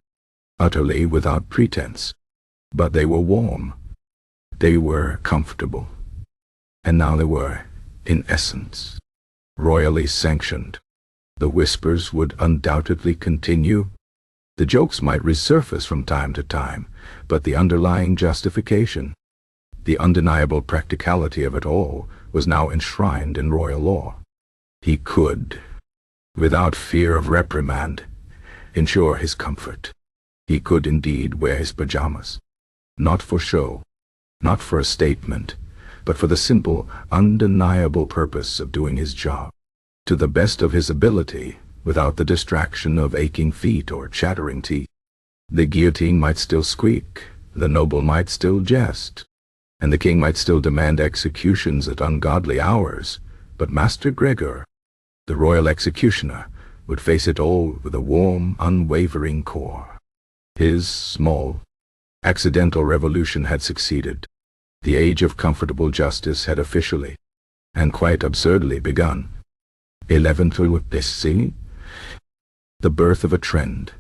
utterly without pretense, but they were warm. They were comfortable. And now they were, in essence, royally sanctioned. The whispers would undoubtedly continue. The jokes might resurface from time to time, but the underlying justification, the undeniable practicality of it all, was now enshrined in royal law. He could, without fear of reprimand, ensure his comfort. He could indeed wear his pajamas, not for show, not for a statement, but for the simple, undeniable purpose of doing his job, to the best of his ability, without the distraction of aching feet or chattering teeth. The guillotine might still squeak, the noble might still jest, and the king might still demand executions at ungodly hours, but Master Gregor, the royal executioner, would face it all with a warm, unwavering core. His small, accidental revolution had succeeded. The age of comfortable justice had officially, and quite absurdly, begun. 11 to this scene, the birth of a trend.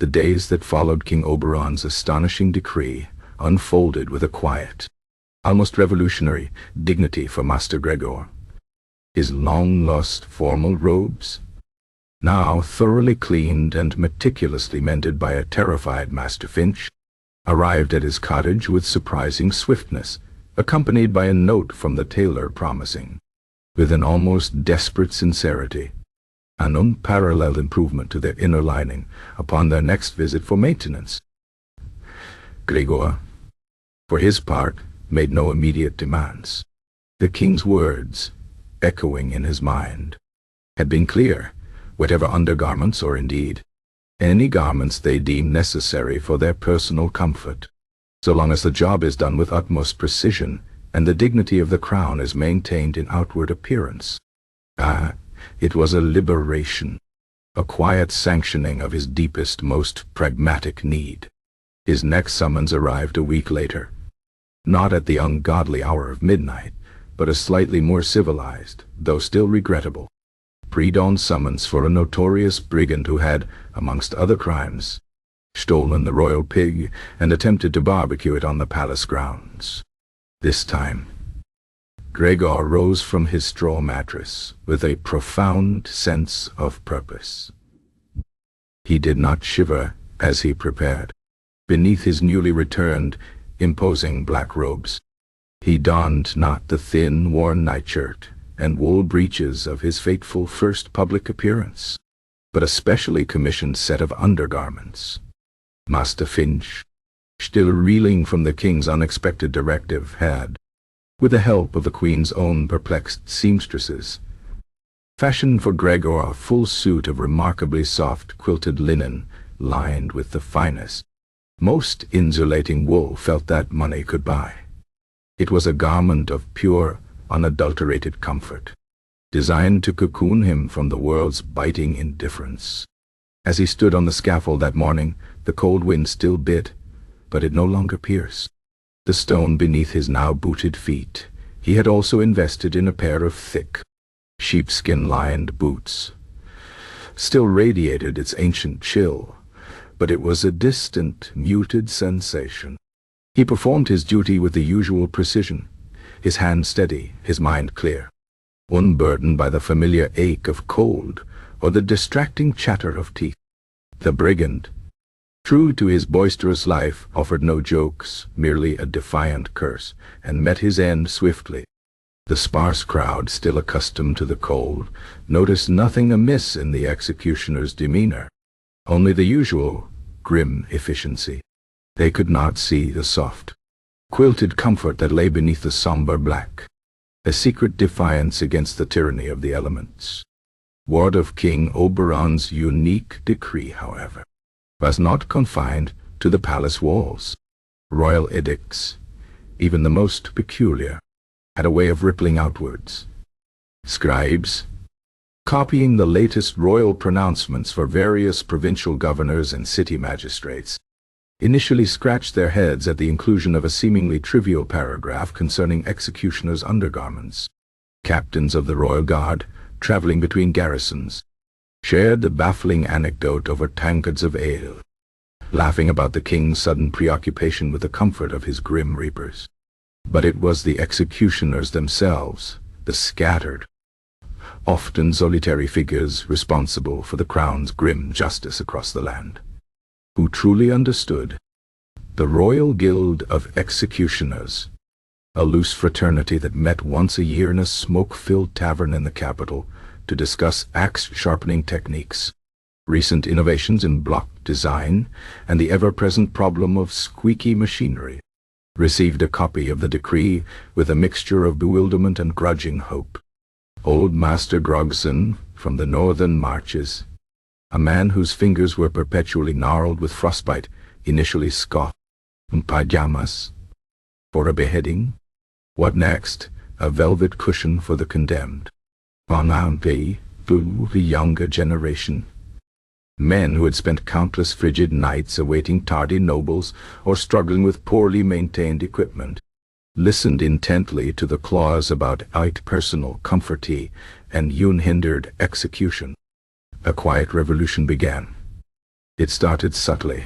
The days that followed King Oberon's astonishing decree unfolded with a quiet, almost revolutionary, dignity for Master Gregor. His long-lost formal robes, now thoroughly cleaned and meticulously mended by a terrified Master Finch, arrived at his cottage with surprising swiftness, accompanied by a note from the tailor promising, with an almost desperate sincerity, an unparalleled improvement to their inner lining upon their next visit for maintenance. Gregor, for his part, made no immediate demands. The king's words, echoing in his mind, had been clear. Whatever undergarments, or indeed any garments they deem necessary for their personal comfort, so long as the job is done with utmost precision and the dignity of the crown is maintained in outward appearance. It was a liberation, a quiet sanctioning of his deepest, most pragmatic need. His next summons arrived a week later, not at the ungodly hour of midnight, but a slightly more civilized, though still regrettable, pre-dawn summons for a notorious brigand who had, amongst other crimes, stolen the royal pig and attempted to barbecue it on the palace grounds. This time, Gregor rose from his straw mattress with a profound sense of purpose. He did not shiver as he prepared. beneath his newly returned, imposing black robes. He donned not the thin, worn nightshirt and wool breeches of his fateful first public appearance, but a specially commissioned set of undergarments. Master Finch, still reeling from the king's unexpected directive, had, with the help of the queen's own perplexed seamstresses, fashioned for Gregor a full suit of remarkably soft quilted linen lined with the finest, most insulating wool felt that money could buy. It was a garment of pure, unadulterated comfort, designed to cocoon him from the world's biting indifference. As he stood on the scaffold that morning, the cold wind still bit, but it no longer pierced the stone beneath his now booted feet. He had also invested in a pair of thick, sheepskin-lined boots. Still radiated its ancient chill, but it was a distant, muted sensation. He performed his duty with the usual precision, his hand steady, his mind clear, unburdened by the familiar ache of cold or the distracting chatter of teeth. The brigand, true to his boisterous life, offered no jokes, merely a defiant curse, and met his end swiftly. The sparse crowd, still accustomed to the cold, noticed nothing amiss in the executioner's demeanor, only the usual grim efficiency. They could not see the soft, quilted comfort that lay beneath the somber black, a secret defiance against the tyranny of the elements. Word of King Oberon's unique decree, however, was not confined to the palace walls. Royal edicts, even the most peculiar, had a way of rippling outwards. Scribes, copying the latest royal pronouncements for various provincial governors and city magistrates, initially scratched their heads at the inclusion of a seemingly trivial paragraph concerning executioners' undergarments. Captains of the royal guard, traveling between garrisons, shared the baffling anecdote over tankards of ale, laughing about the king's sudden preoccupation with the comfort of his grim reapers. But it was the executioners themselves, the scattered, often solitary figures responsible for the crown's grim justice across the land, who truly understood. The Royal Guild of Executioners, a loose fraternity that met once a year in a smoke-filled tavern in the capital to discuss axe-sharpening techniques, recent innovations in block design, and the ever-present problem of squeaky machinery, received a copy of the decree with a mixture of bewilderment and grudging hope. Old Master Grogson, from the northern marches, a man whose fingers were perpetually gnarled with frostbite, initially scoffed. Pajamas for a beheading? What next? A velvet cushion for the condemned. Bon envie, boo, the younger generation. Men who had spent countless frigid nights awaiting tardy nobles or struggling with poorly maintained equipment, listened intently to the clause about personal comforty and unhindered execution. A quiet revolution began. It started subtly.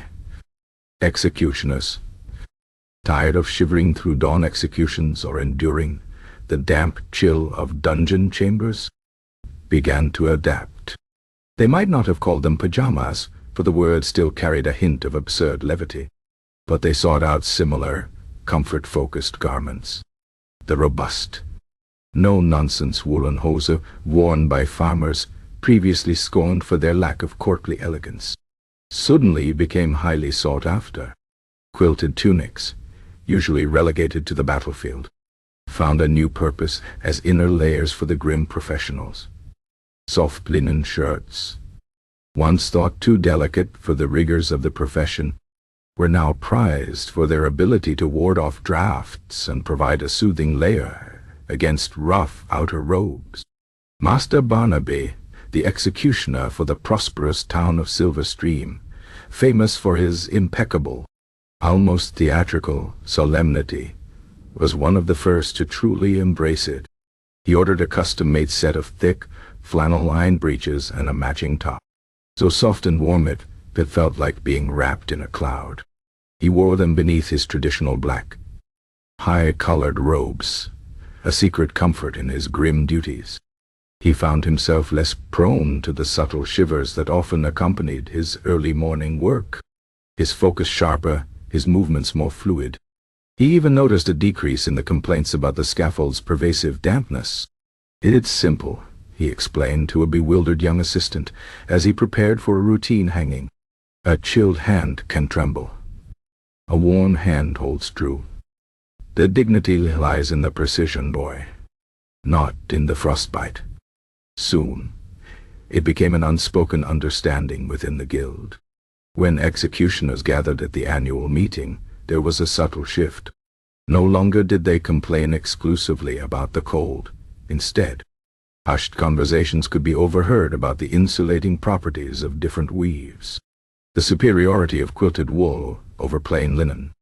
Executioners, tired of shivering through dawn executions or enduring the damp chill of dungeon chambers, began to adapt. They might not have called them pajamas, for the word still carried a hint of absurd levity, but they sought out similar, comfort-focused garments. The robust, no-nonsense woolen hose worn by farmers previously scorned for their lack of courtly elegance suddenly became highly sought after. Quilted tunics, usually relegated to the battlefield, found a new purpose as inner layers for the grim professionals. Soft linen shirts, once thought too delicate for the rigors of the profession, were now prized for their ability to ward off drafts and provide a soothing layer against rough outer robes. Master Barnaby, the executioner for the prosperous town of Silver Stream, famous for his impeccable, almost theatrical solemnity, was one of the first to truly embrace it. He ordered a custom-made set of thick, flannel-lined breeches and a matching top, so soft and warm it felt like being wrapped in a cloud. He wore them beneath his traditional black, high-collared robes, a secret comfort in his grim duties. He found himself less prone to the subtle shivers that often accompanied his early morning work, his focus sharper, his movements more fluid. He even noticed a decrease in the complaints about the scaffold's pervasive dampness. "It's simple," he explained to a bewildered young assistant as he prepared for a routine hanging. "A chilled hand can tremble. A warm hand holds true. The dignity lies in the precision, boy, not in the frostbite." Soon, it became an unspoken understanding within the guild. When executioners gathered at the annual meeting, there was a subtle shift. No longer did they complain exclusively about the cold. Instead, hushed conversations could be overheard about the insulating properties of different weaves, the superiority of quilted wool over plain linen,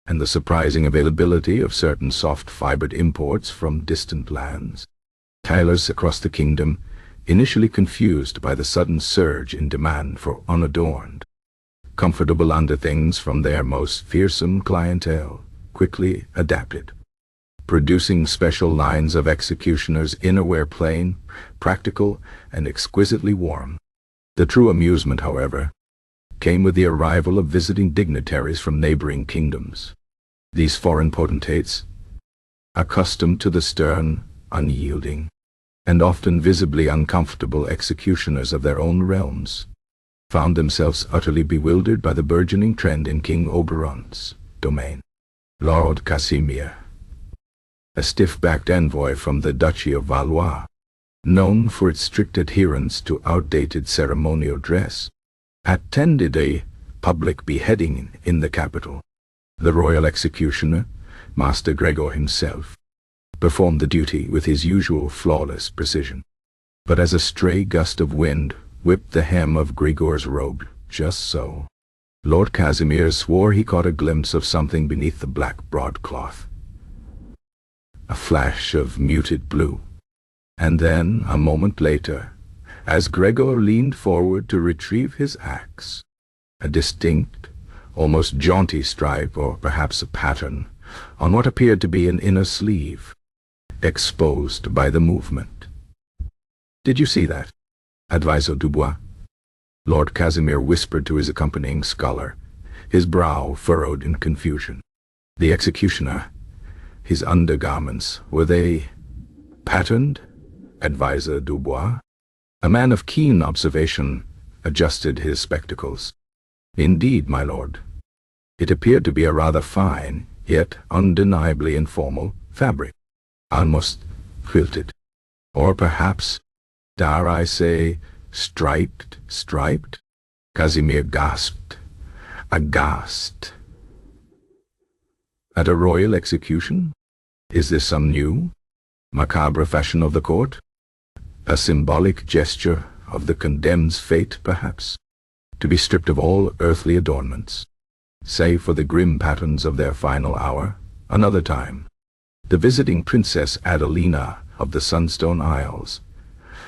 and the surprising availability of certain soft-fibered imports from distant lands. Tailors across the kingdom, initially confused by the sudden surge in demand for unadorned, comfortable underthings from their most fearsome clientele, quickly adapted, producing special lines of executioners' innerwear plain, practical, and exquisitely warm. The true amusement, however, came with the arrival of visiting dignitaries from neighboring kingdoms. These foreign potentates, accustomed to the stern, unyielding, and often visibly uncomfortable executioners of their own realms, found themselves utterly bewildered by the burgeoning trend in King Oberon's domain. Lord Casimir, a stiff-backed envoy from the Duchy of Valois, known for its strict adherence to outdated ceremonial dress, attended a public beheading in the capital. The royal executioner, Master Gregor himself, performed the duty with his usual flawless precision. But as a stray gust of wind whipped the hem of Gregor's robe, just so, Lord Casimir swore he caught a glimpse of something beneath the black broadcloth. A flash of muted blue. And then, a moment later, as Gregor leaned forward to retrieve his axe, a distinct, almost jaunty stripe, or perhaps a pattern, on what appeared to be an inner sleeve, exposed by the movement. "Did you see that, Advisor Dubois?" Lord Casimir whispered to his accompanying scholar, his brow furrowed in confusion. The executioner, his undergarments, were they patterned? Advisor Dubois, a man of keen observation, adjusted his spectacles. "Indeed, my lord. It appeared to be a rather fine, yet undeniably informal, fabric, almost quilted, or perhaps, dare I say, striped? Casimir gasped, aghast. "At a royal execution? Is this some new, macabre fashion of the court? A symbolic gesture of the condemned's fate, perhaps? To be stripped of all earthly adornments, save for the grim patterns of their final hour? Another time, the visiting Princess Adelina of the Sunstone Isles,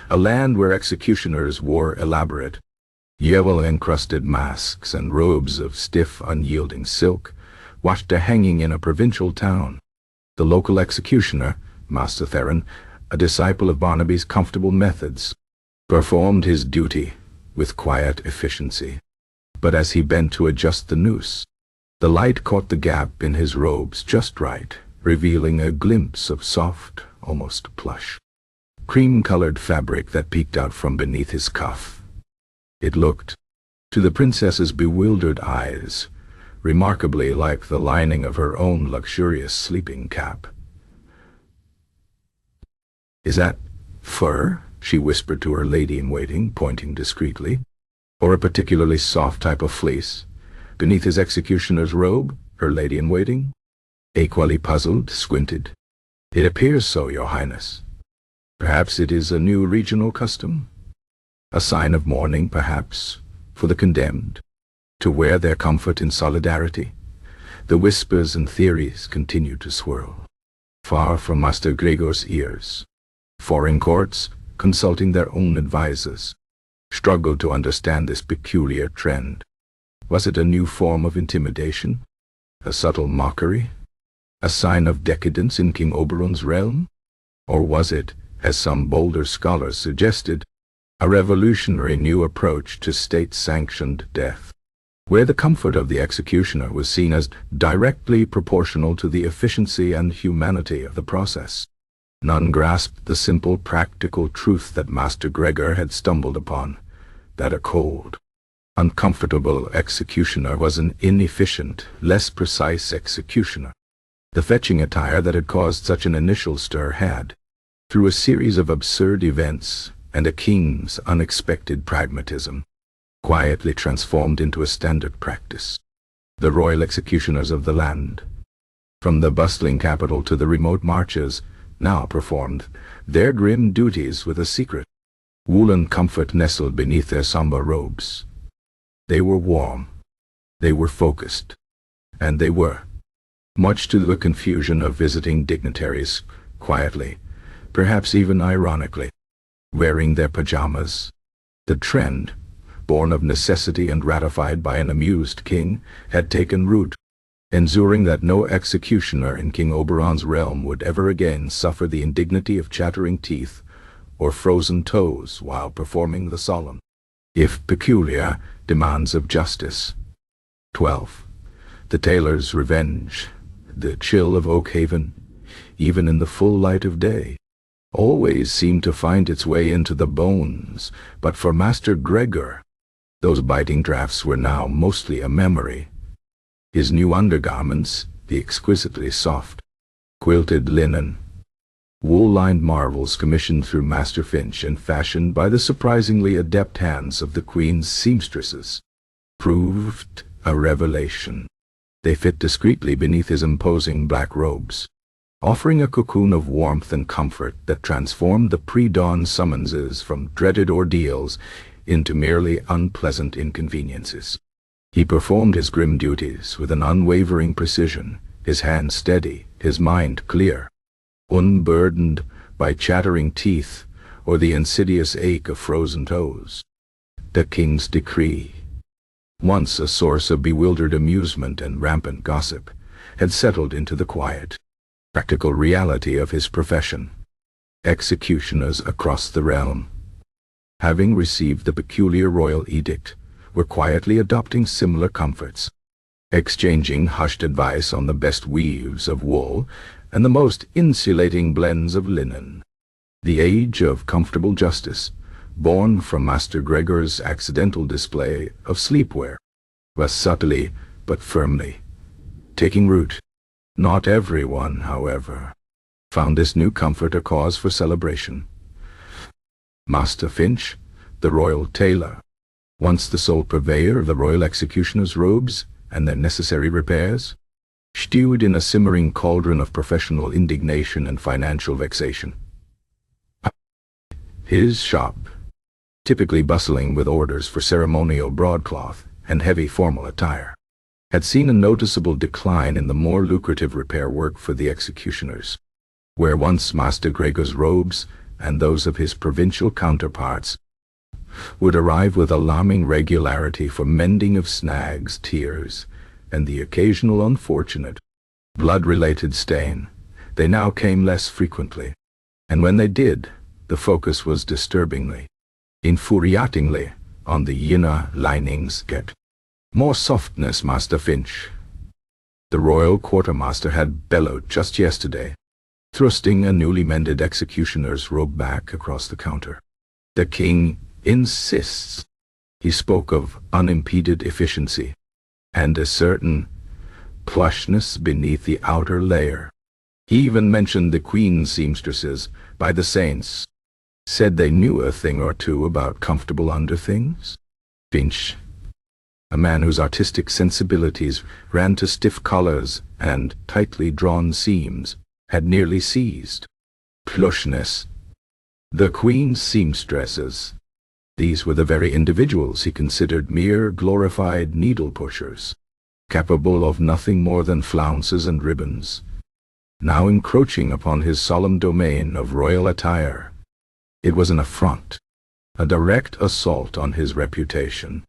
a land where executioners wore elaborate, jewel-encrusted masks and robes of stiff, unyielding silk, watched a hanging in a provincial town. The local executioner, Master Theron, a disciple of Barnaby's comfortable methods, performed his duty with quiet efficiency. But as he bent to adjust the noose, the light caught the gap in his robes just right, revealing a glimpse of soft, almost plush, cream-colored fabric that peeked out from beneath his cuff. It looked, to the princess's bewildered eyes, remarkably like the lining of her own luxurious sleeping cap. "Is that fur?" she whispered to her lady-in-waiting, pointing discreetly. "Or a particularly soft type of fleece? Beneath his executioner's robe, her lady-in-waiting?" Equally puzzled, squinted. "It appears so, your highness. Perhaps it is a new regional custom? A sign of mourning, perhaps, for the condemned, to wear their comfort in solidarity?" The whispers and theories continued to swirl, far from Master Gregor's ears. Foreign courts, consulting their own advisors, struggled to understand this peculiar trend. Was it a new form of intimidation? A subtle mockery? A sign of decadence in King Oberon's realm? Or was it, as some bolder scholars suggested, a revolutionary new approach to state-sanctioned death? where the comfort of the executioner was seen as directly proportional to the efficiency and humanity of the process. None grasped the simple practical truth that Master Gregor had stumbled upon, that a cold, uncomfortable executioner was an inefficient, less precise executioner. The fetching attire that had caused such an initial stir had, through a series of absurd events and a king's unexpected pragmatism, quietly transformed into a standard practice. The royal executioners of the land, from the bustling capital to the remote marches, now performed their grim duties with a secret, woolen comfort nestled beneath their somber robes. They were warm, they were focused, and they were, much to the confusion of visiting dignitaries, quietly, perhaps even ironically, wearing their pajamas. The trend, born of necessity and ratified by an amused king, had taken root, ensuring that no executioner in King Oberon's realm would ever again suffer the indignity of chattering teeth or frozen toes while performing the solemn, if peculiar, demands of justice. 12. The tailor's revenge, the chill of Oakhaven, even in the full light of day, always seemed to find its way into the bones, but for Master Gregor, those biting drafts were now mostly a memory. His new undergarments, the exquisitely soft, quilted linen, wool-lined marvels commissioned through Master Finch and fashioned by the surprisingly adept hands of the Queen's seamstresses, proved a revelation. They fit discreetly beneath his imposing black robes, offering a cocoon of warmth and comfort that transformed the pre-dawn summonses from dreaded ordeals into merely unpleasant inconveniences. He performed his grim duties with an unwavering precision, his hands steady, his mind clear, unburdened by chattering teeth or the insidious ache of frozen toes. The king's decree, once a source of bewildered amusement and rampant gossip, had settled into the quiet, practical reality of his profession. Executioners across the realm, having received the peculiar royal edict, were quietly adopting similar comforts, exchanging hushed advice on the best weaves of wool and the most insulating blends of linen. The age of comfortable justice, born from Master Gregor's accidental display of sleepwear, was subtly but firmly taking root. Not everyone, however, found this new comfort a cause for celebration. Master Finch, the royal tailor, once the sole purveyor of the royal executioner's robes and their necessary repairs, stewed in a simmering cauldron of professional indignation and financial vexation. His shop, typically bustling with orders for ceremonial broadcloth and heavy formal attire, had seen a noticeable decline in the more lucrative repair work for the executioners, where once Master Gregor's robes and those of his provincial counterparts would arrive with alarming regularity for mending of snags, tears, and the occasional unfortunate, blood-related stain. They now came less frequently, and when they did, the focus was disturbingly, infuriatingly, on the inner linings. Get more softness, Master Finch, the royal quartermaster had bellowed just yesterday, thrusting a newly mended executioner's robe back across the counter. The king insists. He spoke of unimpeded efficiency and a certain plushness beneath the outer layer. He even mentioned the Queen's seamstresses. By the saints, said they knew a thing or two about comfortable underthings. Finch, a man whose artistic sensibilities ran to stiff collars and tightly drawn seams, had nearly seized plushness. The Queen's seamstresses. These were the very individuals he considered mere glorified needle-pushers, capable of nothing more than flounces and ribbons, now encroaching upon his solemn domain of royal attire. It was an affront, a direct assault on his reputation.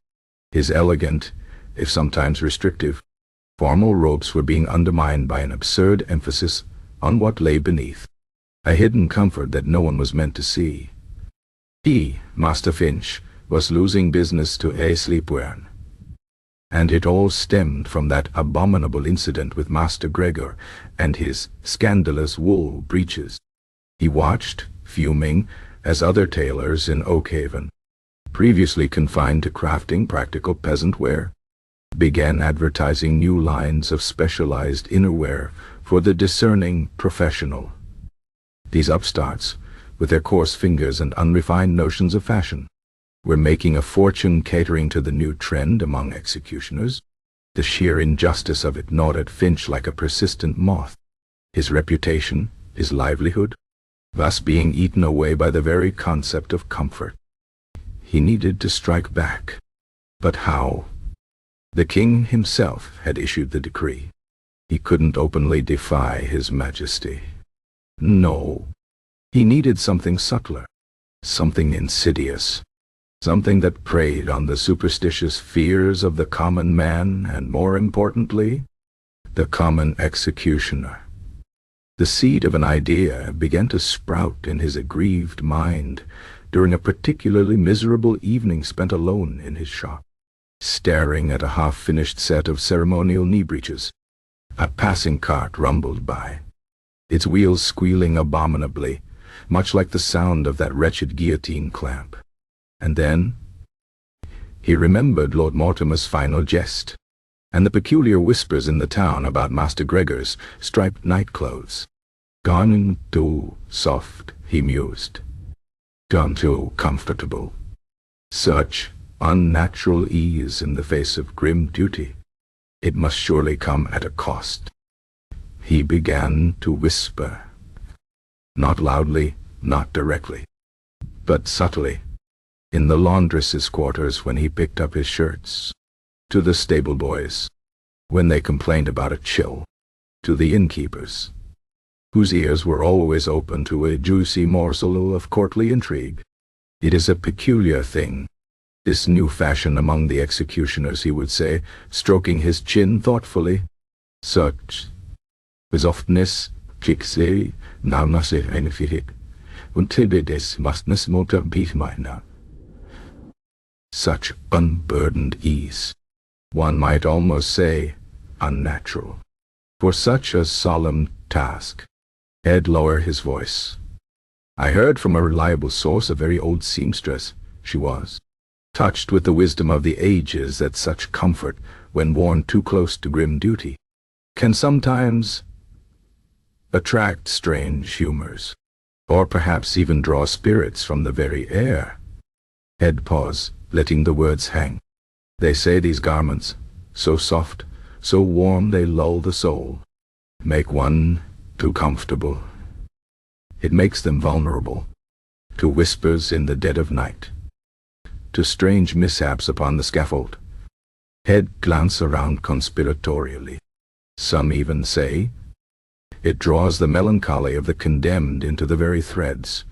His elegant, if sometimes restrictive, formal robes were being undermined by an absurd emphasis on what lay beneath, a hidden comfort that no one was meant to see. He, Master Finch, was losing business to a sleepwear. And it all stemmed from that abominable incident with Master Gregor and his scandalous wool breeches. He watched, fuming, as other tailors in Oakhaven, previously confined to crafting practical peasant wear, began advertising new lines of specialized innerwear for the discerning professional. These upstarts, with their coarse fingers and unrefined notions of fashion, were making a fortune catering to the new trend among executioners. The sheer injustice of it gnawed at Finch like a persistent moth. His reputation, his livelihood, thus being eaten away by the very concept of comfort. He needed to strike back. But how? The king himself had issued the decree. He couldn't openly defy his majesty. No. He needed something subtler, something insidious, something that preyed on the superstitious fears of the common man and, more importantly, the common executioner. The seed of an idea began to sprout in his aggrieved mind during a particularly miserable evening spent alone in his shop, staring at a half-finished set of ceremonial knee breeches. A passing cart rumbled by, its wheels squealing abominably, much like the sound of that wretched guillotine clamp. And then he remembered Lord Mortimer's final jest, and the peculiar whispers in the town about Master Gregor's striped nightclothes. "Gone too soft," he mused. "Gone too comfortable." Such unnatural ease in the face of grim duty. It must surely come at a cost. He began to whisper. Not loudly, not directly, but subtly, in the laundress's quarters when he picked up his shirts, to the stable boys when they complained about a chill, to the innkeepers, whose ears were always open to a juicy morsel of courtly intrigue. "It is a peculiar thing, this new fashion among the executioners," he would say, stroking his chin thoughtfully. "Such besoffenes Schicksal, nahmase eine Physik, und des Mastnes Motor Beatminer." Such unburdened ease, one might almost say unnatural, for such a solemn task. Ed lowered his voice. "I heard from a reliable source, a very old seamstress, she was, touched with the wisdom of the ages, that such comfort, when worn too close to grim duty, can sometimes attract strange humors, or perhaps even draw spirits from the very air." Ed paused, letting the words hang. "They say these garments, so soft, so warm they lull the soul, make one too comfortable. It makes them vulnerable to whispers in the dead of night, to strange mishaps upon the scaffold." Ed glanced around conspiratorially. "Some even say it draws the melancholy of the condemned into the very threads,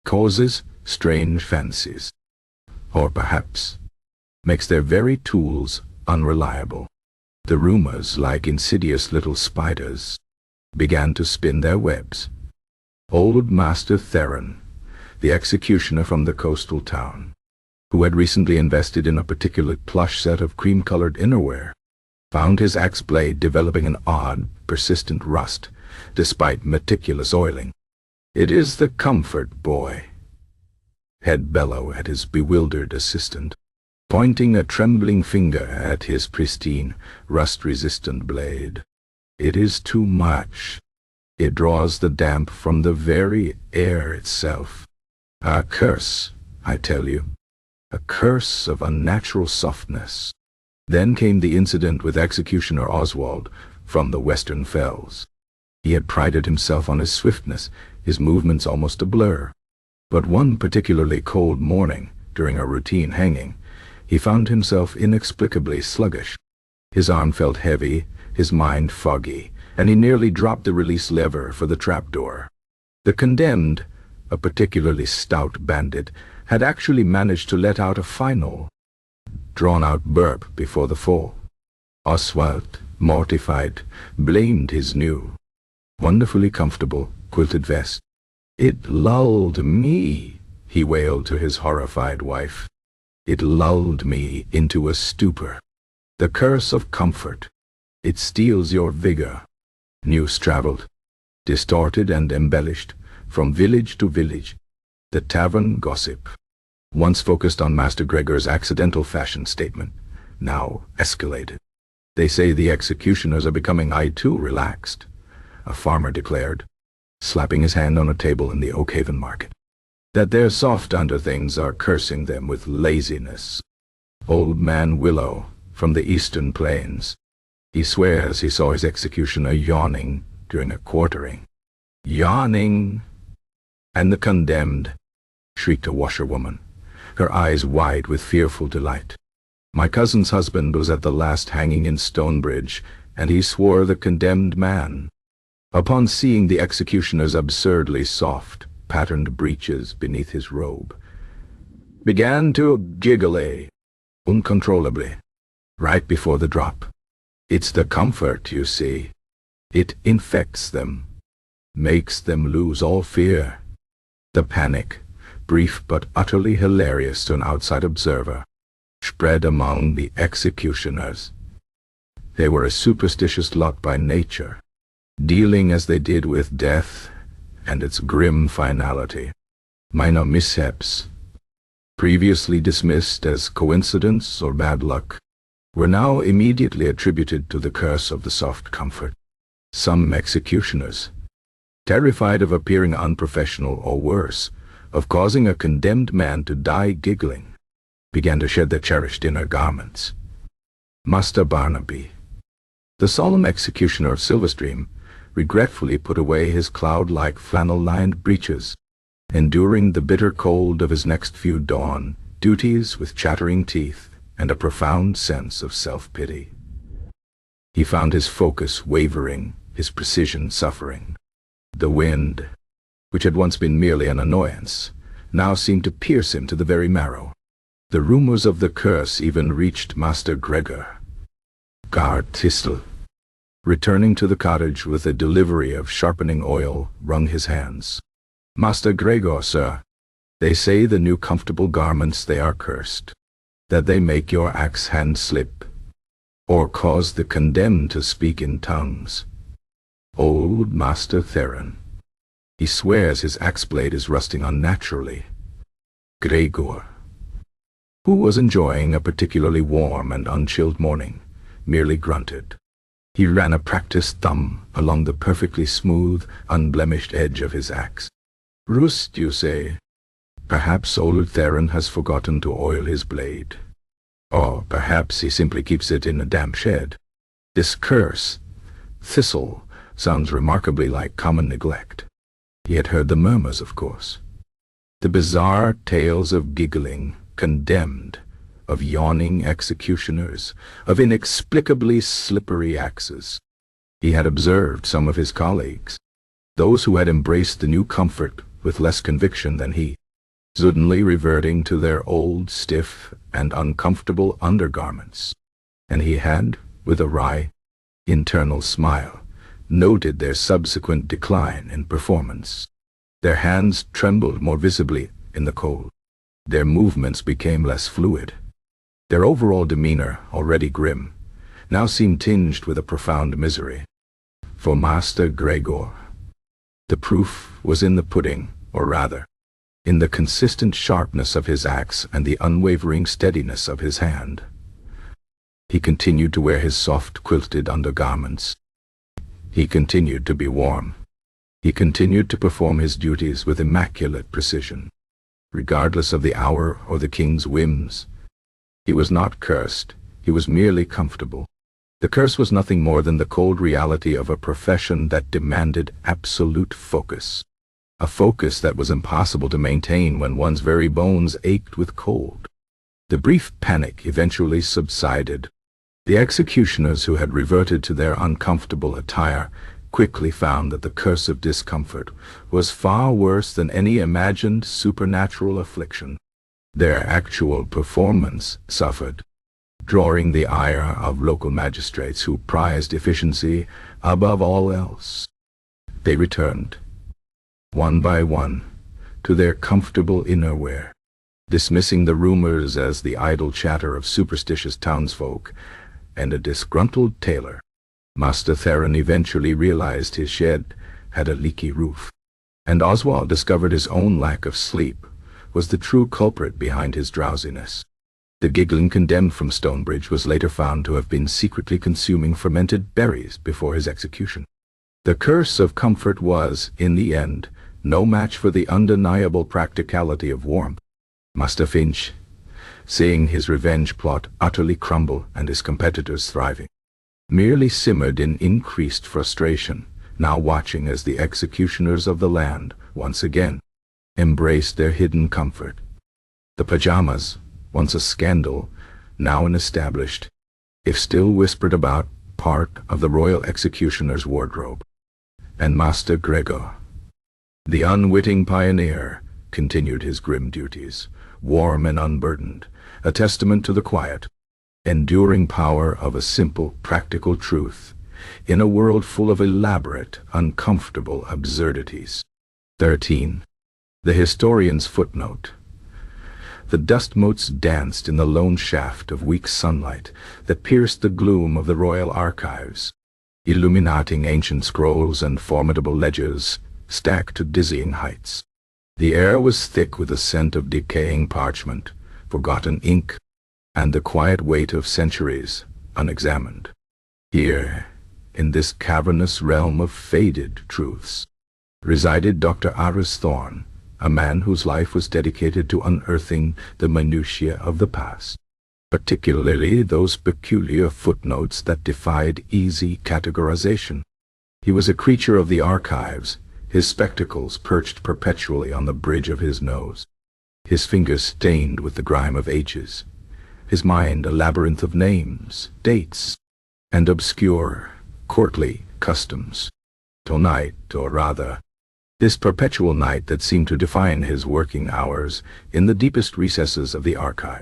causes strange fancies, or perhaps makes their very tools unreliable." The rumors, like insidious little spiders, began to spin their webs. Old Master Theron, the executioner from the coastal town, who had recently invested in a particular plush set of cream-colored innerwear, found his axe blade developing an odd, persistent rust, despite meticulous oiling. "It is the comfort, boy," Head bellowed at his bewildered assistant, pointing a trembling finger at his pristine, rust-resistant blade. "It is too much. It draws the damp from the very air itself. A curse, I tell you. A curse of unnatural softness." Then came the incident with Executioner Oswald from the Western Fells. He had prided himself on his swiftness, his movements almost a blur. But one particularly cold morning, during a routine hanging, he found himself inexplicably sluggish. His arm felt heavy, his mind foggy, and he nearly dropped the release lever for the trapdoor. The condemned, a particularly stout bandit, had actually managed to let out a final, drawn-out burp before the fall. Oswald, mortified, blamed his new, wonderfully comfortable, quilted vest. "It lulled me," he wailed to his horrified wife. "It lulled me into a stupor." The curse of comfort. It steals your vigor. News traveled, distorted and embellished, from village to village. The tavern gossip, once focused on Master Gregor's accidental fashion statement, now escalated. They say the executioners are becoming too relaxed, a farmer declared, slapping his hand on a table in the Oakhaven market. That their soft underthings are cursing them with laziness. Old Man Willow, from the eastern plains. He swears he saw his executioner yawning during a quartering. Yawning! And the condemned, shrieked a washerwoman, her eyes wide with fearful delight. My cousin's husband was at the last hanging in Stonebridge, and he swore the condemned man. Upon seeing the executioner's absurdly soft, patterned breeches beneath his robe, began to giggle uncontrollably, right before the drop. It's the comfort, you see. It infects them, makes them lose all fear. The panic, brief but utterly hilarious to an outside observer, spread among the executioners. They were a superstitious lot by nature, dealing as they did with death and its grim finality. Minor mishaps, previously dismissed as coincidence or bad luck, were now immediately attributed to the curse of the soft comfort. Some executioners, terrified of appearing unprofessional or worse, of causing a condemned man to die giggling, began to shed their cherished inner garments. Master Barnaby, the solemn executioner of Silverstream, regretfully put away his cloud-like flannel-lined breeches, enduring the bitter cold of his next few dawn duties with chattering teeth and a profound sense of self-pity. He found his focus wavering, his precision suffering. The wind, which had once been merely an annoyance, now seemed to pierce him to the very marrow. The rumors of the curse even reached Master Gregor. Guard Tistel, returning to the cottage with a delivery of sharpening oil, wrung his hands. Master Gregor, sir, they say the new comfortable garments they are cursed, that they make your axe hand slip, or cause the condemned to speak in tongues. Old Master Theron, he swears his axe blade is rusting unnaturally. Gregor, who was enjoying a particularly warm and unchilled morning, merely grunted. He ran a practiced thumb along the perfectly smooth, unblemished edge of his axe. Rust, you say? Perhaps old Theron has forgotten to oil his blade. Or perhaps he simply keeps it in a damp shed. This curse, thistle, sounds remarkably like common neglect. He had heard the murmurs, of course. The bizarre tales of giggling, condemned, of yawning executioners, of inexplicably slippery axes. He had observed some of his colleagues, those who had embraced the new comfort with less conviction than he, suddenly reverting to their old stiff and uncomfortable undergarments, and he had, with a wry, internal smile, noted their subsequent decline in performance. Their hands trembled more visibly in the cold. Their movements became less fluid. Their overall demeanor, already grim, now seemed tinged with a profound misery. For Master Gregor, the proof was in the pudding, or rather, in the consistent sharpness of his axe and the unwavering steadiness of his hand. He continued to wear his soft quilted undergarments. He continued to be warm. He continued to perform his duties with immaculate precision, regardless of the hour or the king's whims. He was not cursed, he was merely comfortable. The curse was nothing more than the cold reality of a profession that demanded absolute focus. A focus that was impossible to maintain when one's very bones ached with cold. The brief panic eventually subsided. The executioners who had reverted to their uncomfortable attire quickly found that the curse of discomfort was far worse than any imagined supernatural affliction. Their actual performance suffered, drawing the ire of local magistrates who prized efficiency above all else. They returned, one by one, to their comfortable innerwear, dismissing the rumors as the idle chatter of superstitious townsfolk, and a disgruntled tailor. Master Theron eventually realized his shed had a leaky roof, and Oswald discovered his own lack of sleep was the true culprit behind his drowsiness. The giggling condemned from Stonebridge was later found to have been secretly consuming fermented berries before his execution. The curse of comfort was, in the end, no match for the undeniable practicality of warmth. Master Finch, seeing his revenge plot utterly crumble and his competitors thriving, merely simmered in increased frustration, now watching as the executioners of the land, once again, embraced their hidden comfort. The pajamas, once a scandal, now an established, if still whispered about, part of the royal executioner's wardrobe. And Master Gregor, the unwitting pioneer, continued his grim duties, warm and unburdened, a testament to the quiet, enduring power of a simple, practical truth, in a world full of elaborate, uncomfortable absurdities. 13. The historian's footnote. The dust motes danced in the lone shaft of weak sunlight that pierced the gloom of the royal archives, illuminating ancient scrolls and formidable ledgers stacked to dizzying heights. The air was thick with the scent of decaying parchment, forgotten ink, and the quiet weight of centuries unexamined. Here, in this cavernous realm of faded truths, resided Dr. Aris Thorne, a man whose life was dedicated to unearthing the minutiae of the past, particularly those peculiar footnotes that defied easy categorization. He was a creature of the archives, his spectacles perched perpetually on the bridge of his nose, his fingers stained with the grime of ages, his mind a labyrinth of names, dates, and obscure, courtly customs. Tonight, or rather, this perpetual night that seemed to define his working hours in the deepest recesses of the archive,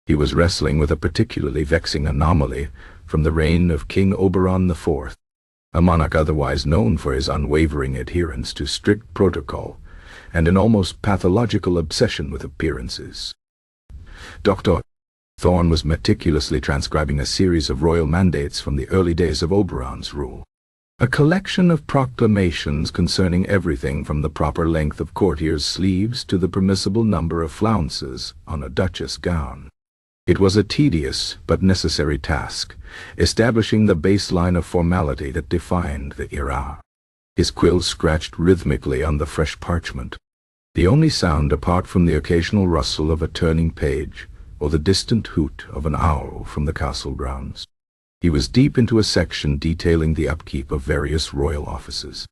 he was wrestling with a particularly vexing anomaly from the reign of King Oberon IV, a monarch otherwise known for his unwavering adherence to strict protocol and an almost pathological obsession with appearances. Dr. Thorne was meticulously transcribing a series of royal mandates from the early days of Oberon's rule, a collection of proclamations concerning everything from the proper length of courtiers' sleeves to the permissible number of flounces on a duchess gown. It was a tedious but necessary task, establishing the baseline of formality that defined the era. His quill scratched rhythmically on the fresh parchment, the only sound apart from the occasional rustle of a turning page or the distant hoot of an owl from the castle grounds. He was deep into a section detailing the upkeep of various royal offices,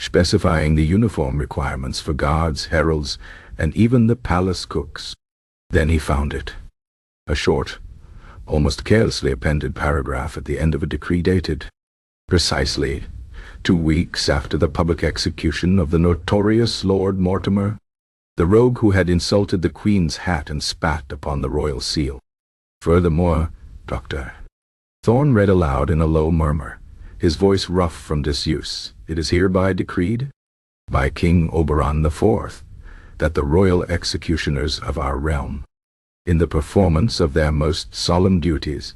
specifying the uniform requirements for guards, heralds, and even the palace cooks. Then he found it. A short, almost carelessly appended paragraph at the end of a decree dated precisely 2 weeks after the public execution of the notorious Lord Mortimer, the rogue who had insulted the Queen's hat and spat upon the royal seal. Furthermore, Dr. Thorne read aloud in a low murmur, his voice rough from disuse, "It is hereby decreed by King Oberon IV that the royal executioners of our realm, in the performance of their most solemn duties,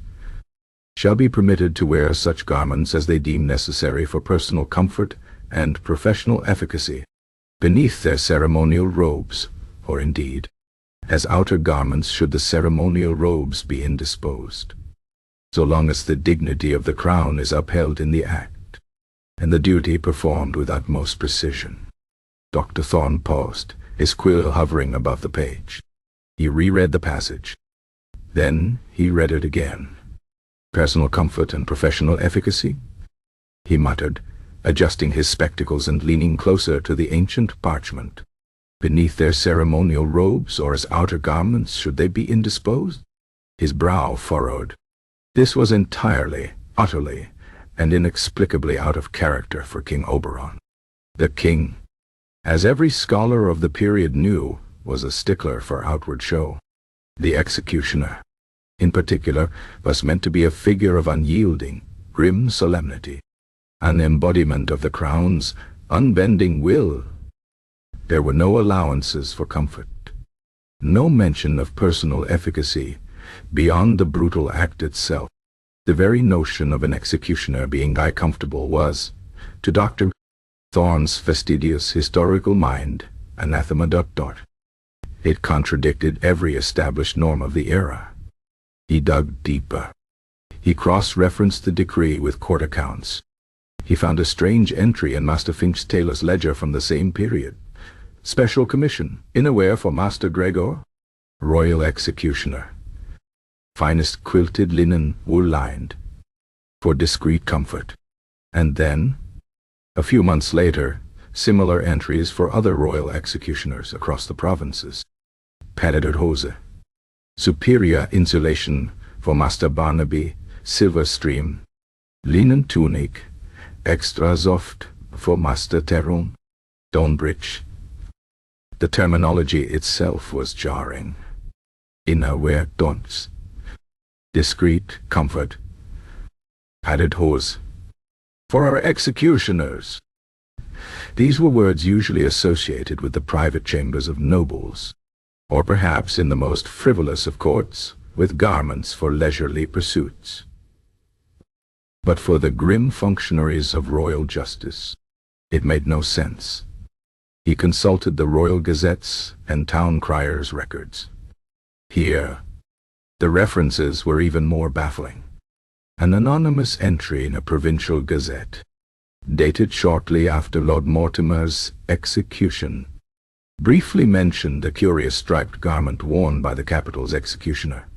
shall be permitted to wear such garments as they deem necessary for personal comfort and professional efficacy, beneath their ceremonial robes, or indeed, as outer garments should the ceremonial robes be indisposed, so long as the dignity of the crown is upheld in the act, and the duty performed with utmost precision." Dr. Thorne paused, his quill hovering above the page. He reread the passage. Then he read it again. "Personal comfort and professional efficacy?" he muttered, adjusting his spectacles and leaning closer to the ancient parchment. "Beneath their ceremonial robes or as outer garments should they be indisposed?" His brow furrowed. This was entirely, utterly, and inexplicably out of character for King Oberon. The king, as every scholar of the period knew, was a stickler for outward show. The executioner, in particular, was meant to be a figure of unyielding, grim solemnity, an embodiment of the crown's unbending will. There were no allowances for comfort, no mention of personal efficacy beyond the brutal act itself. The very notion of an executioner being uncomfortable was, to Dr. Thorne's fastidious historical mind, anathema. It contradicted every established norm of the era. He dug deeper. He cross-referenced the decree with court accounts. He found a strange entry in Master Finch Taylor's ledger from the same period. Special commission, innerwear for Master Gregor, royal executioner. Finest quilted linen, wool-lined, for discreet comfort. And then, a few months later, similar entries for other royal executioners across the provinces. Padded hose. Superior insulation for Master Barnaby, Silverstream. Linen tunic, extra soft for Master Tyrone, Stonebridge. The terminology itself was jarring. Innerwear don'ts. Discreet comfort. Padded hose. For our executioners. These were words usually associated with the private chambers of nobles, or perhaps in the most frivolous of courts, with garments for leisurely pursuits. But for the grim functionaries of royal justice, it made no sense. He consulted the royal gazettes and town criers' records. Here, the references were even more baffling. An anonymous entry in a provincial gazette, dated shortly after Lord Mortimer's execution, briefly mentioned the curious striped garment worn by the capital's executioner,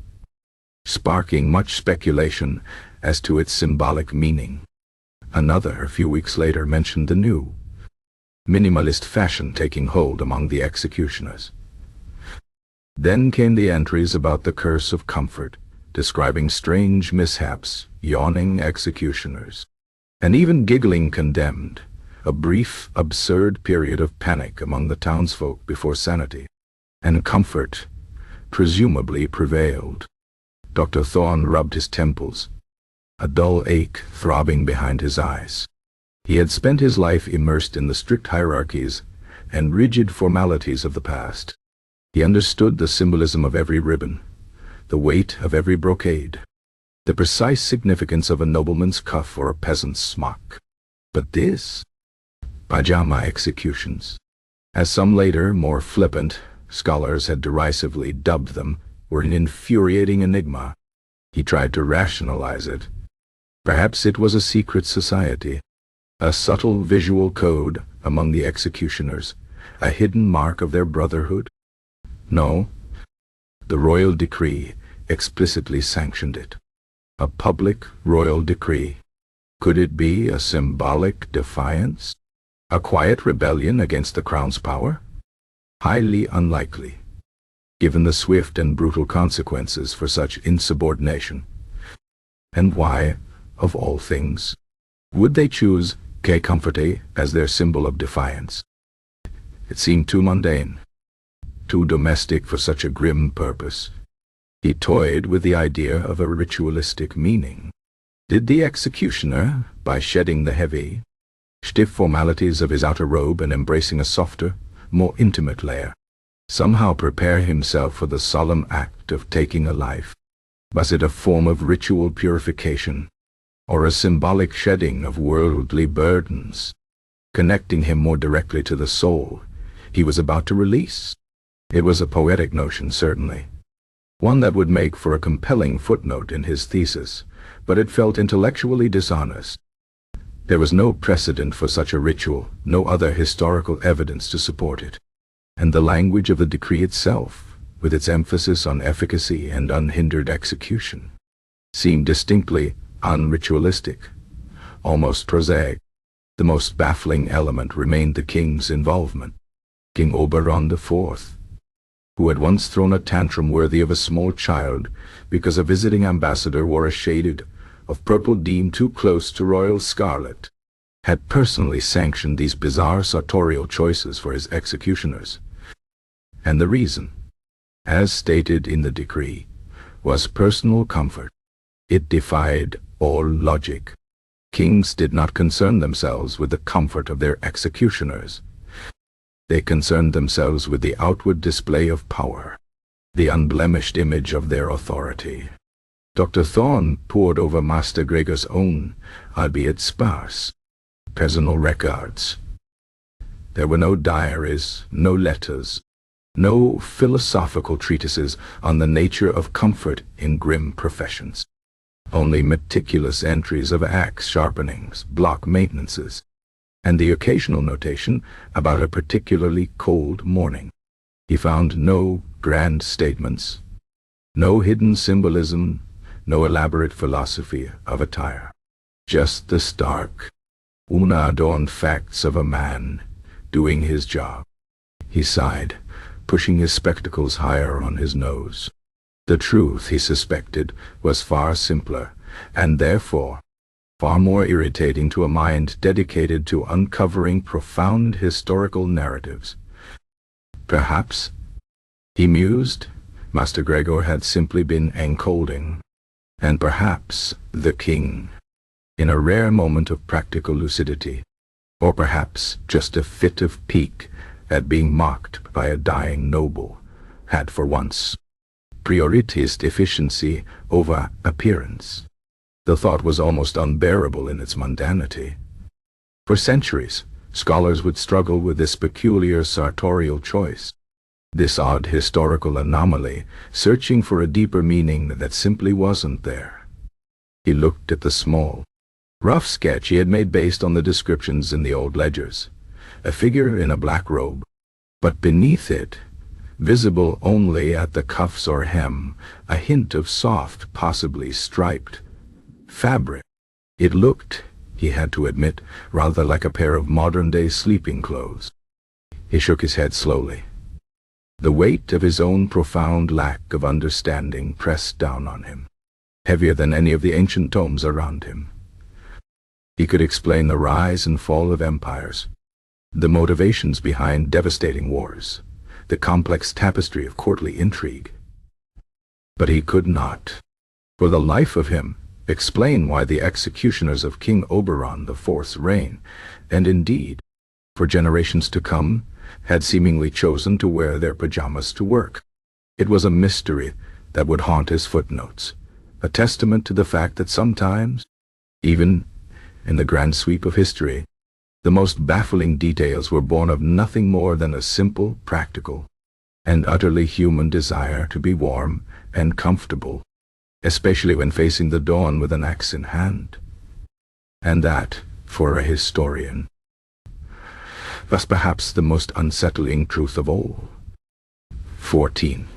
sparking much speculation as to its symbolic meaning. Another, a few weeks later, mentioned the new, minimalist fashion taking hold among the executioners. Then came the entries about the curse of comfort, describing strange mishaps, yawning executioners, and even giggling condemned, a brief, absurd period of panic among the townsfolk before sanity and comfort presumably prevailed. Dr. Thorne rubbed his temples, a dull ache throbbing behind his eyes. He had spent his life immersed in the strict hierarchies and rigid formalities of the past. He understood the symbolism of every ribbon, the weight of every brocade, the precise significance of a nobleman's cuff or a peasant's smock. But this, pajama executions, as some later, more flippant scholars had derisively dubbed them, were an infuriating enigma. He tried to rationalize it. Perhaps it was a secret society, a subtle visual code among the executioners, a hidden mark of their brotherhood? No, the royal decree explicitly sanctioned it. A public royal decree. Could it be a symbolic defiance? A quiet rebellion against the crown's power? Highly unlikely, given the swift and brutal consequences for such insubordination. And why, of all things, would they choose que comforte as their symbol of defiance? It seemed too mundane, too domestic for such a grim purpose. He toyed with the idea of a ritualistic meaning. Did the executioner, by shedding the heavy, stiff formalities of his outer robe and embracing a softer, more intimate layer, somehow prepare himself for the solemn act of taking a life? Was it a form of ritual purification, or a symbolic shedding of worldly burdens, connecting him more directly to the soul he was about to release? It was a poetic notion, certainly, one that would make for a compelling footnote in his thesis, but it felt intellectually dishonest. There was no precedent for such a ritual, no other historical evidence to support it, and the language of the decree itself, with its emphasis on efficacy and unhindered execution, seemed distinctly unritualistic, almost prosaic. The most baffling element remained the king's involvement. King Oberon IV, who had once thrown a tantrum worthy of a small child because a visiting ambassador wore a shade of purple deemed too close to royal scarlet, had personally sanctioned these bizarre sartorial choices for his executioners. And the reason, as stated in the decree, was personal comfort. It defied all logic. Kings did not concern themselves with the comfort of their executioners. They concerned themselves with the outward display of power, the unblemished image of their authority. Dr. Thorne pored over Master Gregor's own, albeit sparse, personal records. There were no diaries, no letters, no philosophical treatises on the nature of comfort in grim professions. Only meticulous entries of axe sharpenings, block maintenances, and the occasional notation about a particularly cold morning. He found no grand statements, no hidden symbolism, no elaborate philosophy of attire. Just the stark, unadorned facts of a man doing his job. He sighed, pushing his spectacles higher on his nose. The truth, he suspected, was far simpler, and therefore far more irritating to a mind dedicated to uncovering profound historical narratives. Perhaps, he mused, Master Gregor had simply been encolding, and perhaps the king, in a rare moment of practical lucidity, or perhaps just a fit of pique at being mocked by a dying noble, had for once prioritized efficiency over appearance. The thought was almost unbearable in its mundanity. For centuries, scholars would struggle with this peculiar sartorial choice, this odd historical anomaly, searching for a deeper meaning that simply wasn't there. He looked at the small, rough sketch he had made based on the descriptions in the old ledgers, a figure in a black robe, but beneath it, visible only at the cuffs or hem, a hint of soft, possibly striped, fabric. It looked, he had to admit, rather like a pair of modern-day sleeping clothes. He shook his head slowly. The weight of his own profound lack of understanding pressed down on him, heavier than any of the ancient tomes around him. He could explain the rise and fall of empires, the motivations behind devastating wars, the complex tapestry of courtly intrigue. But he could not, for the life of him, explain why the executioners of King Oberon IV's reign, and indeed, for generations to come, had seemingly chosen to wear their pajamas to work. It was a mystery that would haunt his footnotes, a testament to the fact that sometimes, even in the grand sweep of history, the most baffling details were born of nothing more than a simple, practical, and utterly human desire to be warm and comfortable, especially when facing the dawn with an axe in hand. And that, for a historian, was perhaps the most unsettling truth of all. 14.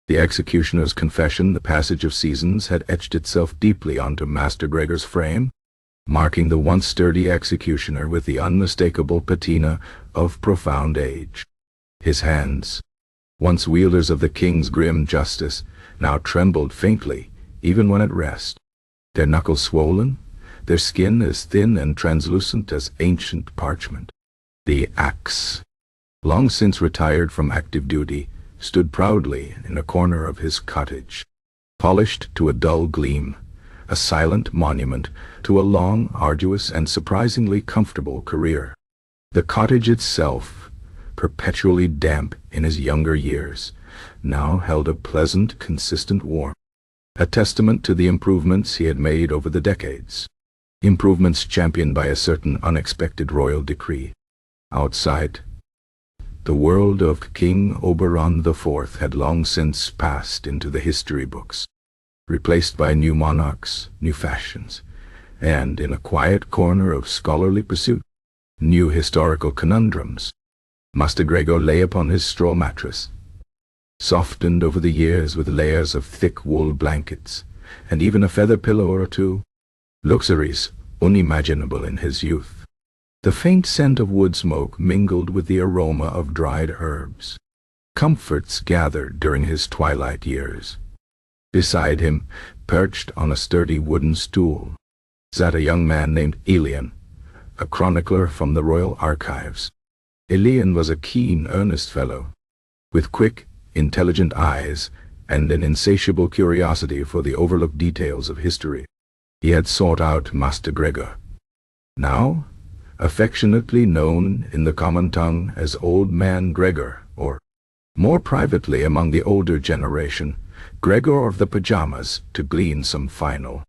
The executioner's confession, the passage of seasons, had etched itself deeply onto Master Gregor's frame, marking the once sturdy executioner with the unmistakable patina of profound age. His hands, once wielders of the king's grim justice, now trembled faintly, even when at rest, their knuckles swollen, their skin as thin and translucent as ancient parchment. The axe, long since retired from active duty, stood proudly in a corner of his cottage, polished to a dull gleam, a silent monument to a long, arduous, and surprisingly comfortable career. The cottage itself, perpetually damp in his younger years, now held a pleasant, consistent warmth, a testament to the improvements he had made over the decades, improvements championed by a certain unexpected royal decree. Outside, the world of King Oberon IV had long since passed into the history books, replaced by new monarchs, new fashions, and, in a quiet corner of scholarly pursuit, new historical conundrums. Master Gregor lay upon his straw mattress, softened over the years with layers of thick wool blankets, and even a feather pillow or two, luxuries unimaginable in his youth. The faint scent of wood smoke mingled with the aroma of dried herbs, comforts gathered during his twilight years. Beside him, perched on a sturdy wooden stool, sat a young man named Elian, a chronicler from the royal archives. Elian was a keen, earnest fellow, with quick, intelligent eyes and an insatiable curiosity for the overlooked details of history. He had sought out Master Gregor, now affectionately known in the common tongue as Old Man Gregor, or, more privately among the older generation, Gregor of the Pajamas to glean some final,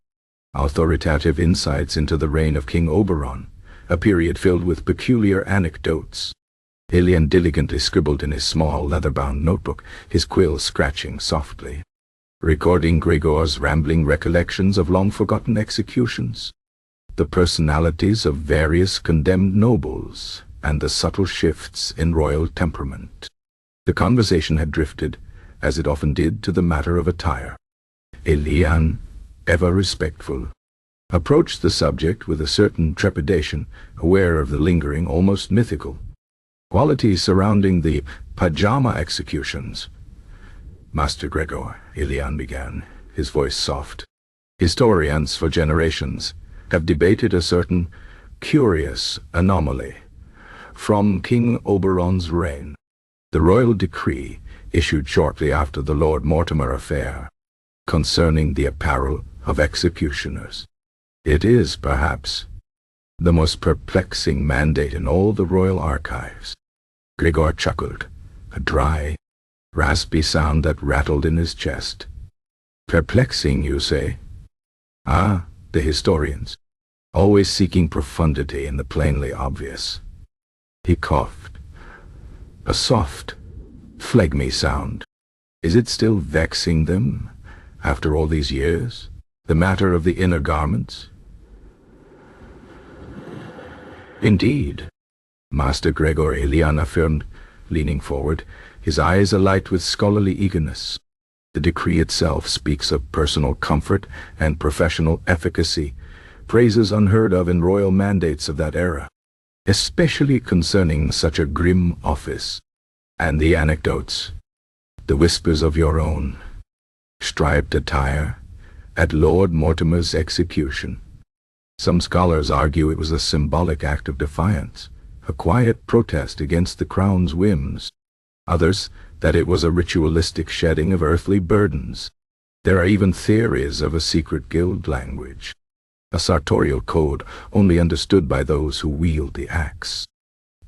authoritative insights into the reign of King Oberon, a period filled with peculiar anecdotes. Ilian diligently scribbled in his small leather-bound notebook, his quill scratching softly, recording Gregor's rambling recollections of long-forgotten executions, the personalities of various condemned nobles, and the subtle shifts in royal temperament. The conversation had drifted, as it often did, to the matter of attire. Ilian, ever respectful, approached the subject with a certain trepidation, aware of the lingering, almost mythical qualities surrounding the pajama executions. "Master Gregor," Ilian began, his voice soft, "historians for generations have debated a certain curious anomaly from King Oberon's reign. The royal decree issued shortly after the Lord Mortimer affair concerning the apparel of executioners. It is, perhaps, the most perplexing mandate in all the royal archives." Gregor chuckled, a dry, raspy sound that rattled in his chest. "Perplexing, you say? Ah, the historians, always seeking profundity in the plainly obvious." He coughed, a soft, phlegmy sound. "Is it still vexing them, after all these years, the matter of the inner garments?" "Indeed, Master Gregor," Ilian affirmed, leaning forward, his eyes alight with scholarly eagerness. "The decree itself speaks of personal comfort and professional efficacy, phrases unheard of in royal mandates of that era, especially concerning such a grim office. And the anecdotes, the whispers of your own striped attire at Lord Mortimer's execution. Some scholars argue it was a symbolic act of defiance, a quiet protest against the crown's whims. Others, that it was a ritualistic shedding of earthly burdens. There are even theories of a secret guild language, a sartorial code only understood by those who wield the axe."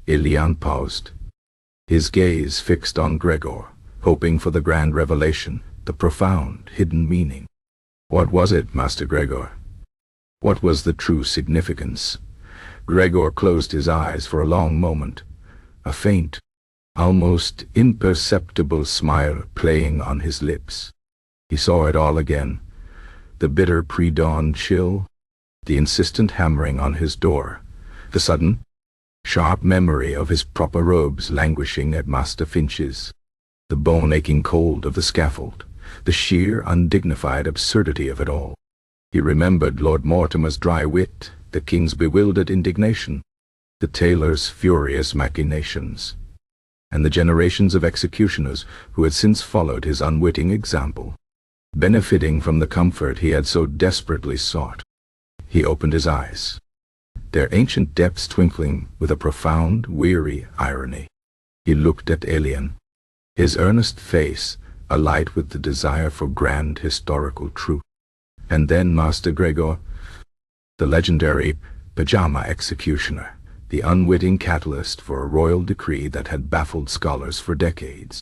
Ilian paused, his gaze fixed on Gregor, hoping for the grand revelation, the profound, hidden meaning. "What was it, Master Gregor? What was the true significance?" Gregor closed his eyes for a long moment, a faint, almost imperceptible smile playing on his lips. He saw it all again, the bitter pre-dawn chill, the insistent hammering on his door, the sudden, sharp memory of his proper robes languishing at Master Finch's, the bone-aching cold of the scaffold, the sheer undignified absurdity of it all. He remembered Lord Mortimer's dry wit, the king's bewildered indignation, the tailor's furious machinations, and the generations of executioners who had since followed his unwitting example, benefiting from the comfort he had so desperately sought. He opened his eyes, their ancient depths twinkling with a profound, weary irony. He looked at Ilian, his earnest face alight with the desire for grand historical truth. "And then, Master Gregor, the legendary pajama executioner, the unwitting catalyst for a royal decree that had baffled scholars for decades,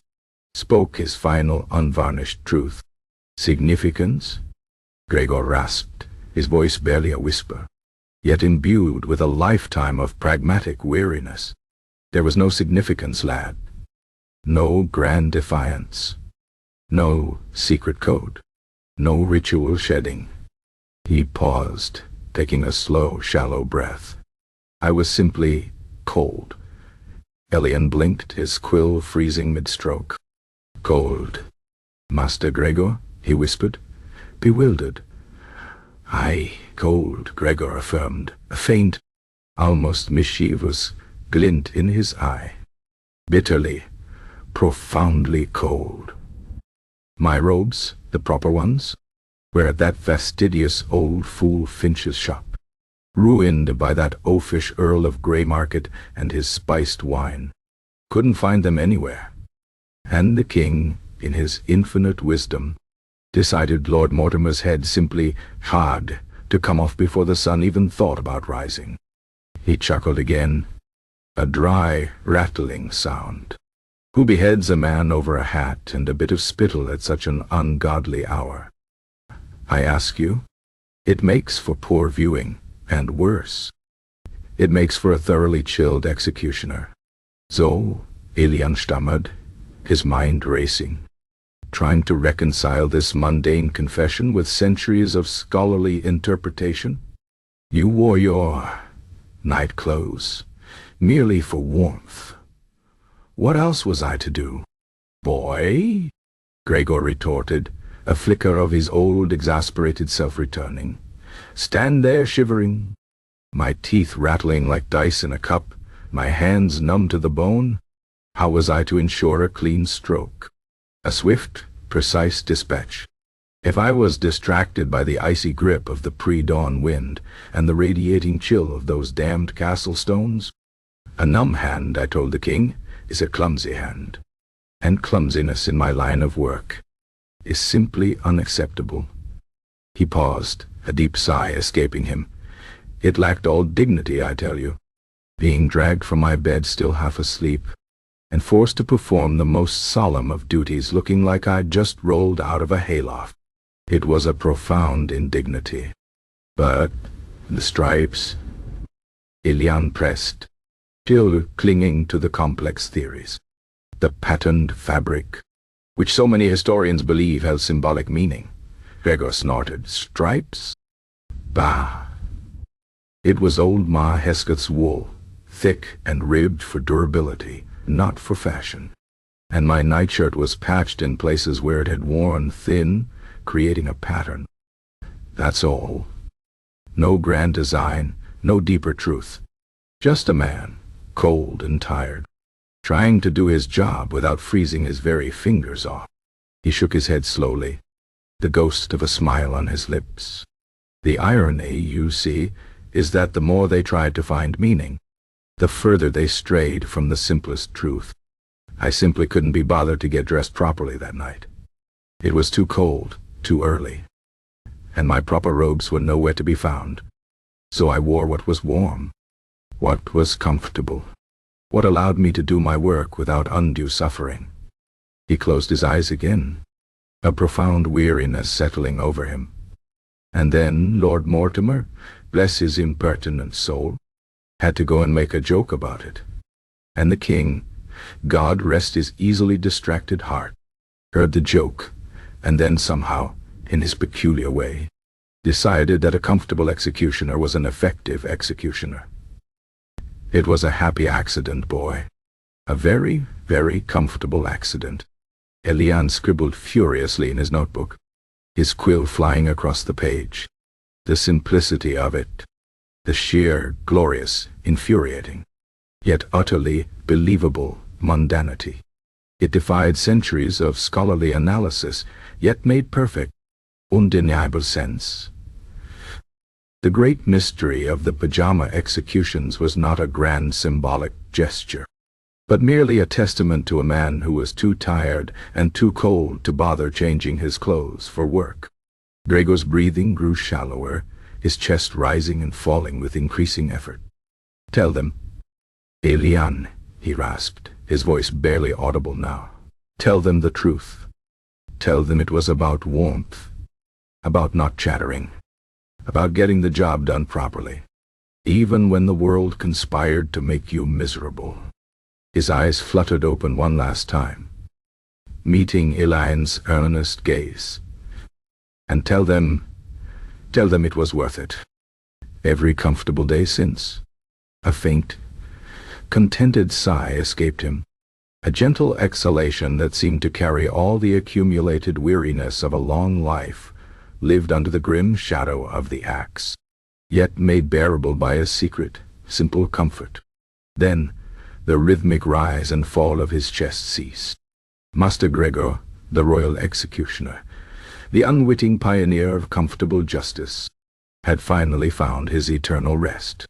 spoke his final unvarnished truth. Significance?" Gregor rasped, his voice barely a whisper, yet imbued with a lifetime of pragmatic weariness. "There was no significance, lad. No grand defiance. No secret code. No ritual shedding." He paused, taking a slow, shallow breath. "I was simply cold." Ilian blinked, his quill freezing mid-stroke. "Cold, Master Gregor?" he whispered, bewildered. "Aye, cold," Gregor affirmed, a faint, almost mischievous glint in his eye. "Bitterly, profoundly cold. My robes, the proper ones, were at that fastidious old fool Finch's shop, ruined by that oafish Earl of Greymarket and his spiced wine. Couldn't find them anywhere. And the king, in his infinite wisdom, decided Lord Mortimer's head simply had to come off before the sun even thought about rising." He chuckled again, a dry, rattling sound. Who beheads a man over a hat and a bit of spittle at such an ungodly hour? I ask you. It makes for poor viewing, and worse. It makes for a thoroughly chilled executioner. So, Elian stammered, his mind racing, trying to reconcile this mundane confession with centuries of scholarly interpretation. You wore your night clothes merely for warmth. What else was I to do? Boy, Gregor retorted, a flicker of his old exasperated self returning. Stand there shivering, my teeth rattling like dice in a cup, my hands numb to the bone. How was I to ensure a clean stroke? A swift, precise dispatch? If I was distracted by the icy grip of the pre-dawn wind and the radiating chill of those damned castle stones? A numb hand, I told the king, is a clumsy hand. And clumsiness in my line of work is simply unacceptable. He paused, a deep sigh escaping him. It lacked all dignity, I tell you. Being dragged from my bed still half asleep, and forced to perform the most solemn of duties looking like I'd just rolled out of a hayloft. It was a profound indignity. But the stripes, Elian pressed, still clinging to the complex theories. The patterned fabric, which so many historians believe has symbolic meaning. Gregor snorted. Stripes? Bah! It was old Ma Hesketh's wool, thick and ribbed for durability, not for fashion. And my nightshirt was patched in places where it had worn thin, creating a pattern. That's all. No grand design, no deeper truth. Just a man, cold and tired, trying to do his job without freezing his very fingers off. He shook his head slowly, the ghost of a smile on his lips. The irony, you see, is that the more they tried to find meaning, the further they strayed from the simplest truth. I simply couldn't be bothered to get dressed properly that night. It was too cold, too early, and my proper robes were nowhere to be found. So I wore what was warm, what was comfortable, what allowed me to do my work without undue suffering. He closed his eyes again, a profound weariness settling over him. And then Lord Mortimer, bless his impertinent soul, had to go and make a joke about it. And the king, God rest his easily distracted heart, heard the joke, and then somehow, in his peculiar way, decided that a comfortable executioner was an effective executioner. It was a happy accident, boy. A very, very comfortable accident. Elian scribbled furiously in his notebook, his quill flying across the page. The simplicity of it, the sheer, glorious, infuriating, yet utterly believable mundanity. It defied centuries of scholarly analysis, yet made perfect, undeniable sense. The great mystery of the pajama executions was not a grand symbolic gesture, but merely a testament to a man who was too tired and too cold to bother changing his clothes for work. Gregor's breathing grew shallower, his chest rising and falling with increasing effort. Tell them. Elian, he rasped, his voice barely audible now. Tell them the truth. Tell them it was about warmth, about not chattering, about getting the job done properly, even when the world conspired to make you miserable. His eyes fluttered open one last time, meeting Elian's earnest gaze. And tell them it was worth it. Every comfortable day since. A faint, contented sigh escaped him, a gentle exhalation that seemed to carry all the accumulated weariness of a long life, lived under the grim shadow of the axe, yet made bearable by a secret, simple comfort. Then, the rhythmic rise and fall of his chest ceased. Master Gregor, the royal executioner, the unwitting pioneer of comfortable justice, had finally found his eternal rest.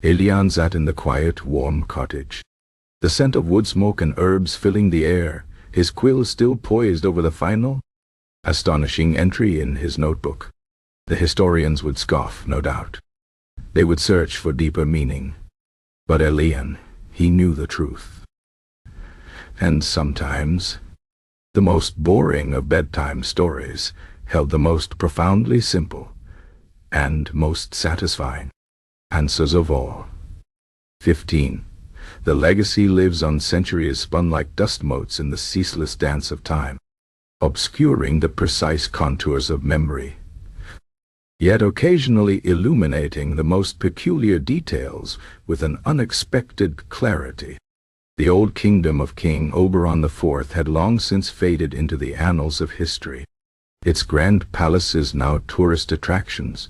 Elian sat in the quiet, warm cottage, the scent of wood smoke and herbs filling the air, his quill still poised over the final, astonishing entry in his notebook. The historians would scoff, no doubt. They would search for deeper meaning. But Elian, he knew the truth. And sometimes, the most boring of bedtime stories held the most profoundly simple and most satisfying answers of all. 15. The legacy lives on, centuries spun like dust motes in the ceaseless dance of time, obscuring the precise contours of memory, yet occasionally illuminating the most peculiar details with an unexpected clarity. The old kingdom of King Oberon IV had long since faded into the annals of history. Its grand palaces now tourist attractions,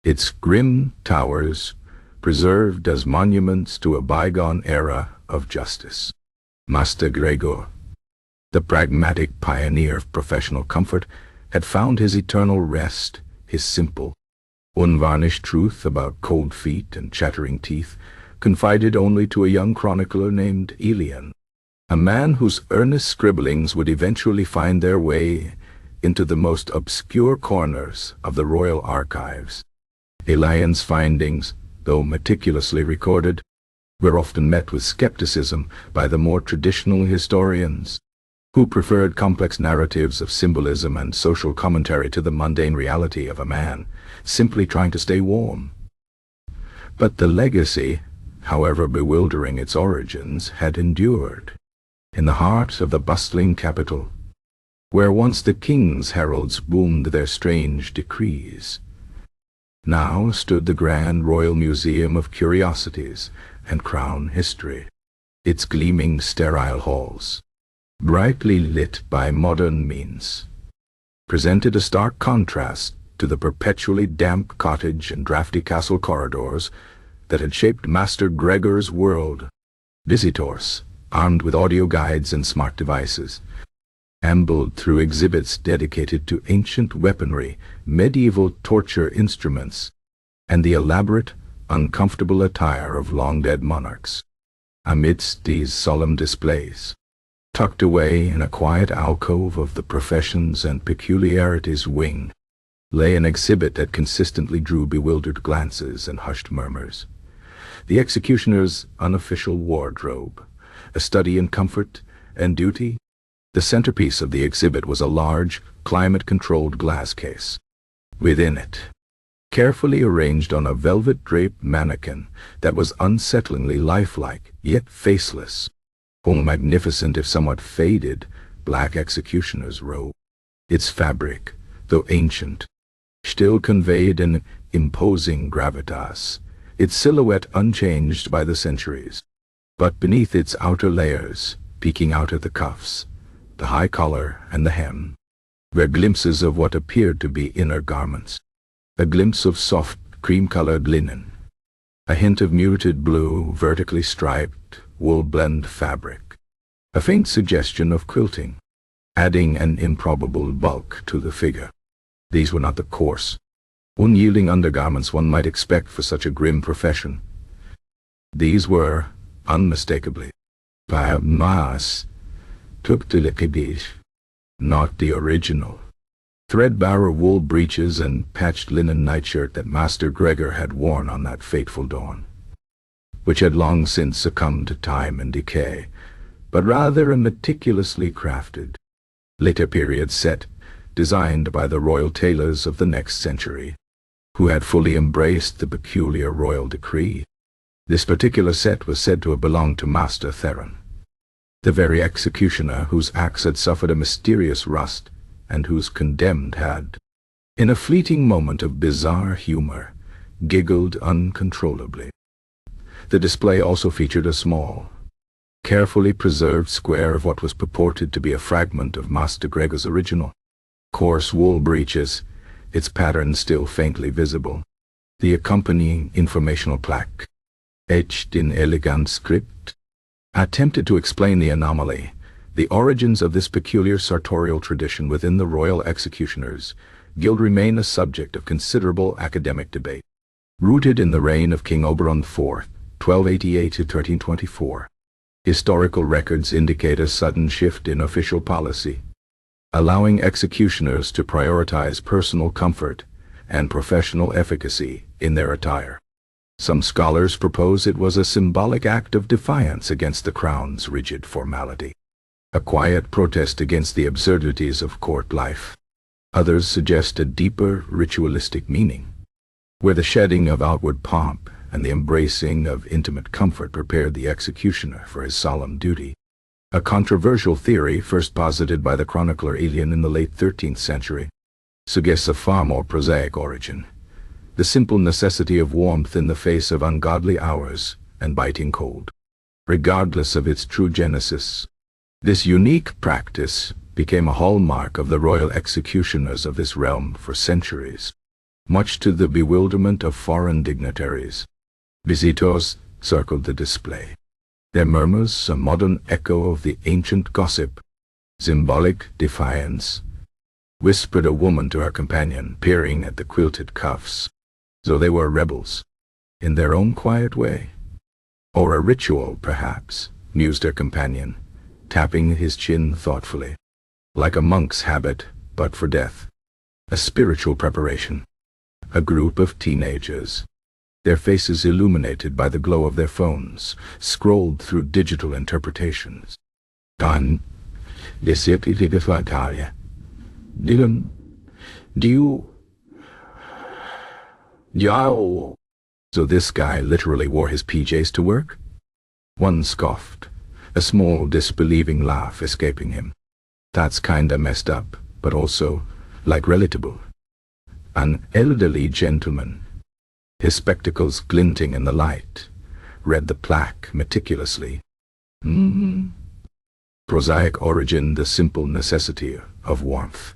its grim towers preserved as monuments to a bygone era of justice. Master Gregor, the pragmatic pioneer of professional comfort, had found his eternal rest, his simple, unvarnished truth about cold feet and chattering teeth, confided only to a young chronicler named Elian, a man whose earnest scribblings would eventually find their way into the most obscure corners of the royal archives. Elian's findings, though meticulously recorded, were often met with skepticism by the more traditional historians, who preferred complex narratives of symbolism and social commentary to the mundane reality of a man simply trying to stay warm. But the legacy, however bewildering its origins, had endured. In the heart of the bustling capital, where once the king's heralds boomed their strange decrees, now stood the Grand Royal Museum of Curiosities and Crown History. Its gleaming sterile halls, brightly lit by modern means, presented a stark contrast to the perpetually damp cottage and drafty castle corridors that had shaped Master Gregor's world. Visitors, armed with audio guides and smart devices, ambled through exhibits dedicated to ancient weaponry, medieval torture instruments, and the elaborate, uncomfortable attire of long-dead monarchs. Amidst these solemn displays, tucked away in a quiet alcove of the Professions and Peculiarities wing, lay an exhibit that consistently drew bewildered glances and hushed murmurs. The executioner's unofficial wardrobe, a study in comfort and duty. The centerpiece of the exhibit was a large, climate-controlled glass case. Within it, carefully arranged on a velvet-draped mannequin that was unsettlingly lifelike, yet faceless, hung a magnificent if somewhat faded black executioner's robe. Its fabric, though ancient, still conveyed an imposing gravitas, its silhouette unchanged by the centuries. But beneath its outer layers, peeking out at the cuffs, the high collar and the hem, were glimpses of what appeared to be inner garments. A glimpse of soft, cream-colored linen, a hint of muted blue, vertically striped, wool-blend fabric, a faint suggestion of quilting, adding an improbable bulk to the figure. These were not the coarse, unyielding undergarments one might expect for such a grim profession. These were, unmistakably, Pajamas, took to the not the original threadbare wool breeches and patched linen nightshirt that Master Gregor had worn on that fateful dawn, which had long since succumbed to time and decay, but rather a meticulously crafted, later period set designed by the royal tailors of the next century, who had fully embraced the peculiar royal decree. This particular set was said to have belonged to Master Theron, the very executioner whose axe had suffered a mysterious rust and whose condemned had, in a fleeting moment of bizarre humor, giggled uncontrollably. The display also featured a small, carefully preserved square of what was purported to be a fragment of Master Gregor's original, coarse wool breeches, its pattern still faintly visible. The accompanying informational plaque, etched in elegant script, attempted to explain the anomaly, the origins of this peculiar sartorial tradition within the Royal Executioners Guild remain a subject of considerable academic debate. Rooted in the reign of King Oberon IV, 1288 to 1324, historical records indicate a sudden shift in official policy, allowing executioners to prioritize personal comfort and professional efficacy in their attire. Some scholars propose it was a symbolic act of defiance against the crown's rigid formality. a quiet protest against the absurdities of court life. Others suggest a deeper ritualistic meaning, where the shedding of outward pomp and the embracing of intimate comfort prepared the executioner for his solemn duty. A controversial theory first posited by the chronicler Aelian in the late 13th century suggests a far more prosaic origin, the simple necessity of warmth in the face of ungodly hours and biting cold. Regardless of its true genesis, this unique practice became a hallmark of the royal executioners of this realm for centuries, much to the bewilderment of foreign dignitaries. Visitors circled the display, their murmurs a modern echo of the ancient gossip. Symbolic defiance, whispered a woman to her companion, peering at the quilted cuffs. So they were rebels, in their own quiet way. Or a ritual, perhaps, mused her companion, tapping his chin thoughtfully. Like a monk's habit, but for death. A spiritual preparation. A group of teenagers, their faces illuminated by the glow of their phones, scrolled through digital interpretations. Dylan, do you... Yo. So this guy literally wore his PJs to work? One scoffed, a small disbelieving laugh escaping him. That's kinda messed up, but also, like, relatable. An elderly gentleman, his spectacles glinting in the light, read the plaque meticulously. Prosaic origin, the simple necessity of warmth,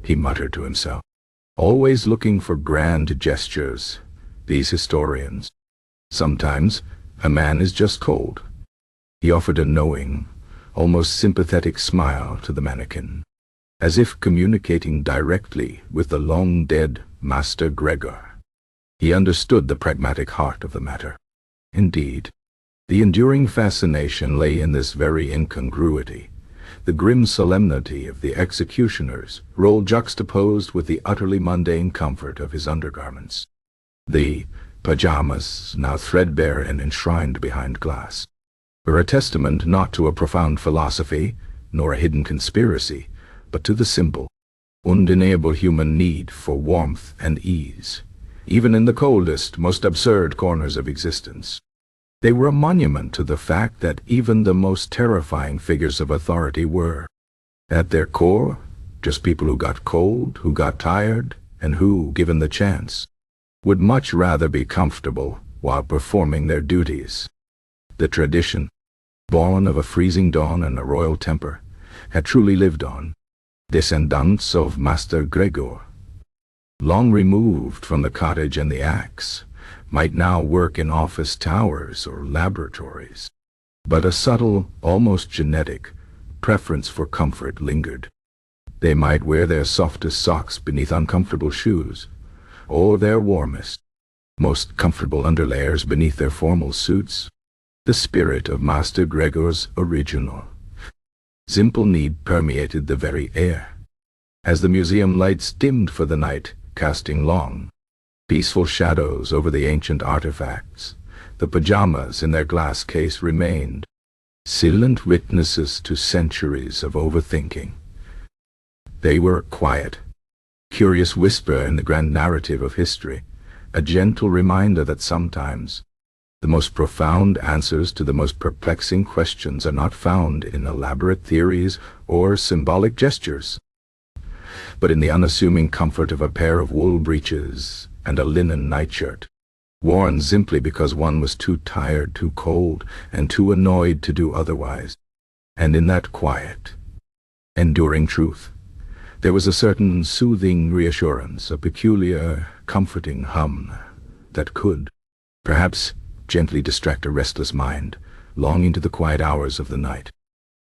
he muttered to himself. Always looking for grand gestures, these historians. Sometimes a man is just cold. He offered a knowing, almost sympathetic smile to the mannequin, as if communicating directly with the long-dead Master Gregor. He understood the pragmatic heart of the matter. Indeed, the enduring fascination lay in this very incongruity, the grim solemnity of the executioner's role juxtaposed with the utterly mundane comfort of his undergarments. The pajamas, now threadbare and enshrined behind glass, were a testament not to a profound philosophy, nor a hidden conspiracy, but to the simple, undeniable human need for warmth and ease, even in the coldest, most absurd corners of existence. They were a monument to the fact that even the most terrifying figures of authority were, at their core, just people who got cold, who got tired, and who, given the chance, would much rather be comfortable while performing their duties. The tradition, born of a freezing dawn and a royal temper, had truly lived on. Descendants of Master Gregor, long removed from the cottage and the axe, might now work in office towers or laboratories. But a subtle, almost genetic, preference for comfort lingered. They might wear their softest socks beneath uncomfortable shoes, or their warmest, most comfortable underlayers beneath their formal suits. The spirit of Master Gregor's original, simple need permeated the very air. As the museum lights dimmed for the night, casting long, peaceful shadows over the ancient artifacts, the pajamas in their glass case remained, silent witnesses to centuries of overthinking. They were quiet, curious whisper in the grand narrative of history, a gentle reminder that sometimes the most profound answers to the most perplexing questions are not found in elaborate theories or symbolic gestures, but in the unassuming comfort of a pair of wool breeches and a linen nightshirt, worn simply because one was too tired, too cold, and too annoyed to do otherwise. And in that quiet, enduring truth, there was a certain soothing reassurance, a peculiar, comforting hum that could, perhaps, gently distract a restless mind long into the quiet hours of the night.